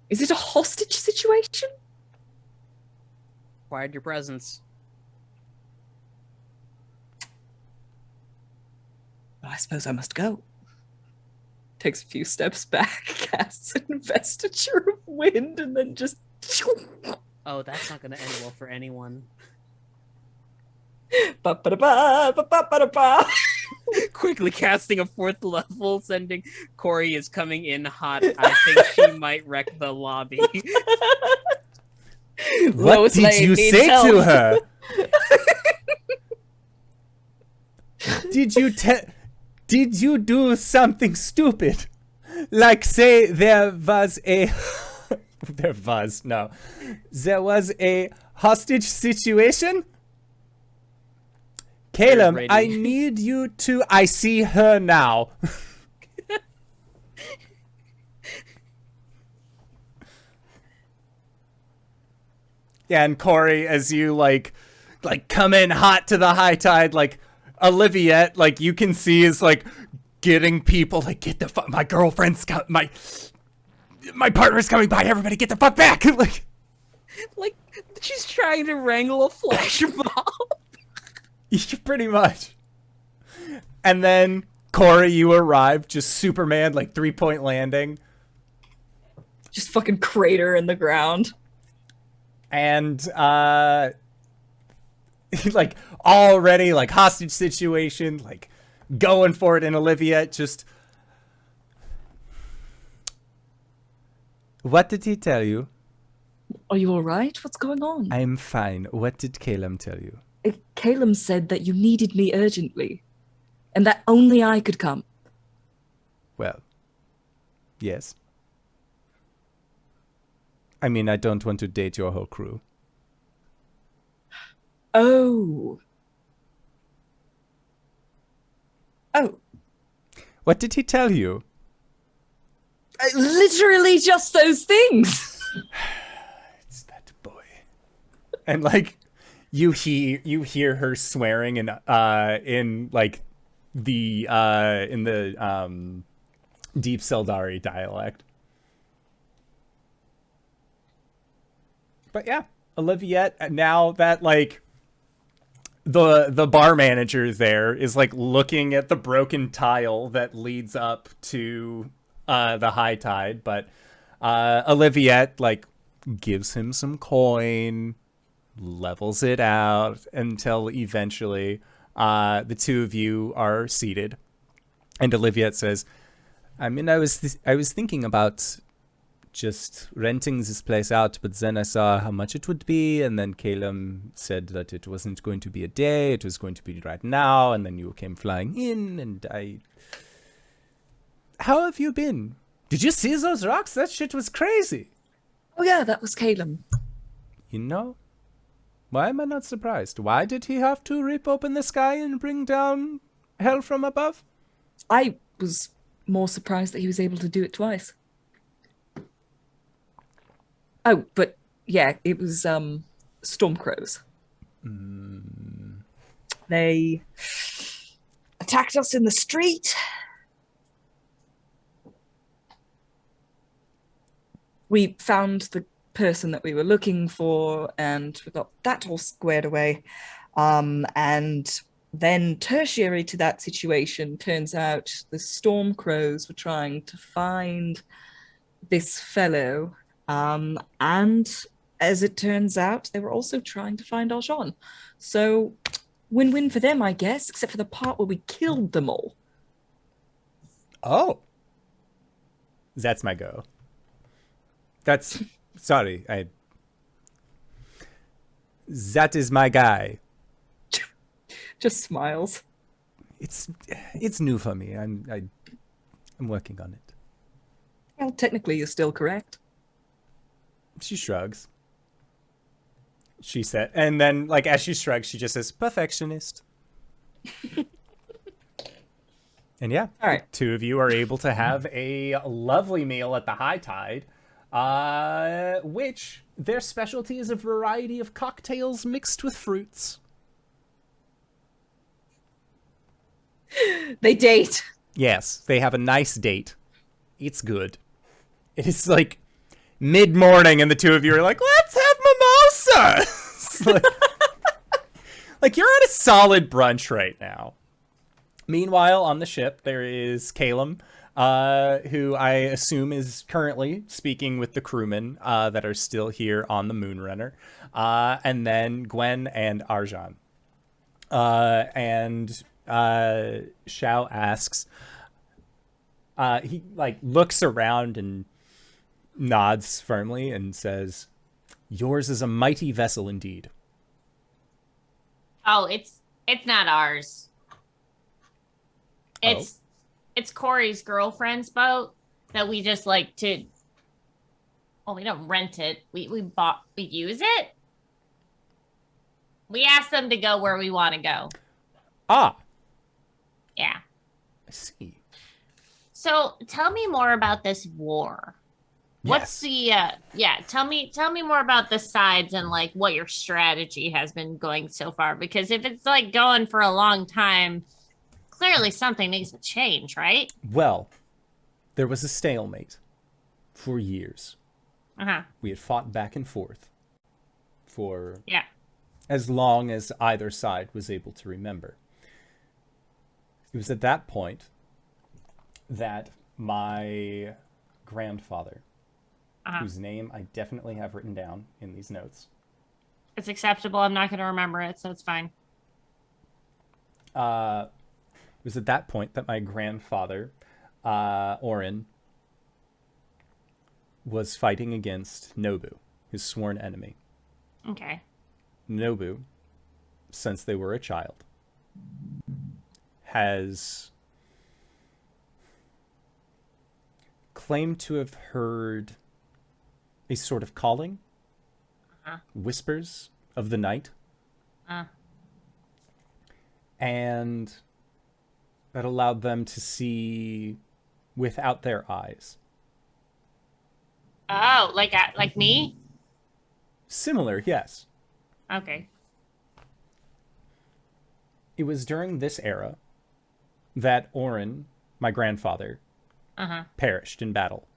Is it a hostage situation? Required your presence. Well, I suppose I must go. Takes a few steps back, casts an investiture of wind, and then just... Oh, that's not gonna end well for anyone. Ba-ba-da-ba, ba-ba-ba-da-ba. Quickly casting a 4th level, sending Cori is coming in hot. I think she might wreck the lobby. What Lois did Lane you needs say help. to her? Did you do something stupid? Like say there was a hostage situation? Caelum, ready. I need you to... I see her now. Yeah, and Cori, as you, like come in hot to the high tide, like, Oliviette, like, you can see is, like, getting people, like, get the fuck... My girlfriend's... My partner's coming by, everybody get the fuck back! Like, she's trying to wrangle a flash mob. pretty much. And then, Cori, you arrive, just Superman, like, 3-point landing. Just fucking crater in the ground. And, like, already, like, hostage situation, like, going for it, and Olivia just... What did he tell you? Are you alright? What's going on? I'm fine. What did Caelum tell you? Caelum said that you needed me urgently, and that only I could come. Well, yes. I mean, I don't want to date your whole crew. Oh. Oh. What did he tell you? Literally just those things. It's that boy. And like you hear her swearing in like the in the Deep Seldari dialect. But yeah, Oliviette, now that like the bar manager there is like looking at the broken tile that leads up to the high tide, but Oliviette like gives him some coin, levels it out until eventually the two of you are seated, and Oliviette says, I mean, I was thinking about just renting this place out, but then I saw how much it would be, and then Caelum said that it wasn't going to be a day, it was going to be right now, and then you came flying in, and How have you been? Did you see those rocks? That shit was crazy. Oh yeah, that was Caelum. You know, why am I not surprised? Why did he have to rip open the sky and bring down hell from above? I was more surprised that he was able to do it twice. Oh, but yeah, it was storm crows. They attacked us in the street. We found the person that we were looking for, and we got that all squared away. And then tertiary to that situation, turns out the Storm Crows were trying to find this fellow. And as it turns out, they were also trying to find Arjhan. So win-win for them, I guess, except for the part where we killed them all. Oh. That's my go. That's... Sorry, That is my guy. Just smiles. It's new for me. I'm working on it. Well, technically, you're still correct. She shrugs. She said, and then, like, as she shrugs, she just says, perfectionist. And yeah, all right. The two of you are able to have a lovely meal at the High Tide, which their specialty is a variety of cocktails mixed with fruits. They date. Yes, they have a nice date. It's good. It's like mid-morning and the two of you are like, let's have mimosa! like you're at a solid brunch right now. Meanwhile, on the ship, there is Caelum, who I assume is currently speaking with the crewmen that are still here on the Moonrunner. And then Gwen and Arjhan. And Xiao asks, he like looks around and nods firmly and says, yours is a mighty vessel indeed. Oh, it's not ours. It's Cori's girlfriend's boat that we just like to. Well, we don't rent it. We use it. We ask them to go where we want to go. Ah. Yeah. I see. So tell me more about this war. What's the tell me more about the sides and like what your strategy has been going so far, because if it's like going for a long time, clearly something needs to change, right? Well, there was a stalemate for years. We had fought back and forth for as long as either side was able to remember. It was at that point that my grandfather, whose name I definitely have written down in these notes. It's acceptable. I'm not going to remember it, so it's fine. It was at that point that my grandfather, Orin, was fighting against Nobu, his sworn enemy. Okay. Nobu, since they were a child, has claimed to have heard a sort of calling, whispers of the night, and that allowed them to see without their eyes. Oh, like me? Similar, yes. Okay. It was during this era that Orin, my grandfather, perished in battle.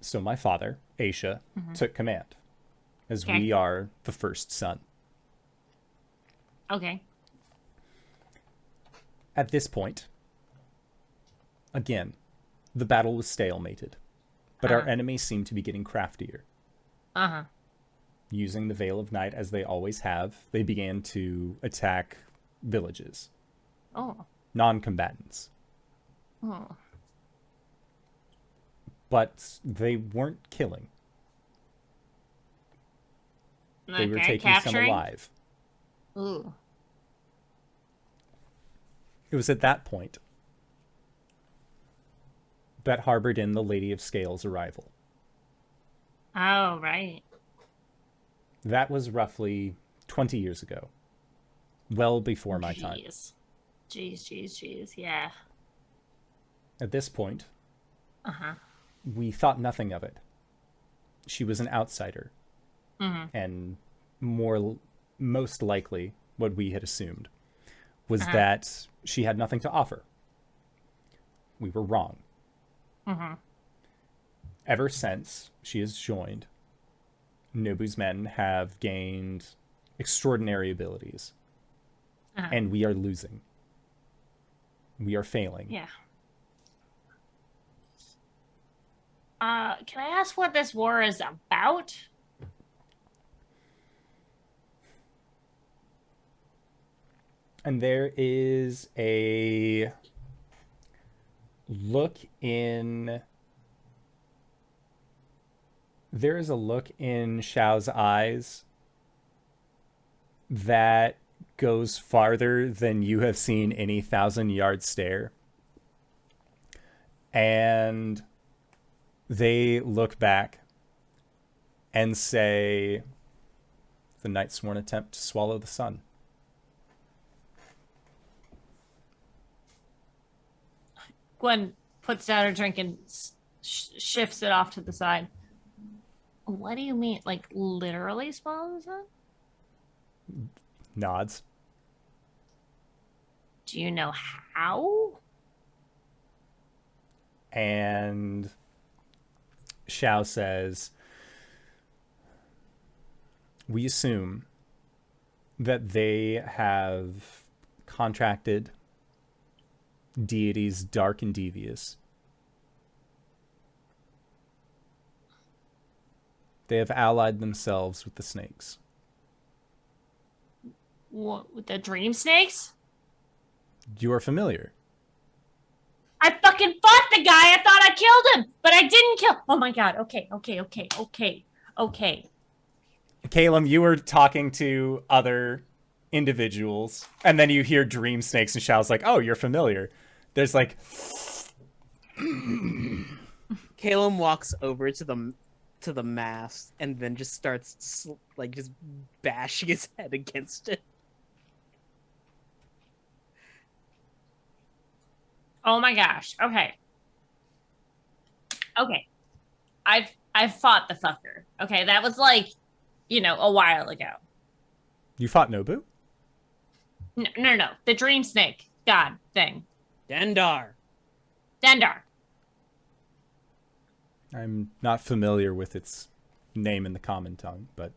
So my father, Aisha, took command, as we are the first son. Okay. At this point, again, the battle was stalemated, but our enemies seemed to be getting craftier. Using the Veil of Night as they always have, they began to attack villages. Non-combatants. But they weren't killing. They were taking some alive. Ooh. It was at that point that harbored in the Lady of Scales' arrival. Oh, right. That was roughly 20 years ago. Well before my time. Jeez. Yeah. At this point, we thought nothing of it. She was an outsider. and most likely what we had assumed was that she had nothing to offer. We were wrong. Ever since she has joined, Nobu's men have gained extraordinary abilities, and we are losing. We are failing. Yeah. Can I ask what this war is about? And there is a look in Xiao's eyes that goes farther than you have seen any 1,000-yard stare. And they look back and say, the Night's Sworn attempt to swallow the sun. Gwen puts down her drink and shifts it off to the side. What do you mean? Like, literally swallow the sun? Nods. Do you know how? And Xiao says, we assume that they have contracted deities dark and devious. They have allied themselves with the snakes. What, with the dream snakes? You are familiar. I fucking fought the guy. I thought I killed him, but I didn't kill. Oh my god. Okay. Caelum, you were talking to other individuals, and then you hear dream snakes, and Xiao's like, oh, you're familiar. There's like... Caelum walks over to the mast and then just starts just bashing his head against it. Oh my gosh. Okay. I've fought the fucker. Okay, that was like, a while ago. You fought Nobu? No. The dream snake god thing. Dendar. I'm not familiar with its name in the common tongue, but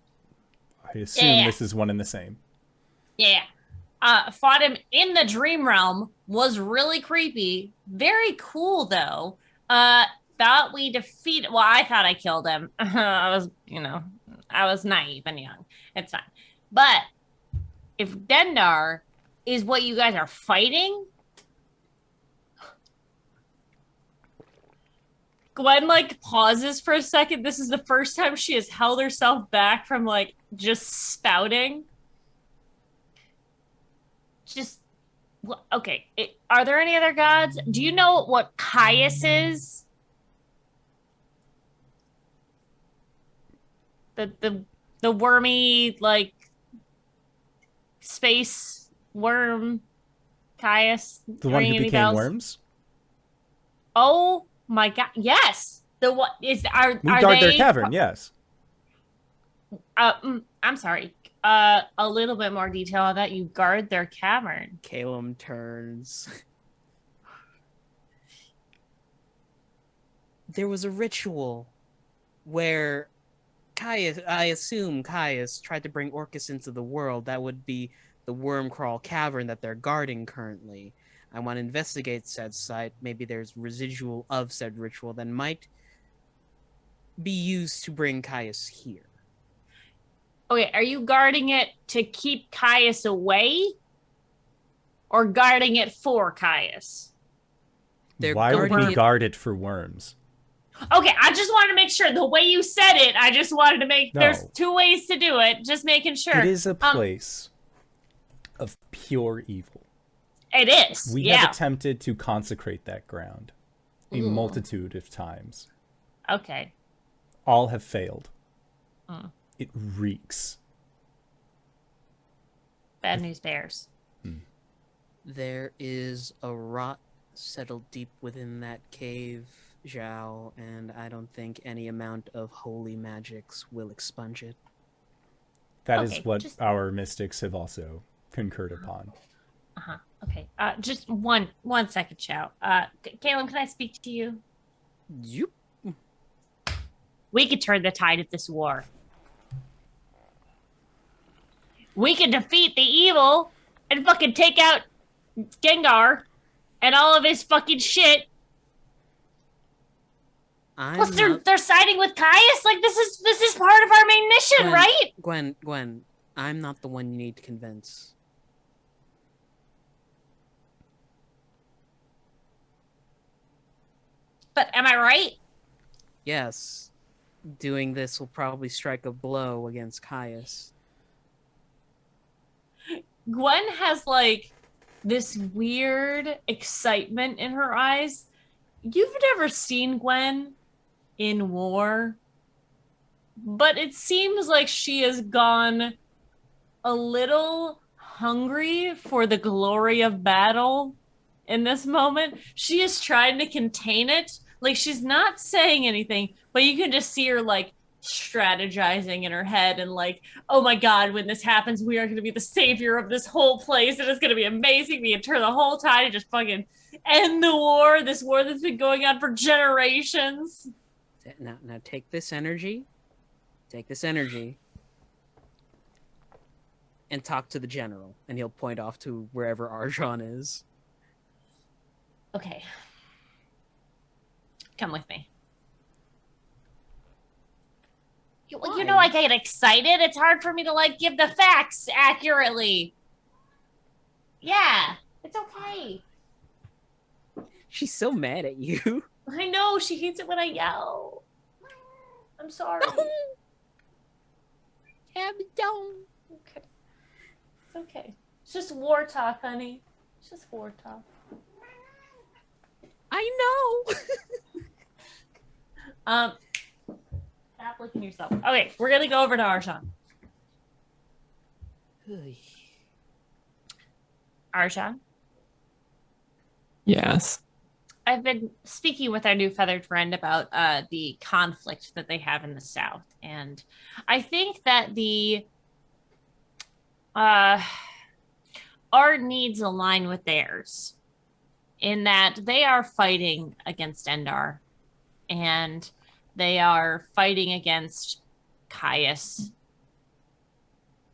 I assume this is one and the same. Yeah. Fought him in the dream realm. Was really creepy. Very cool though. Thought we defeated. Well, I thought I killed him. I was naive and young. It's fine. But if Dendar is what you guys are fighting, Gwen pauses for a second. This is the first time she has held herself back from just spouting. Okay. Are there any other gods? Do you know what Caius is? The wormy space worm Caius. The one who became worms? Oh my god! Yes, the what is are we are guard they? their cavern. Yes. I'm sorry. A little bit more detail on that. You guard their cavern. Caelum turns. There was a ritual where I assume Caius tried to bring Orcus into the world. That would be the Wormcrawl Cavern that they're guarding currently. I want to investigate said site. Maybe there's residual of said ritual that might be used to bring Caius here. Okay, are you guarding it to keep Caius away? Or guarding it for Caius? Why would we guard it for worms? Okay, I just wanted to make sure. The way you said it, I just wanted to make... No. There's two ways to do it. Just making sure. It is a place of pure evil. It is, We have attempted to consecrate that ground a multitude of times. Okay. All have failed. It reeks. Bad news bears. There is a rot settled deep within that cave, Zhao, and I don't think any amount of holy magics will expunge it. That Okay, is what just- our mystics have also concurred upon. Okay. Just one second, Chow. Caelum, can I speak to you? Yup. We could turn the tide of this war. We can defeat the evil and fucking take out Gengar and all of his fucking shit. Plus, they're siding with Caius. Like, this is part of our main mission, Gwen, right? Gwen, I'm not the one you need to convince. But am I right? Yes. Doing this will probably strike a blow against Caius. Gwen has like this weird excitement in her eyes. You've never seen Gwen in war, but it seems like she has gone a little hungry for the glory of battle in this moment. She is trying to contain it. Like, she's not saying anything, but you can just see her like strategizing in her head and like, oh my god, when this happens, we are going to be the savior of this whole place. It is going to be amazing. We can turn the whole tide and just fucking end the war. This war that's been going on for generations. Now take this energy. Take this energy. And talk to the general. And he'll point off to wherever Arjhan is. Okay. Come with me. You know, I get excited. It's hard for me to like give the facts accurately. Yeah, it's okay. She's so mad at you. I know, she hates it when I yell. I'm sorry. Yeah, but don't. Okay. It's okay. It's just war talk, honey. It's just war talk. I know. Stop looking yourself. Okay, we're gonna go over to Arjhan. Arjhan, Yes. I've been speaking with our new feathered friend about the conflict that they have in the South, and I think that our needs align with theirs in that they are fighting against Endar, and they are fighting against Caius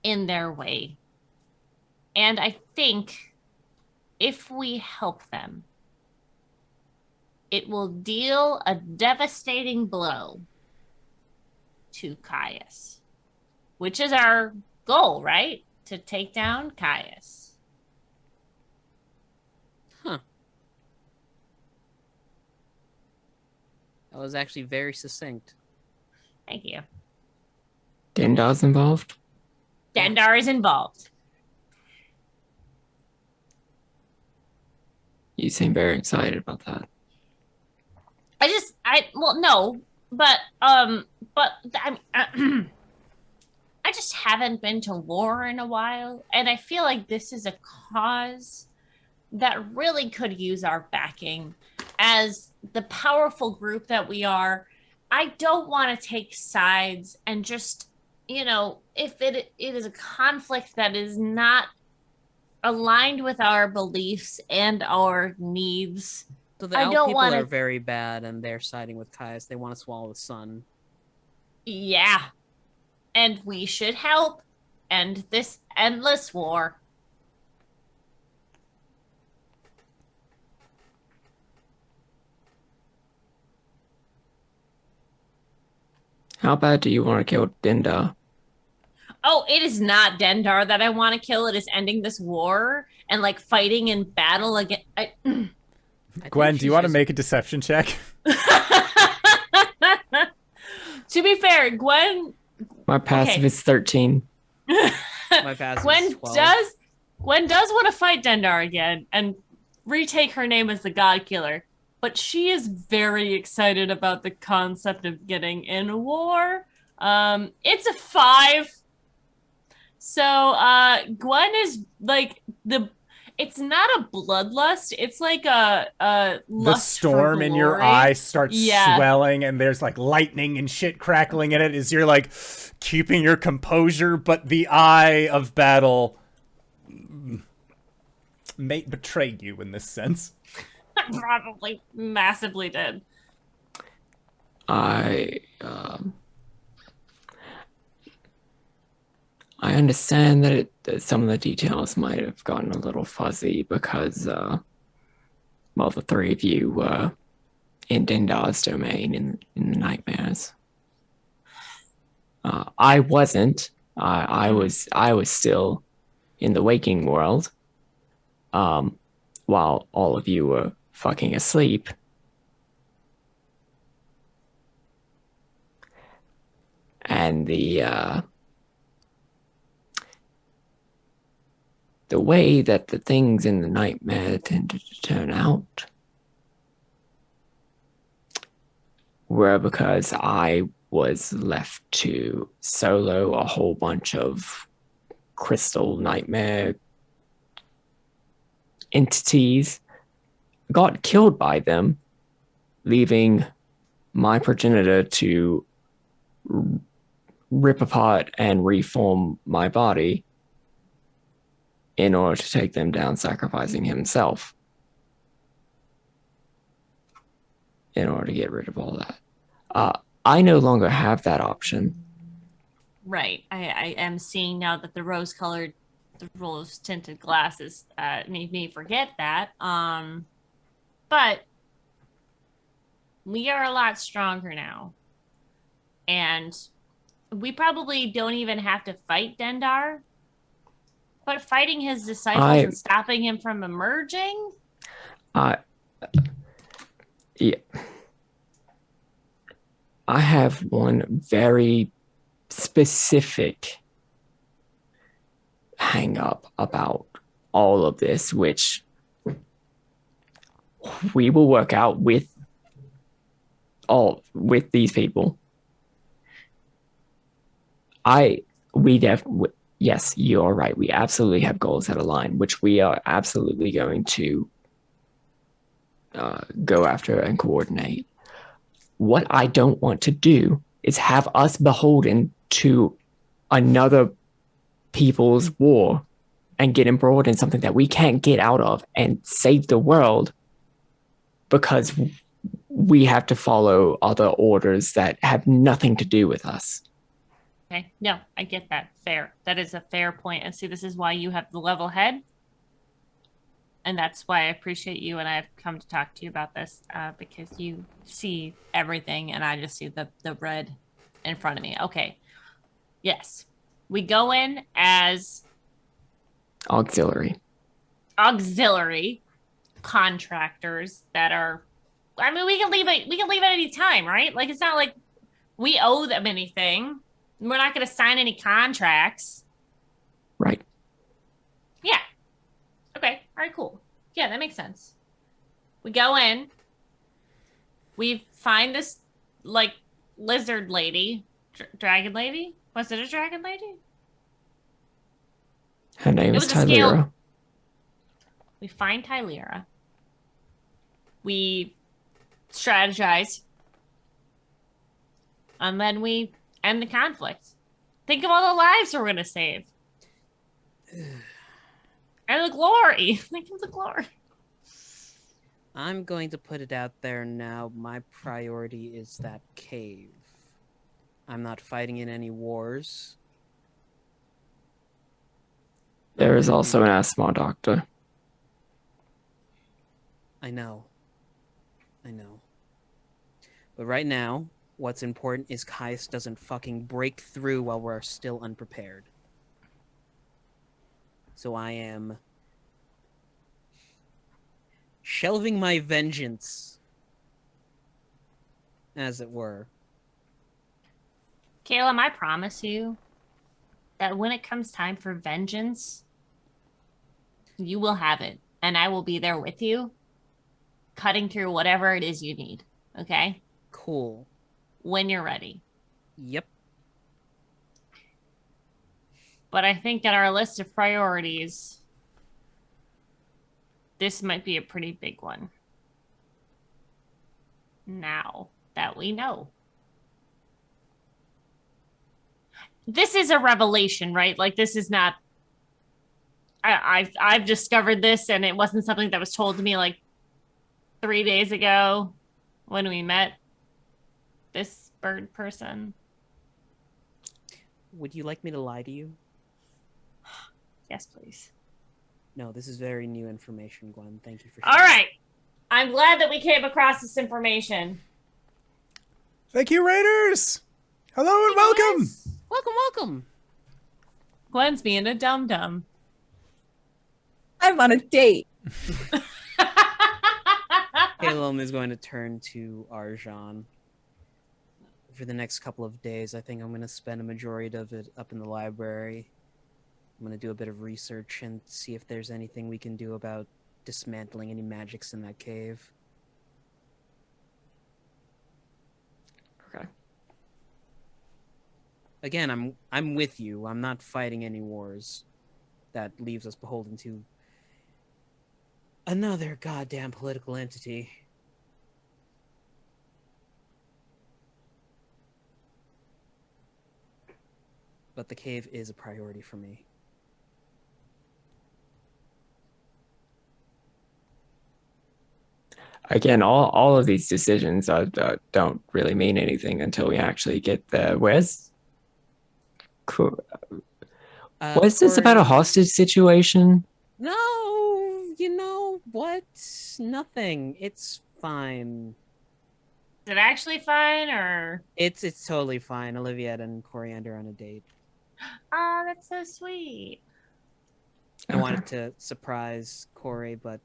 in their way. And I think if we help them, it will deal a devastating blow to Caius, which is our goal, right? To take down Caius. Huh. That was actually very succinct. Thank you. Dendar's involved. Dendar is involved. You seem very excited about that. No, but I just haven't been to war in a while, and I feel like this is a cause that really could use our backing as the powerful group that we are. I don't want to take sides and just, if it is a conflict that is not aligned with our beliefs and our needs. So the elf people are very bad, and they're siding with Caius. They want to swallow the sun. Yeah. And we should help end this endless war. How bad do you want to kill Dendar? Oh, it is not Dendar that I want to kill. It is ending this war and like fighting in battle again. Gwen, do you want to make a deception check? To be fair, Gwen. My passive is 13. My passive is 12. Gwen does want to fight Dendar again and retake her name as the God Killer, but she is very excited about the concept of getting in a war. It's a 5. So Gwen is like It's not a bloodlust. It's like a The lust storm for in your glory. eye starts Yeah. swelling, and there's like lightning and shit crackling in it as you're like keeping your composure, but the eye of battle may betray you in this sense. Probably massively did. I understand that some of the details might have gotten a little fuzzy because, well, the three of you were in Dendar's domain in the nightmares. I wasn't. I was still in the waking world, while all of you were fucking asleep. And the way that the things in the nightmare tended to turn out were because I was left to solo a whole bunch of crystal nightmare entities, got killed by them, leaving my progenitor to rip apart and reform my body in order to take them down, sacrificing himself in order to get rid of all that. I no longer have that option. Right. I am seeing now that the rose-tinted glasses made me forget that. But we are a lot stronger now. And we probably don't even have to fight Dendar. But fighting his disciples and stopping him from emerging? Yeah. I have one very specific hang up about all of this, which we will work out with these people. Yes, you're right. We absolutely have goals that align, which we are absolutely going to go after and coordinate. What I don't want to do is have us beholden to another people's war and get embroiled in something that we can't get out of and save the world because we have to follow other orders that have nothing to do with us. Okay. No, I get that. Fair. That is a fair point. And see, this is why you have the level head. And that's why I appreciate you, and I've come to talk to you about this because you see everything, and I just see the red in front of me. Okay. Yes. We go in as auxiliary contractors that are. I mean, we can leave it. We can leave at any time, right? Like, it's not like we owe them anything. We're not going to sign any contracts. Right. Yeah. Okay. All right, cool. Yeah, that makes sense. We go in. We find this, like, lizard lady. Dragon lady? Was it a dragon lady? Her name is Tylera. We find Tylera. We strategize. And then we end the conflict. Think of all the lives we're going to save. And the glory. Think of the glory. I'm going to put it out there now. My priority is that cave. I'm not fighting in any wars. There is also an asthma doctor. I know. But right now, what's important is Caius doesn't fucking break through while we're still unprepared. So I am shelving my vengeance, as it were. Caelum, I promise you that when it comes time for vengeance, you will have it. And I will be there with you, cutting through whatever it is you need. Okay? Cool. When you're ready. Yep. But I think that our list of priorities this might be a pretty big one. Now that we know. This is a revelation, right? Like, this is not... I've discovered this, and it wasn't something that was told to me, like, 3 days ago when we met this bird person. Would you like me to lie to you? Yes, please. No, this is very new information, Gwen. Thank you for All sharing. right. I'm glad that we came across this information. Thank you, Raiders. Hello and welcome. Welcome. Gwen's being a dum-dum. I'm on a date. Caelum is going to turn to Arjhan. For the next couple of days, I think I'm going to spend a majority of it up in the library. I'm going to do a bit of research and see if there's anything we can do about dismantling any magics in that cave. Okay. Again, I'm with you. I'm not fighting any wars that leaves us beholden to another goddamn political entity. But the cave is a priority for me. Again, all of these decisions don't really mean anything until we actually get the... Where's... Was this about a hostage situation? No, you know what? Nothing. It's fine. Is it actually fine, or... It's totally fine. Olivia and Coriander on a date. Oh, that's so sweet. I wanted to surprise Cori, but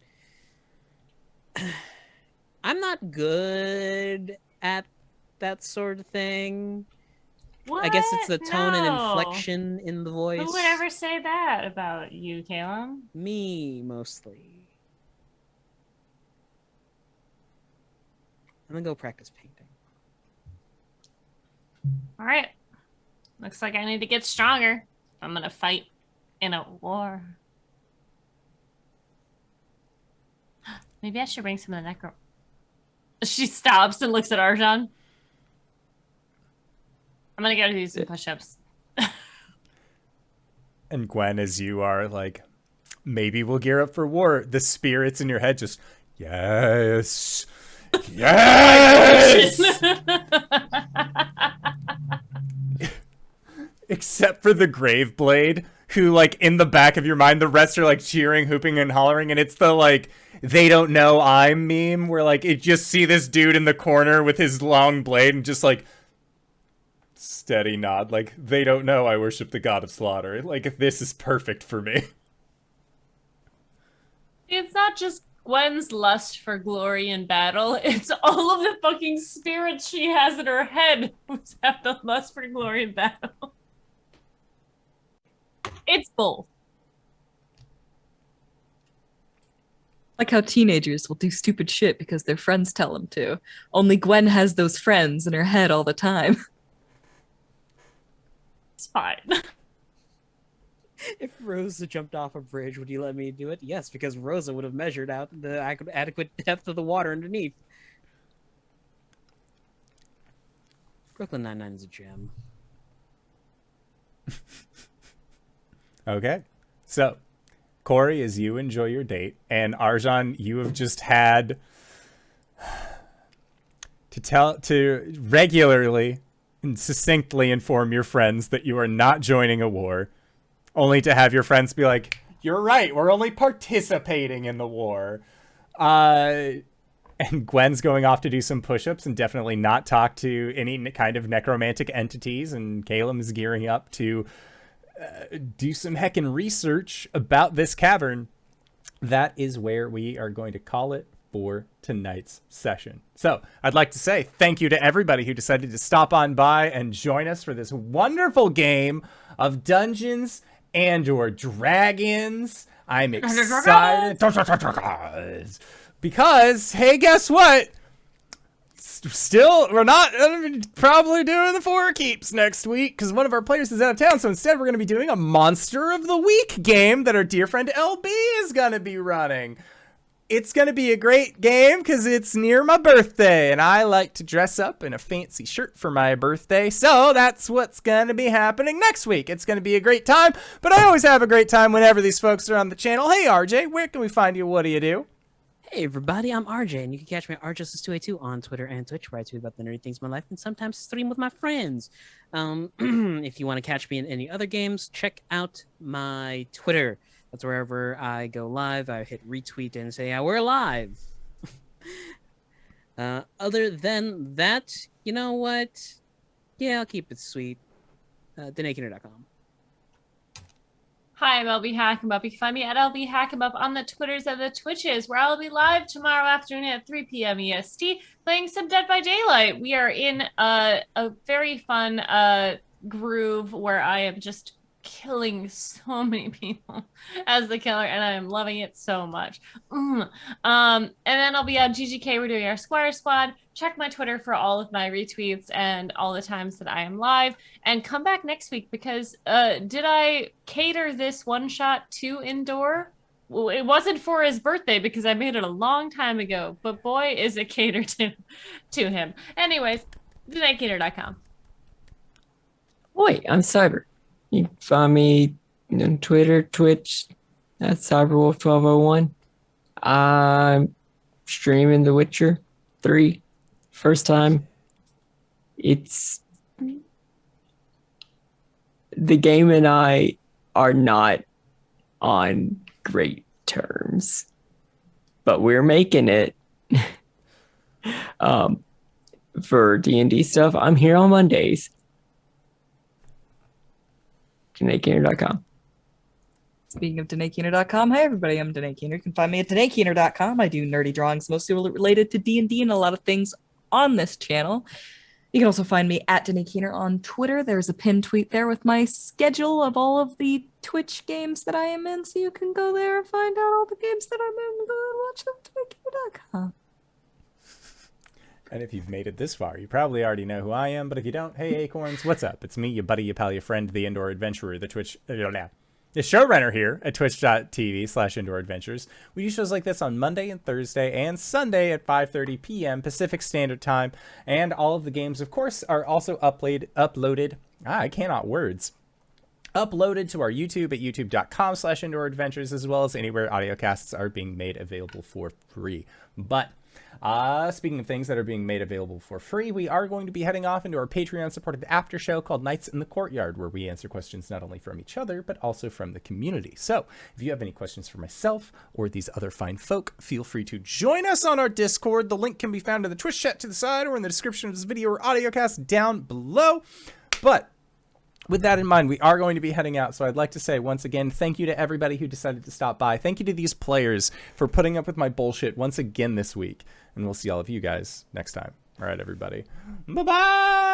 I'm not good at that sort of thing. What? I guess it's the tone and No. inflection in the voice. Who would ever say that about you, Caelum? Me, mostly. I'm gonna go practice painting. All right. Looks like I need to get stronger. I'm gonna fight in a war. Maybe I should bring some of the necro. She stops and looks at Arjhan. I'm gonna go do some push-ups. And Gwen, as you are like, maybe we'll gear up for war. The spirits in your head just, yes, yes. Except for the Grave Blade, who, like, in the back of your mind, the rest are like cheering, hooping, and hollering, and it's the like, they don't know I'm meme, where like, you just see this dude in the corner with his long blade and just like, steady nod, like, they don't know I worship the god of slaughter. Like, this is perfect for me. It's not just Gwen's lust for glory in battle. It's all of the fucking spirits she has in her head who have the lust for glory in battle. It's both. Like how teenagers will do stupid shit because their friends tell them to. Only Gwen has those friends in her head all the time. It's fine. If Rosa jumped off a bridge, would you let me do it? Yes, because Rosa would have measured out the adequate depth of the water underneath. Brooklyn Nine-Nine is a gem. Okay. So, Cori, as you enjoy your date, and Arjhan, you have just had to regularly and succinctly inform your friends that you are not joining a war, only to have your friends be like, you're right, we're only participating in the war. And Gwen's going off to do some push-ups and definitely not talk to any kind of necromantic entities, and Caelum is gearing up to do some heckin' research about this cavern. That is where we are going to call it for tonight's session. So I'd like to say thank you to everybody who decided to stop on by and join us for this wonderful game of Dungeons and/or Dragons. I'm excited because, hey, guess what? Still, we're not probably doing the Four Keeps next week because one of our players is out of town. So instead, we're going to be doing a Monster of the Week game that our dear friend LB is going to be running. it's going to be a great game because it's near my birthday, and I like to dress up in a fancy shirt for my birthday, so that's what's going to be happening next week. It's going to be a great time, but I always have a great time whenever these folks are on the channel. Hey, RJ, where can we find you? What do you do? Hey everybody, I'm RJ, and you can catch me at RJustice282 on Twitter and Twitch, where I tweet about the nerdy things in my life and sometimes stream with my friends. If you want to catch me in any other games, check out my Twitter. That's wherever I go live. I hit retweet and say, yeah, we're live. Other than that, you know what? Yeah, I'll keep it sweet. DanaeKeener.com. Hi, I'm LBHackEmUp. You can find me at LBHackEmUp on the Twitters and the Twitches, where I'll be live tomorrow afternoon at 3 p.m. EST playing some Dead by Daylight. We are in a very fun groove where I am just killing so many people as the killer, and I am loving it so much. And then I'll be on GGK. We're doing our Squire Squad. Check my Twitter for all of my retweets and all the times that I am live, and come back next week because did I cater this one shot to Indoor? Well, it wasn't for his birthday because I made it a long time ago, but boy, is it catered to him. Anyways, DanaeKeener.com. Oi, I'm Cyber. You can find me on Twitter, Twitch, at Cyberwolf1201. I'm streaming The Witcher 3. First time. It's... The game and I are not on great terms, but we're making it. For D&D stuff, I'm here on Mondays. DanaeKeener.com. Speaking of DanaeKeener.com, hi everybody, I'm Danae Keener. You can find me at DanaeKeener.com. I do nerdy drawings, mostly related to D&D and a lot of things on this channel. You can also find me at Danae Keener on Twitter. There's a pinned tweet there with my schedule of all of the Twitch games that I am in, so you can go there and find out all the games that I'm in and go and watch them at DanaeKeener.com. And if you've made it this far, you probably already know who I am, but if you don't, hey Acorns, what's up? It's me, your buddy, your pal, your friend, the Indoor Adventurer, the showrunner here at twitch.tv/Indoor Adventures. We do shows like this on Monday and Thursday and Sunday at 5:30 p.m. Pacific Standard Time, and all of the games, of course, are also uploaded, uploaded to our YouTube at youtube.com/Indoor Adventures, as well as anywhere audiocasts are being made available for free. But speaking of things that are being made available for free, we are going to be heading off into our Patreon-supported after show called Nights in the Courtyard, where we answer questions not only from each other, but also from the community. So if you have any questions for myself or these other fine folk, feel free to join us on our Discord. The link can be found in the Twitch chat to the side or in the description of this video or audiocast down below. But with that in mind, we are going to be heading out, so I'd like to say once again, thank you to everybody who decided to stop by. Thank you to these players for putting up with my bullshit once again this week, and we'll see all of you guys next time. All right, everybody. Bye-bye!